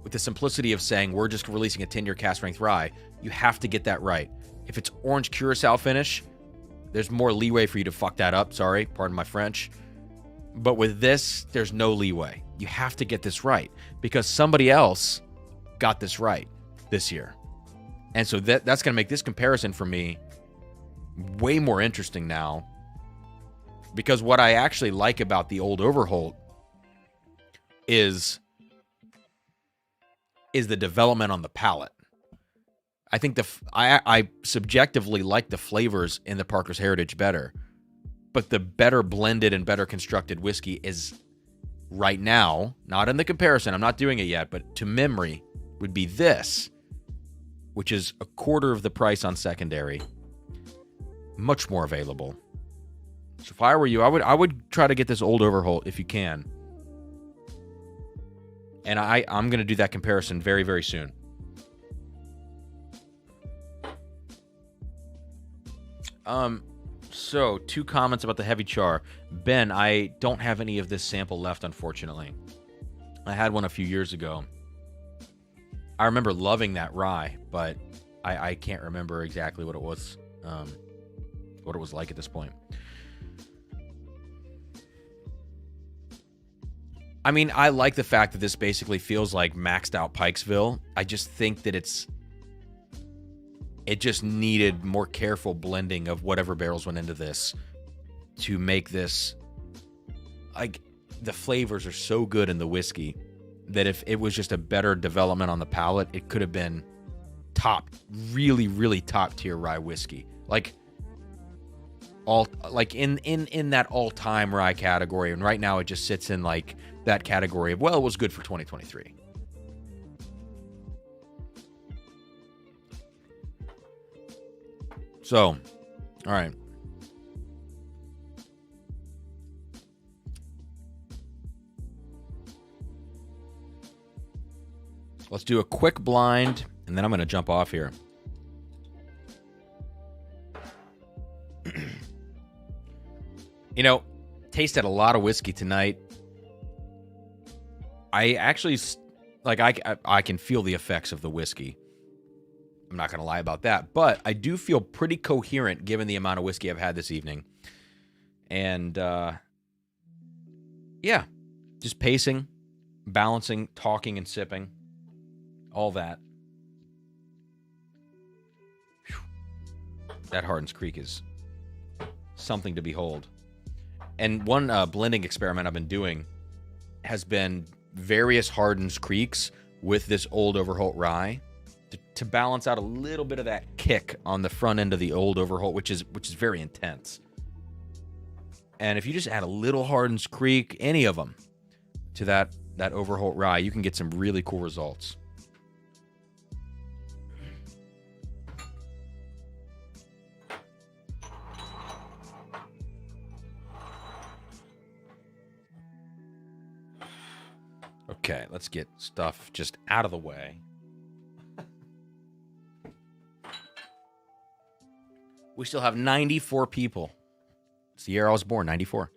S1: with the simplicity of saying, we're just releasing a 10-year cask strength rye, you have to get that right. If it's orange curacao finish, there's more leeway for you to fuck that up. Sorry, pardon my French. But with this, there's no leeway. You have to get this right because somebody else got this right this year. And so that's going to make this comparison for me way more interesting now. Because what I actually like about the Old Overholt is the development on the palate. I think I subjectively like the flavors in the Parker's Heritage better. But the better blended and better constructed whiskey is right now, not in the comparison, I'm not doing it yet, but to memory would be this, which is a quarter of the price on secondary. Much more available. So if I were you, I would try to get this Old Overholt if you can. And I'm going to do that comparison very, very soon. So 2 comments about the heavy char. Ben, I don't have any of this sample left, unfortunately. I had one a few years ago. I remember loving that rye, but I can't remember exactly what it was like at this point. I mean, I like the fact that this basically feels like maxed out Pikesville. I just think that it just needed more careful blending of whatever barrels went into this to make this, like, the flavors are so good in the whiskey that if it was just a better development on the palate, it could have been really, really top tier rye whiskey. In that all-time rye category, and right now it just sits in like that category of, well, it was good for 2023. So, all right. Let's do a quick blind, and then I'm going to jump off here. Tasted a lot of whiskey tonight. I actually, I can feel the effects of the whiskey. I'm not going to lie about that. But I do feel pretty coherent given the amount of whiskey I've had this evening. And, yeah, just pacing, balancing, talking, and sipping. All that. Whew. That Harden Creek is something to behold. And one blending experiment I've been doing has been various Harden's Creeks with this Old Overholt rye to balance out a little bit of that kick on the front end of the Old Overholt, which is very intense. And if you just add a little Harden's Creek, any of them, to that Overholt rye, you can get some really cool results. Okay, let's get stuff just out of the way. We still have 94 people. It's the year I was born, 94.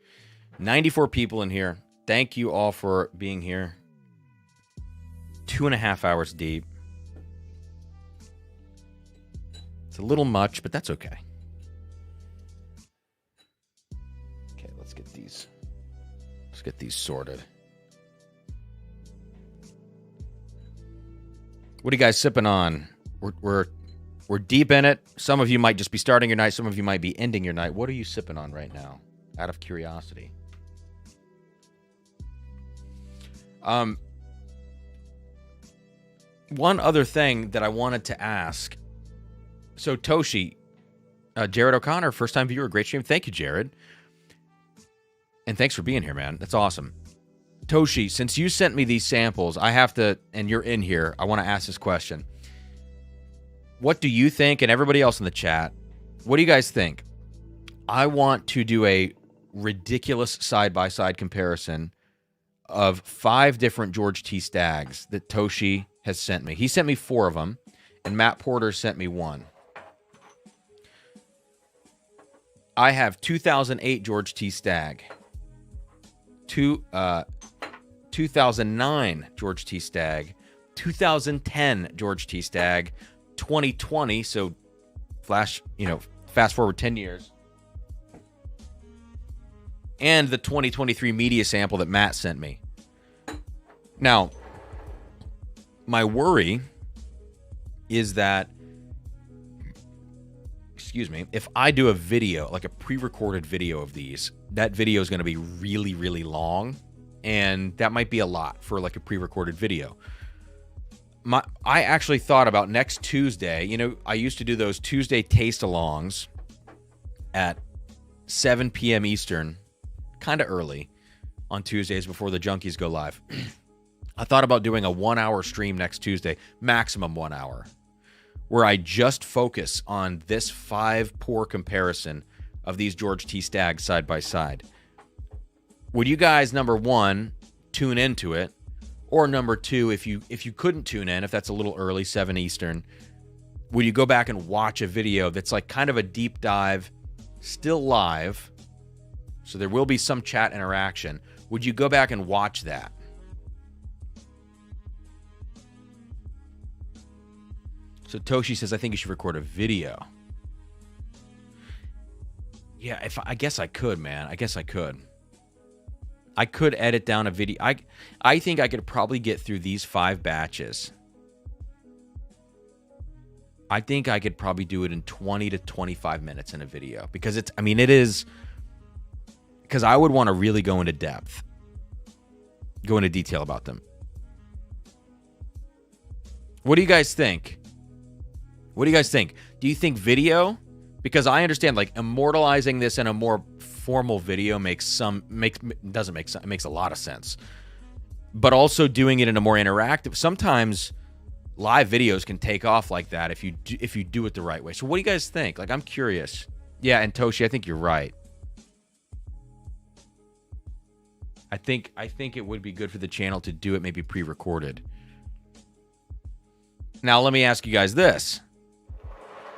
S1: 94 people in here. Thank you all for being here. 2.5 hours deep. It's a little much, but that's okay. Okay, let's get these sorted. What are you guys sipping on? We're deep in it. Some of you might just be starting your night. Some of you might be ending your night. What are you sipping on right now? Out of curiosity. One other thing that I wanted to ask. So Toshi, Jared O'Connor, first time viewer, great stream. Thank you, Jared. And thanks for being here, man. That's awesome. Toshi, since you sent me these samples, I have to, and you're in here, I want to ask this question. What do you think, and everybody else in the chat, what do you guys think? I want to do a ridiculous side-by-side comparison of 5 different George T. Staggs that Toshi has sent me. He sent me 4 of them, and Matt Porter sent me 1. I have 2008 George T. Stagg. 2009 George T. Stagg, 2010 George T. Stagg, 2020, so fast forward 10 years, and the 2023 media sample that Matt sent me. Now, my worry is that excuse me, if I do a video, like a pre-recorded video of these, that video is going to be really, really long, and that might be a lot for like a pre-recorded video. I actually thought about next Tuesday. You know, I used to do those Tuesday taste-alongs at 7 p.m. Eastern, kind of early on Tuesdays before the junkies go live. I thought about doing a 1-hour stream next Tuesday, maximum 1 hour, where I just focus on this 5-pour comparison of these George T. Staggs side by side. Would you guys, number one, tune into it? Or number two, if you couldn't tune in, if that's a little early, 7 Eastern, would you go back and watch a video that's like kind of a deep dive, still live, so there will be some chat interaction. Would you go back and watch that? So Toshi says, I think you should record a video. Yeah, I guess I could, man. I guess I could. I could edit down a video. I think I could probably get through these 5 batches. I think I could probably do it in 20 to 25 minutes in a video. Because it is... Because I would want to really go into depth. Go into detail about them. What do you guys think? What do you guys think? Do you think video? Because I understand, like, immortalizing this in a more formal video makes a lot of sense. But also doing it in a more interactive. Sometimes live videos can take off like that if you do it the right way. So what do you guys think? Like, I'm curious. Yeah, and Toshi, I think you're right. I think it would be good for the channel to do it maybe pre-recorded. Now, let me ask you guys this.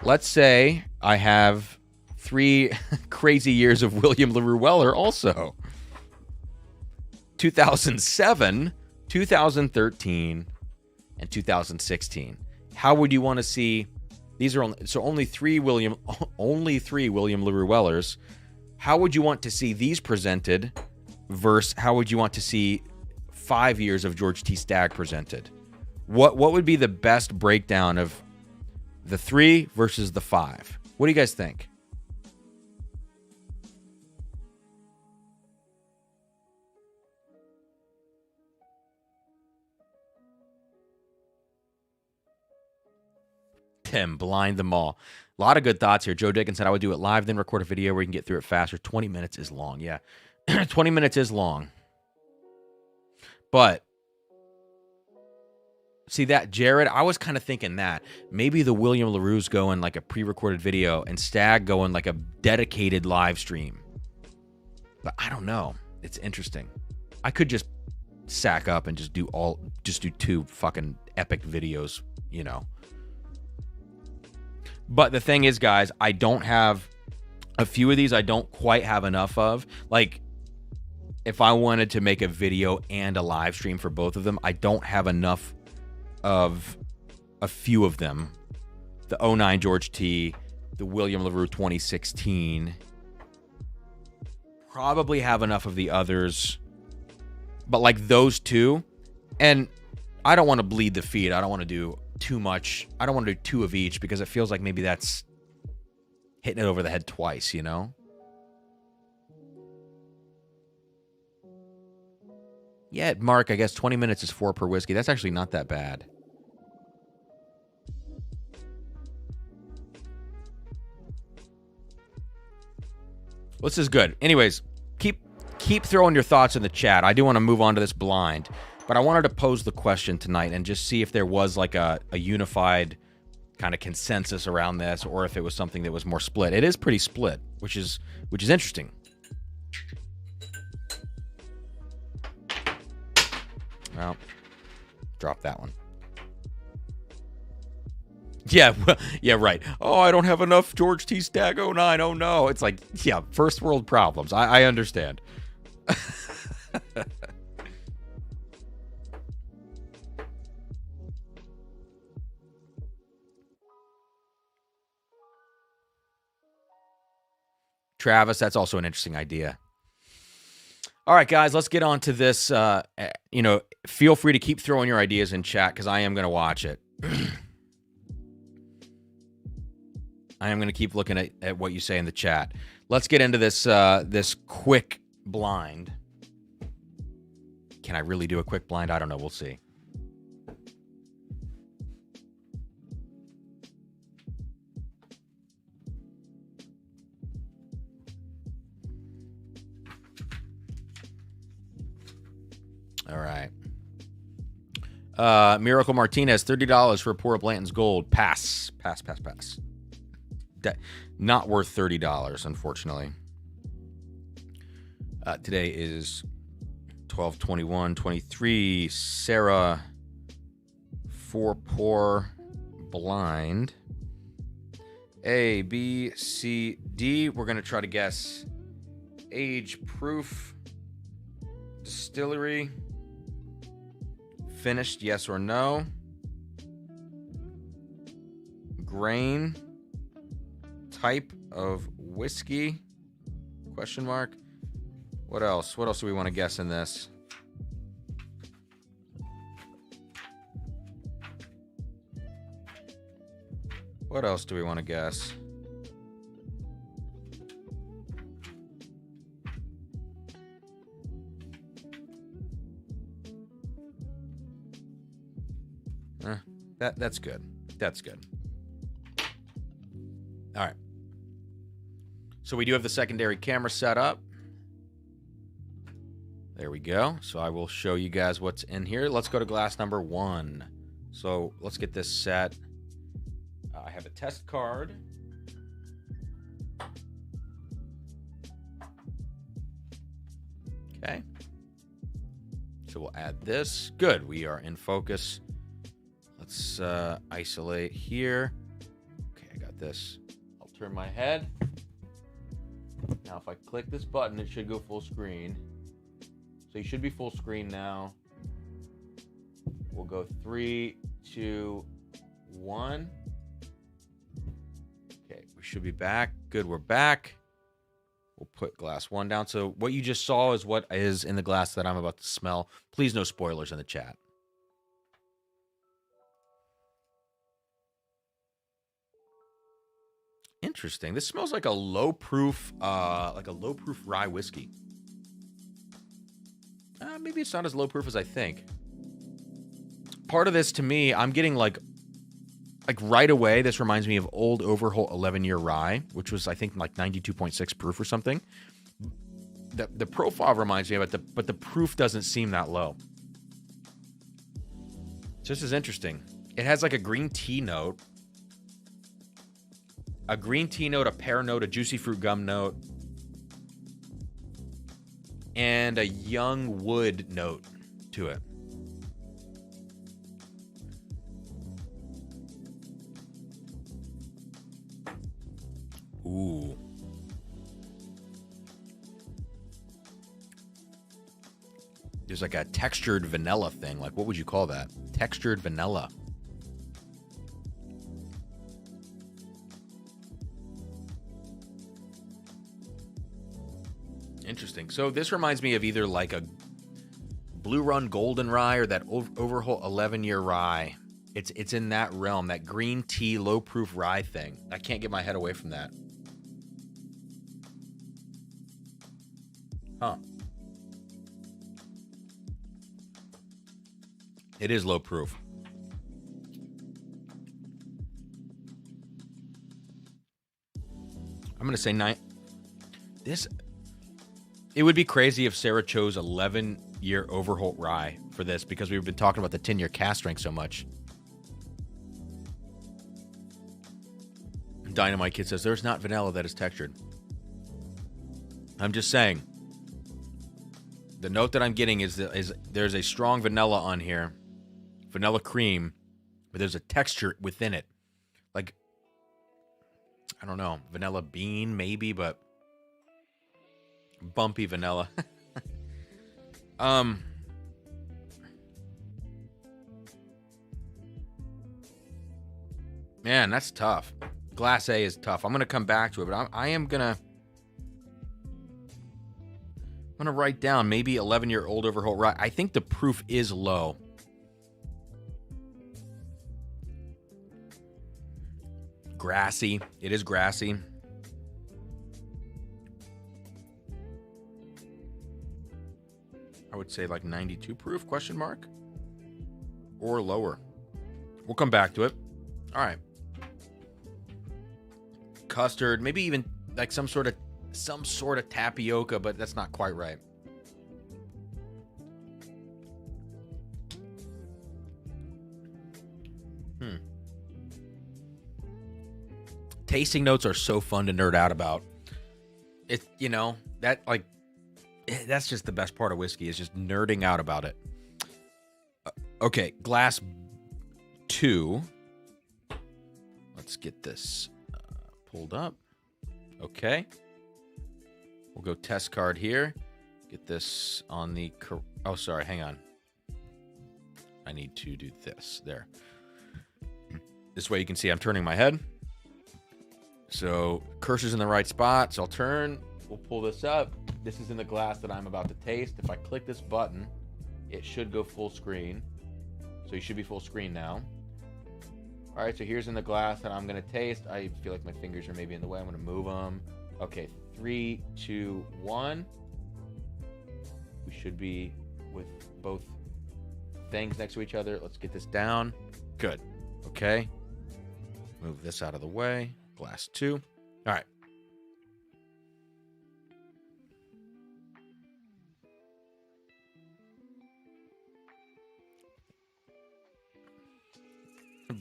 S1: Let's say I have 3 crazy years of William LaRue Weller also. 2007, 2013, and 2016. How would you want to see... These are only 3 William LaRue Wellers. How would you want to see these presented versus how would you want to see 5 years of George T. Stagg presented? What would be the best breakdown of the 3 versus the 5? What do you guys think? Tim, blind them all. A lot of good thoughts here. Joe Dickens said, I would do it live, then record a video where you can get through it faster. 20 minutes is long. Yeah, 20 minutes is long. But see that, Jared, I was kind of thinking that maybe the William LaRue's going like a pre-recorded video and Stagg going like a dedicated live stream. But I don't know. It's interesting. I could just sack up and just do 2 fucking epic videos, you know. But the thing is, guys, I don't have a few of these. I don't quite have enough of. Like, if I wanted to make a video and a live stream for both of them, I don't have enough of a few of them. The 09 George T, the William LaRue 2016. Probably have enough of the others. But like those 2, and I don't want to bleed the feed. I don't want to do too much. I don't want to do 2 of each because it feels like maybe that's hitting it over the head twice, you know? Yeah, Mark, I guess 20 minutes is 4 per whiskey. That's actually not that bad. This is good. Anyways, keep throwing your thoughts in the chat. I do want to move on to this blind, but I wanted to pose the question tonight and just see if there was like a unified kind of consensus around this, or if it was something that was more split. It is pretty split, which is interesting. Well, drop that one. Yeah, well, yeah, right. Oh, I don't have enough George T. Stagg 09. Oh, no. It's like, yeah, first world problems. I understand. Travis, that's also an interesting idea. All right, guys, let's get on to this. Feel free to keep throwing your ideas in chat because I am going to watch it. I am going to keep looking at what you say in the chat. Let's get into this this quick blind. Can I really do a quick blind? I don't know. We'll see. All right. Miracle Martinez, $30 for a pour of Blanton's Gold. Pass. Not worth $30, unfortunately. Today is 12/21/23. Sarah, 4 pour blind. A, B, C, D. We're going to try to guess age, proof, distillery, finished, yes or no, grain, type of whiskey, question mark. What else? What else do we want to guess in this? What else do we want to guess? That's good. That's good. All right. So we do have the secondary camera set up. There we go. So I will show you guys what's in here. Let's go to glass number 1. So let's get this set. I have a test card. Okay. So we'll add this. Good. We are in focus. Let's isolate here. Okay, I got this. I'll turn my head. Now, if I click this button, it should go full screen. So you should be full screen now. We'll go 3, 2, 1. Okay, we should be back. Good, we're back. We'll put glass 1 down. So what you just saw is what is in the glass that I'm about to smell. Please, no spoilers in the chat. Interesting. This smells like a low proof rye whiskey. Maybe it's not as low proof as I think. Part of this, to me, I'm getting like right away, this reminds me of Old Overholt 11-year rye, which was, I think, like 92.6 proof or something. The profile reminds me of it, but the proof doesn't seem that low. This is interesting. It has like a green tea note. A green tea note, a pear note, a juicy fruit gum note, and a young wood note to it. Ooh. There's like a textured vanilla thing. Like, what would you call that? Textured vanilla. Interesting. So this reminds me of either like a Blue Run Golden Rye or that Overholt 11-year rye. It's in that realm, that green tea, low proof rye thing. I can't get my head away from that. Huh. It is low proof. I'm going to say 9. It would be crazy if Sarah chose 11-year Overholt rye for this because we've been talking about the 10-year cask strength so much. Dynamite Kid says, there's not vanilla that is textured. I'm just saying. The note that I'm getting is there's a strong vanilla on here. Vanilla cream. But there's a texture within it. Like, I don't know. Vanilla bean, maybe, but bumpy vanilla. Man, that's tough. Glass A is tough. I'm going to come back to it, but I'm going to write down maybe 11-year-old Overholt rye. I think the proof is low. Grassy. It is grassy. I would say like 92 proof, question mark? Or lower. We'll come back to it. All right. Custard, maybe even like some sort of tapioca, but that's not quite right. Tasting notes are so fun to nerd out about. It, you know, that like that's just the best part of whiskey is just nerding out about it. Okay, glass 2. Let's get this pulled up. Okay. We'll go test card here. Get this on the... Oh, sorry. Hang on. I need to do this. There. This way you can see I'm turning my head. So cursor's in the right spot. So I'll turn. We'll pull this up. This is in the glass that I'm about to taste. If I click this button, it should go full screen. So you should be full screen now. All right, so here's in the glass that I'm going to taste. I feel like my fingers are maybe in the way. I'm going to move them. Okay, 3, 2, 1. We should be with both things next to each other. Let's get this down. Good. Okay. Move this out of the way. Glass 2. All right.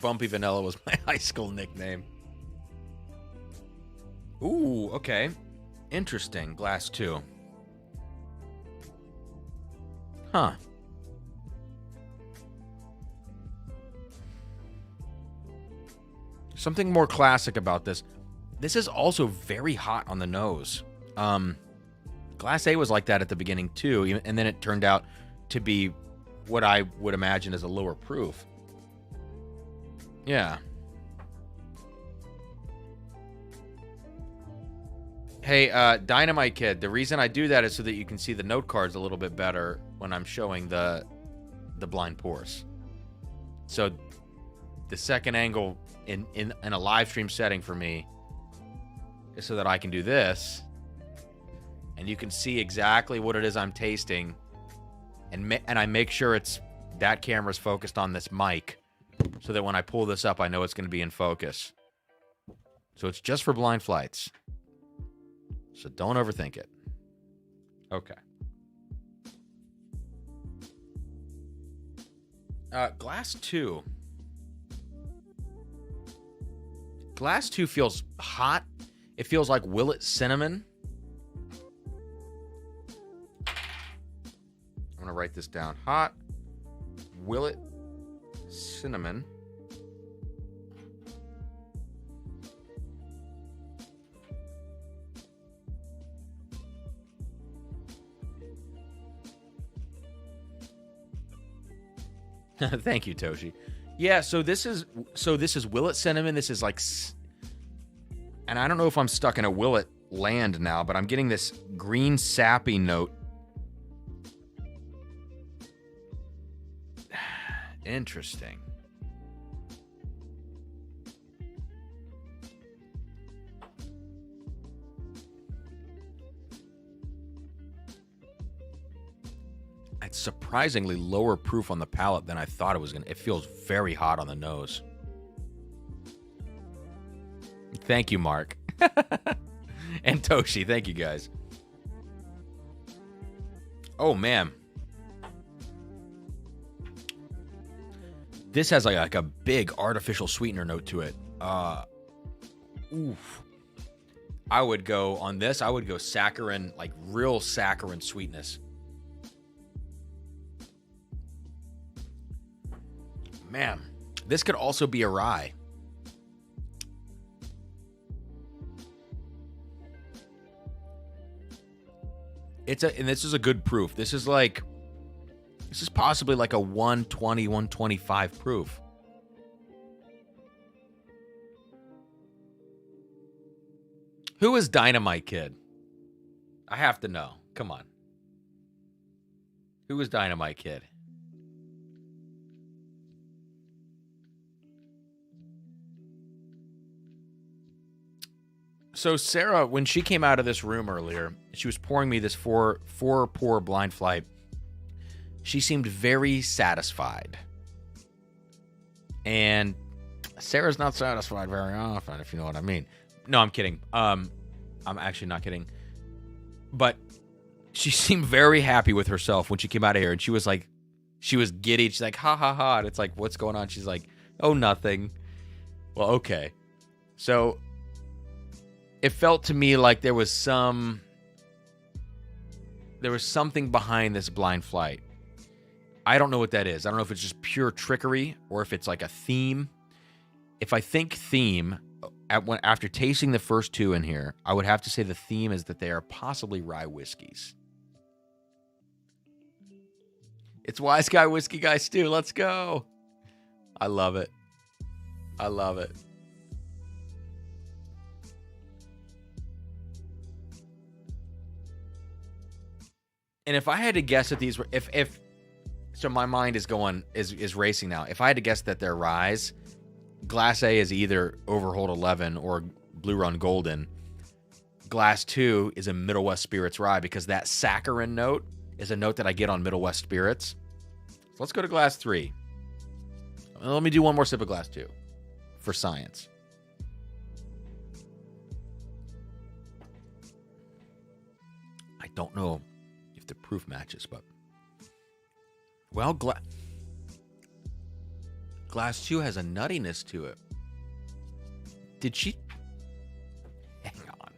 S1: Bumpy Vanilla was my high school nickname. Ooh, okay. Interesting. Glass 2. Huh. Something more classic about this. This is also very hot on the nose. Glass A was like that at the beginning too, and then it turned out to be what I would imagine as a lower proof. Yeah. Hey, Dynamite Kid, the reason I do that is so that you can see the note cards a little bit better when I'm showing the blind pours. So the second angle in a live stream setting for me is so that I can do this and you can see exactly what it is I'm tasting, and I make sure it's that camera's focused on this mic so that when I pull this up I know it's going to be in focus. So it's just for blind flights. So don't overthink it. Okay. Glass 2. Glass 2 feels hot. It feels like Willet cinnamon. I'm going to write this down. Hot Willet cinnamon. Thank you, Toshi. Yeah, so this is Willet cinnamon. This is like, and I don't know if I'm stuck in a Willet land now, but I'm getting this green sappy note. Interesting. It's surprisingly lower proof on the palate than I thought it was going to. It feels very hot on the nose. Thank you, Mark. And Toshi, thank you guys. Oh, man. This has like a big artificial sweetener note to it. Oof. I would go on this. I would go saccharin, like real saccharin sweetness. Man, this could also be a rye. And this is a good proof. This is possibly like a 120, 125 proof. Who is Dynamite Kid? I have to know. Come on. Who is Dynamite Kid? So Sarah, when she came out of this room earlier, she was pouring me this four pour blind flight. She seemed very satisfied. And Sarah's not satisfied very often, if you know what I mean. No, I'm kidding. I'm actually not kidding. But she seemed very happy with herself when she came out of here, and she was giddy. She's like, ha ha ha. And it's like, what's going on? She's like, oh, nothing. Well, okay. So it felt to me like there was something behind this blind flight. I don't know what that is. I don't know if it's just pure trickery or if it's like a theme. If I think theme, after tasting the first two in here, I would have to say the theme is that they are possibly rye whiskeys. It's Wise Guy Whiskey Guy Stew. Let's go. I love it. I love it. And if I had to guess that these were, so my mind is racing now. If I had to guess that they're ryes, Glass A is either Overhold 11 or Blue Run Golden. Glass 2 is a Middle West Spirits rye because that saccharin note is a note that I get on Middle West Spirits. So let's go to Glass 3. Let me do one more sip of Glass 2 for science. I don't know if the proof matches, but well, Glass 2 has a nuttiness to it. Did she? Hang on.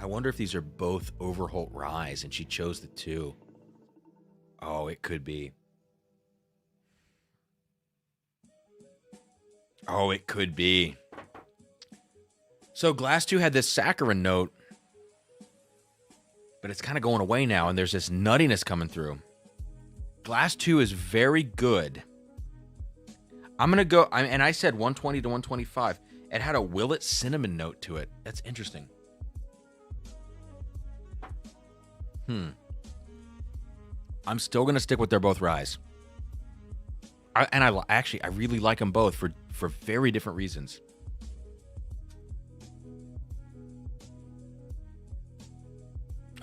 S1: I wonder if these are both Overholt ryes and she chose the two. Oh, it could be. Oh, it could be. So Glass 2 had this saccharin note, but it's kind of going away now, and there's this nuttiness coming through. Glass 2 is very good. I'm going to go, and I said 120 to 125. It had a Willet cinnamon note to it. That's interesting. I'm still going to stick with they're both ryes. I really like them both for very different reasons.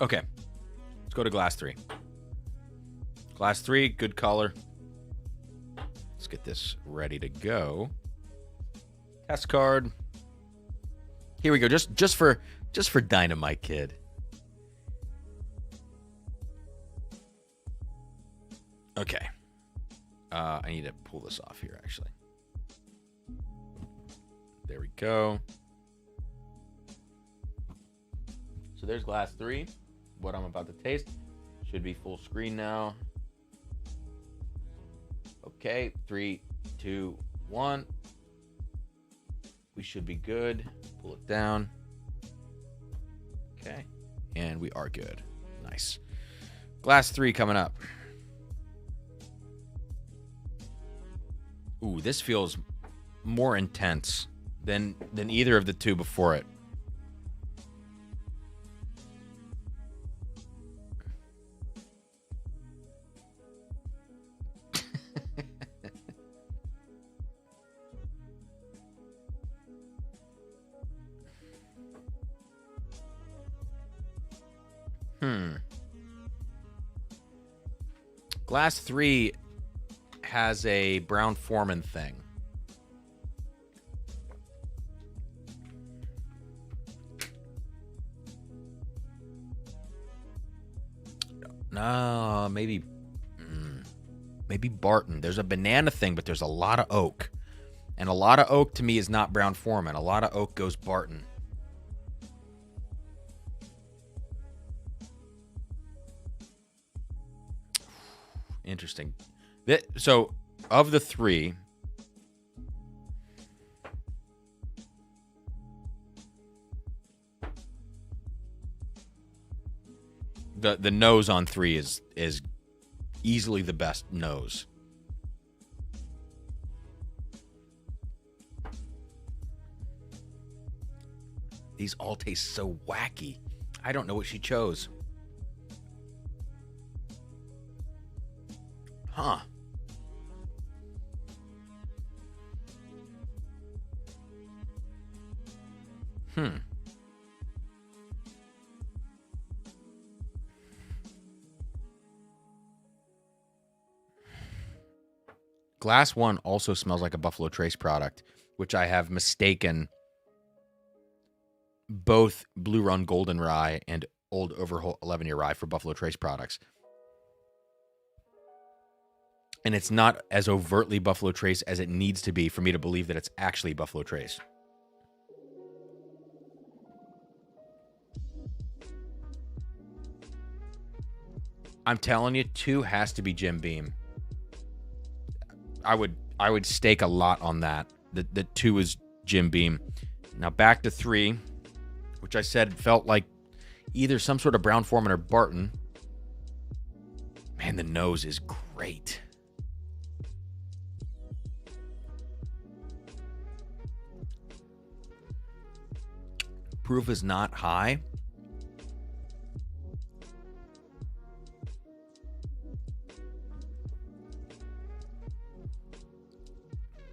S1: Okay. Let's go to Glass 3. Glass 3, good color. Let's get this ready to go. Test card. Here we go. Just for Dynamite Kid. Okay. I need to pull this off here, actually. There we go. So there's Glass 3. What I'm about to taste. Should be full screen now. Okay, 3, 2, 1. We should be good. Pull it down. Okay, and we are good. Nice. Glass 3 coming up. Ooh, this feels more intense than either of the two before it. Glass 3 has a Brown Foreman thing. No, maybe Barton. There's a banana thing, but there's a lot of oak. And a lot of oak to me is not Brown Foreman. A lot of oak goes Barton. Interesting. So, of the three, the nose on 3 is easily the best nose. These all taste so wacky. I don't know what she chose. Huh. Glass 1 also smells like a Buffalo Trace product, which I have mistaken both Blue Run Golden Rye and Old Overholt 11-year rye for Buffalo Trace products. And it's not as overtly Buffalo Trace as it needs to be for me to believe that it's actually Buffalo Trace. I'm telling you, 2 has to be Jim Beam. I would stake a lot on that. The 2 is Jim Beam. Now back to 3, which I said felt like either some sort of Brown-Forman or Barton. Man, the nose is great. Proof is not high.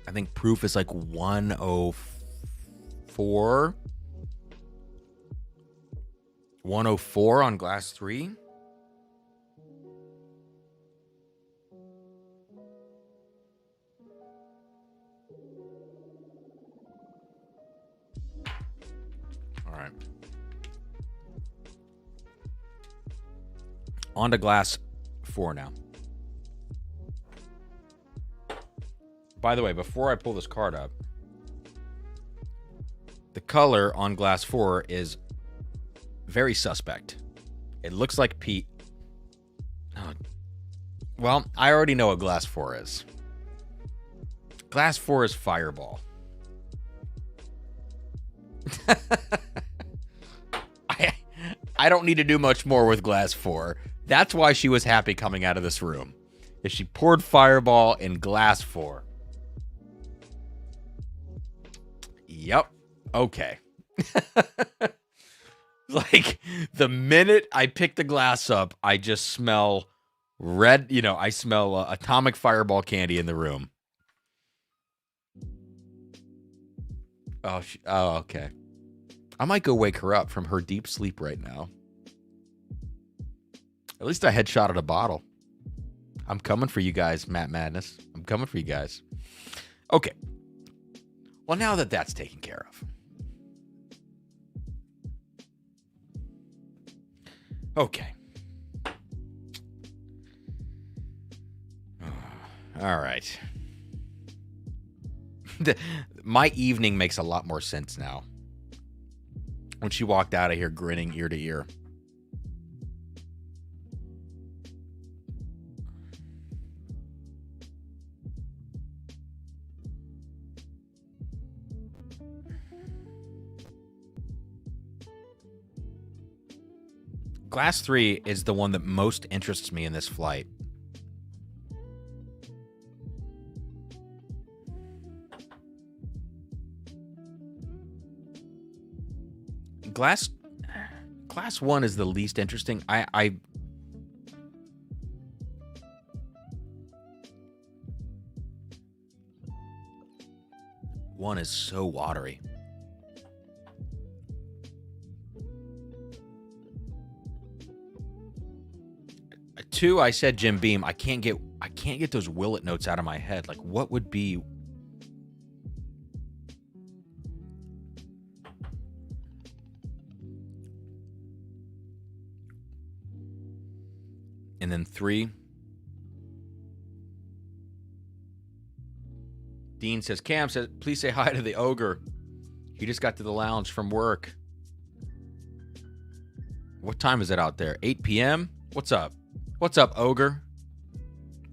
S1: I think proof is like 104. 104 on glass 3. All right. On to glass 4 now. By the way, before I pull this card up, the color on glass 4 is very suspect. It looks like peat. Oh. Well, I already know what glass 4 is. Glass 4 is Fireball. I don't need to do much more with glass 4. That's why she was happy coming out of this room. Is she poured Fireball in glass 4. Yep. Okay. Like, the minute I pick the glass up, I just smell red. I smell atomic Fireball candy in the room. Oh, okay. I might go wake her up from her deep sleep right now. At least I headshotted a bottle. I'm coming for you guys, Matt Madness. I'm coming for you guys. Okay. Well, now that that's taken care of. Okay. All right. My evening makes a lot more sense now. When she walked out of here grinning ear to ear. Glass 3 is the one that most interests me in this flight. Glass 1 is the least interesting. One is so watery. 2, I said Jim Beam. I can't get those Willet notes out of my head. Like, what would be? And then 3. Dean says, Cam says, please say hi to the ogre. He just got to the lounge from work. What time is it out there? 8 p.m.? What's up? What's up, ogre?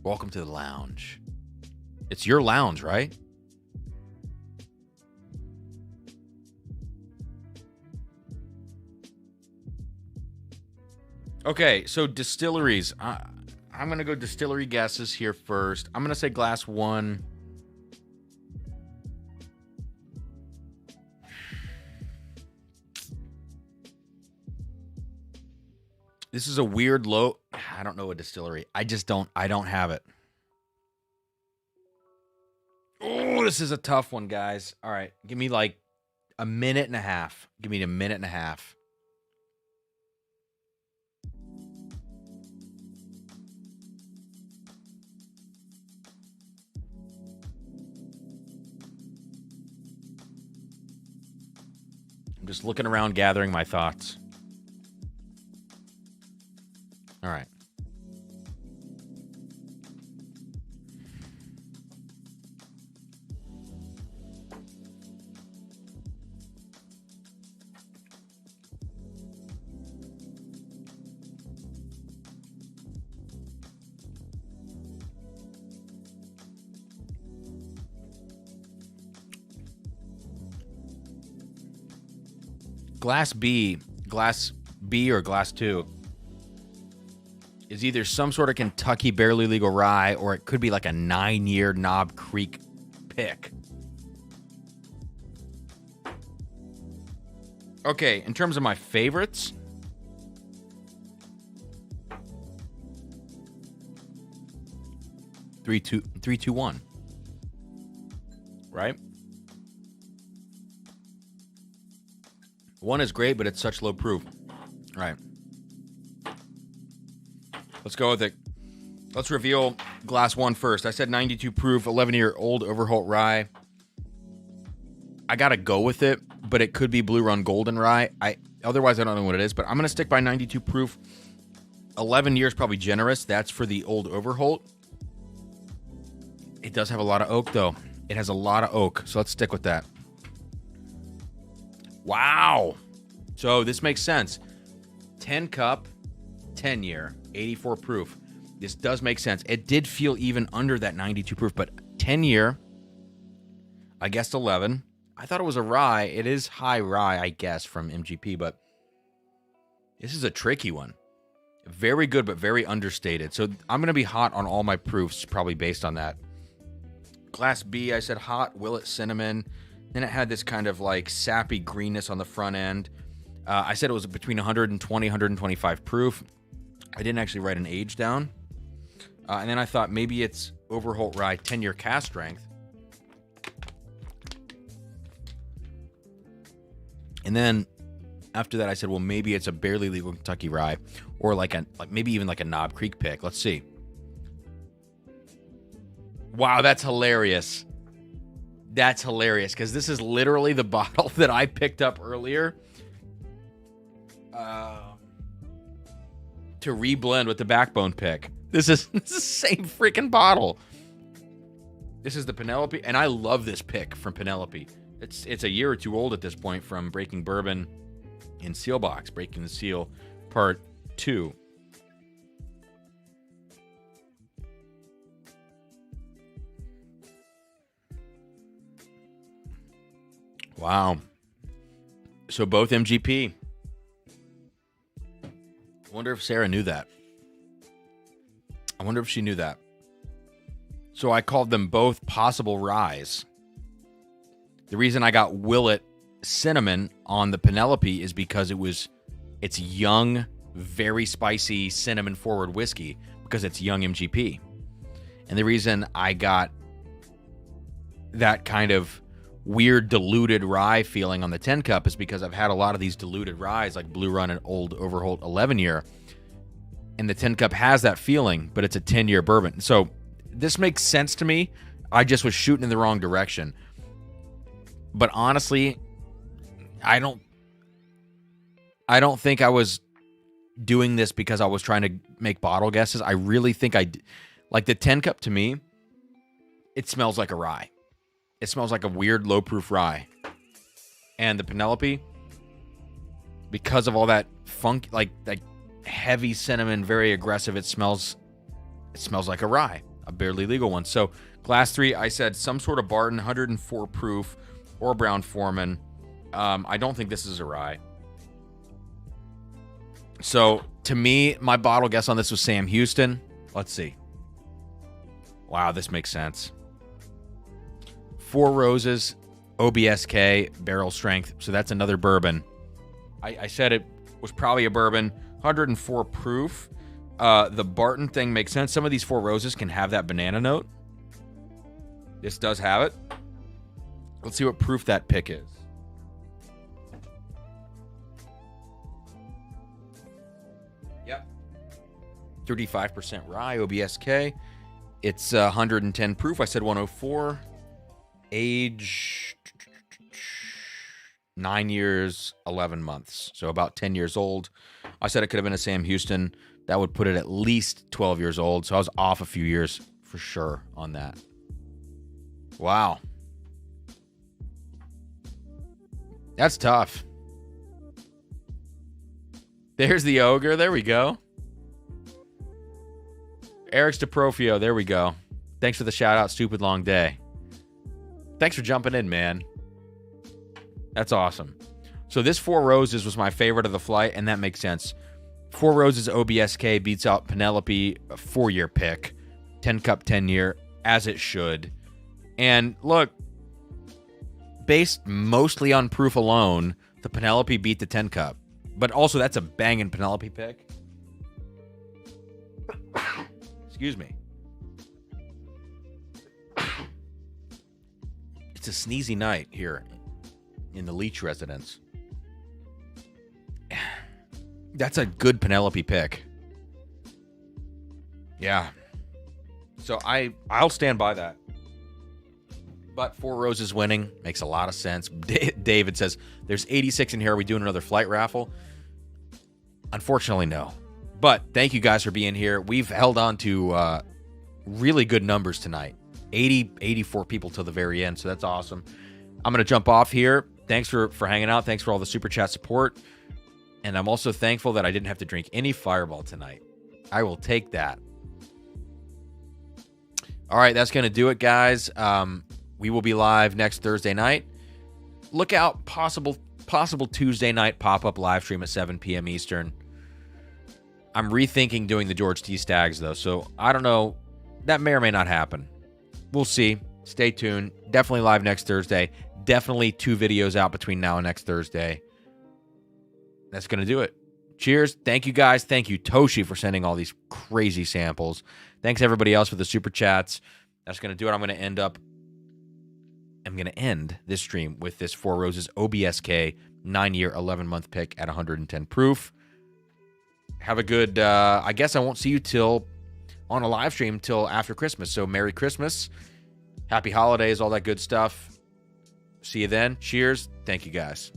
S1: Welcome to the lounge. It's your lounge, right? Okay, so distilleries. I'm going to go distillery guesses here first. I'm going to say glass 1. This is a weird low. I don't know a distillery. I don't have it. Oh, this is a tough one, guys. All right. Give me like a minute and a half. Give me a minute and a half. I'm just looking around, gathering my thoughts. All right. Glass B or Glass 2 is either some sort of Kentucky barely legal rye, or it could be like a 9-year Knob Creek pick. Okay, in terms of my favorites, three, two, one. Right? One is great, but it's such low proof. All right. Let's go with it. Let's reveal Glass 1 first. I said 92 proof, 11-year-old Overholt rye. I got to go with it, but it could be Blue Run Golden rye. Otherwise, I don't know what it is, but I'm going to stick by 92 proof. 11 years probably generous. That's for the old Overholt. It does have a lot of oak, though. It has a lot of oak, so let's stick with that. Wow. So this makes sense. 10 cup, 10 year, 84 proof. This does make sense. It did feel even under that 92 proof, but 10 year, I guessed 11. I thought it was a rye. It is high rye, I guess, from MGP, but this is a tricky one. Very good, but very understated. So I'm going to be hot on all my proofs, probably based on that. Glass B, I said hot, Willet cinnamon. Then it had this kind of like sappy greenness on the front end. I said it was between 120, 125 proof. I didn't actually write an age down. And then I thought maybe it's Overholt rye 10-year cast strength. And then after that, I said, well, maybe it's a barely legal Kentucky rye, or maybe even like a Knob Creek pick. Let's see. Wow, that's hilarious. That's hilarious, because this is literally the bottle that I picked up earlier to reblend with the Backbone pick. This is the same freaking bottle. This is the Penelope, and I love this pick from Penelope. It's a year or two old at this point from Breaking Bourbon in Sealbox, Breaking the Seal Part 2. Wow. So both MGP. I wonder if Sarah knew that. I wonder if she knew that. So I called them both possible ryes. The reason I got Willet cinnamon on the Penelope is because it's young, very spicy cinnamon forward whiskey, because it's young MGP. And the reason I got that kind of weird diluted rye feeling on the 10 cup is because I've had a lot of these diluted ryes like Blue Run and Old Overholt 11 year, and the 10 cup has that feeling, but it's a 10-year bourbon. So this makes sense to me. I just was shooting in the wrong direction. But honestly, I don't think I was doing this because I was trying to make bottle guesses. I really think like the 10 cup to me, it smells like a rye. It smells like a weird low-proof rye. And the Penelope, because of all that funk, like heavy cinnamon, very aggressive, it smells like a rye, a barely legal one. So Glass 3, I said some sort of Barton, 104 proof, or Brown Foreman. I don't think this is a rye. So to me, my bottle guess on this was Sam Houston. Let's see. Wow, this makes sense. Four Roses, OBSK, barrel strength. So that's another bourbon. I said it was probably a bourbon. 104 proof. The Barton thing makes sense. Some of these Four Roses can have that banana note. This does have it. Let's see what proof that pick is. Yep. 35% rye, OBSK. It's 110 proof. I said 104. Age 9 years, 11 months. So about 10 years old. I said it could have been a Sam Houston. That would put it at least 12 years old. So I was off a few years for sure on that. Wow. That's tough. There's the ogre. There we go. Eric's DeProfio. There we go. Thanks for the shout out. Stupid long day. Thanks for jumping in, man. That's awesome. So this Four Roses was my favorite of the flight, and that makes sense. Four Roses OBSK beats out Penelope, a 4-year pick. 10 Cup, 10 year, as it should. And look, based mostly on proof alone, the Penelope beat the 10 Cup. But also, that's a banging Penelope pick. Excuse me. It's a sneezy night here in the Leach residence. That's a good Penelope pick. Yeah. So I'll stand by that. But Four Roses winning makes a lot of sense. David says, there's 86 in here. Are we doing another flight raffle? Unfortunately, no. But thank you guys for being here. We've held on to really good numbers tonight. 84 people till the very end, so that's awesome. I'm going to jump off here. Thanks for hanging out. Thanks for all the Super Chat support. And I'm also thankful that I didn't have to drink any Fireball tonight. I will take that. All right, that's going to do it, guys. We will be live next Thursday night. Look out, possible Tuesday night pop-up live stream at 7 p.m. Eastern. I'm rethinking doing the George T. Stags, though, so I don't know. That may or may not happen. We'll see. Stay tuned. Definitely live next Thursday. Definitely 2 videos out between now and next Thursday. That's going to do it. Cheers. Thank you, guys. Thank you, Toshi, for sending all these crazy samples. Thanks, everybody else, for the Super Chats. That's going to do it. I'm going to end this stream with this Four Roses OBSK 9-year, 11-month pick at 110 proof. Have a good, I guess I won't see you on a live stream till after Christmas. So Merry Christmas. Happy holidays, all that good stuff. See you then. Cheers. Thank you, guys.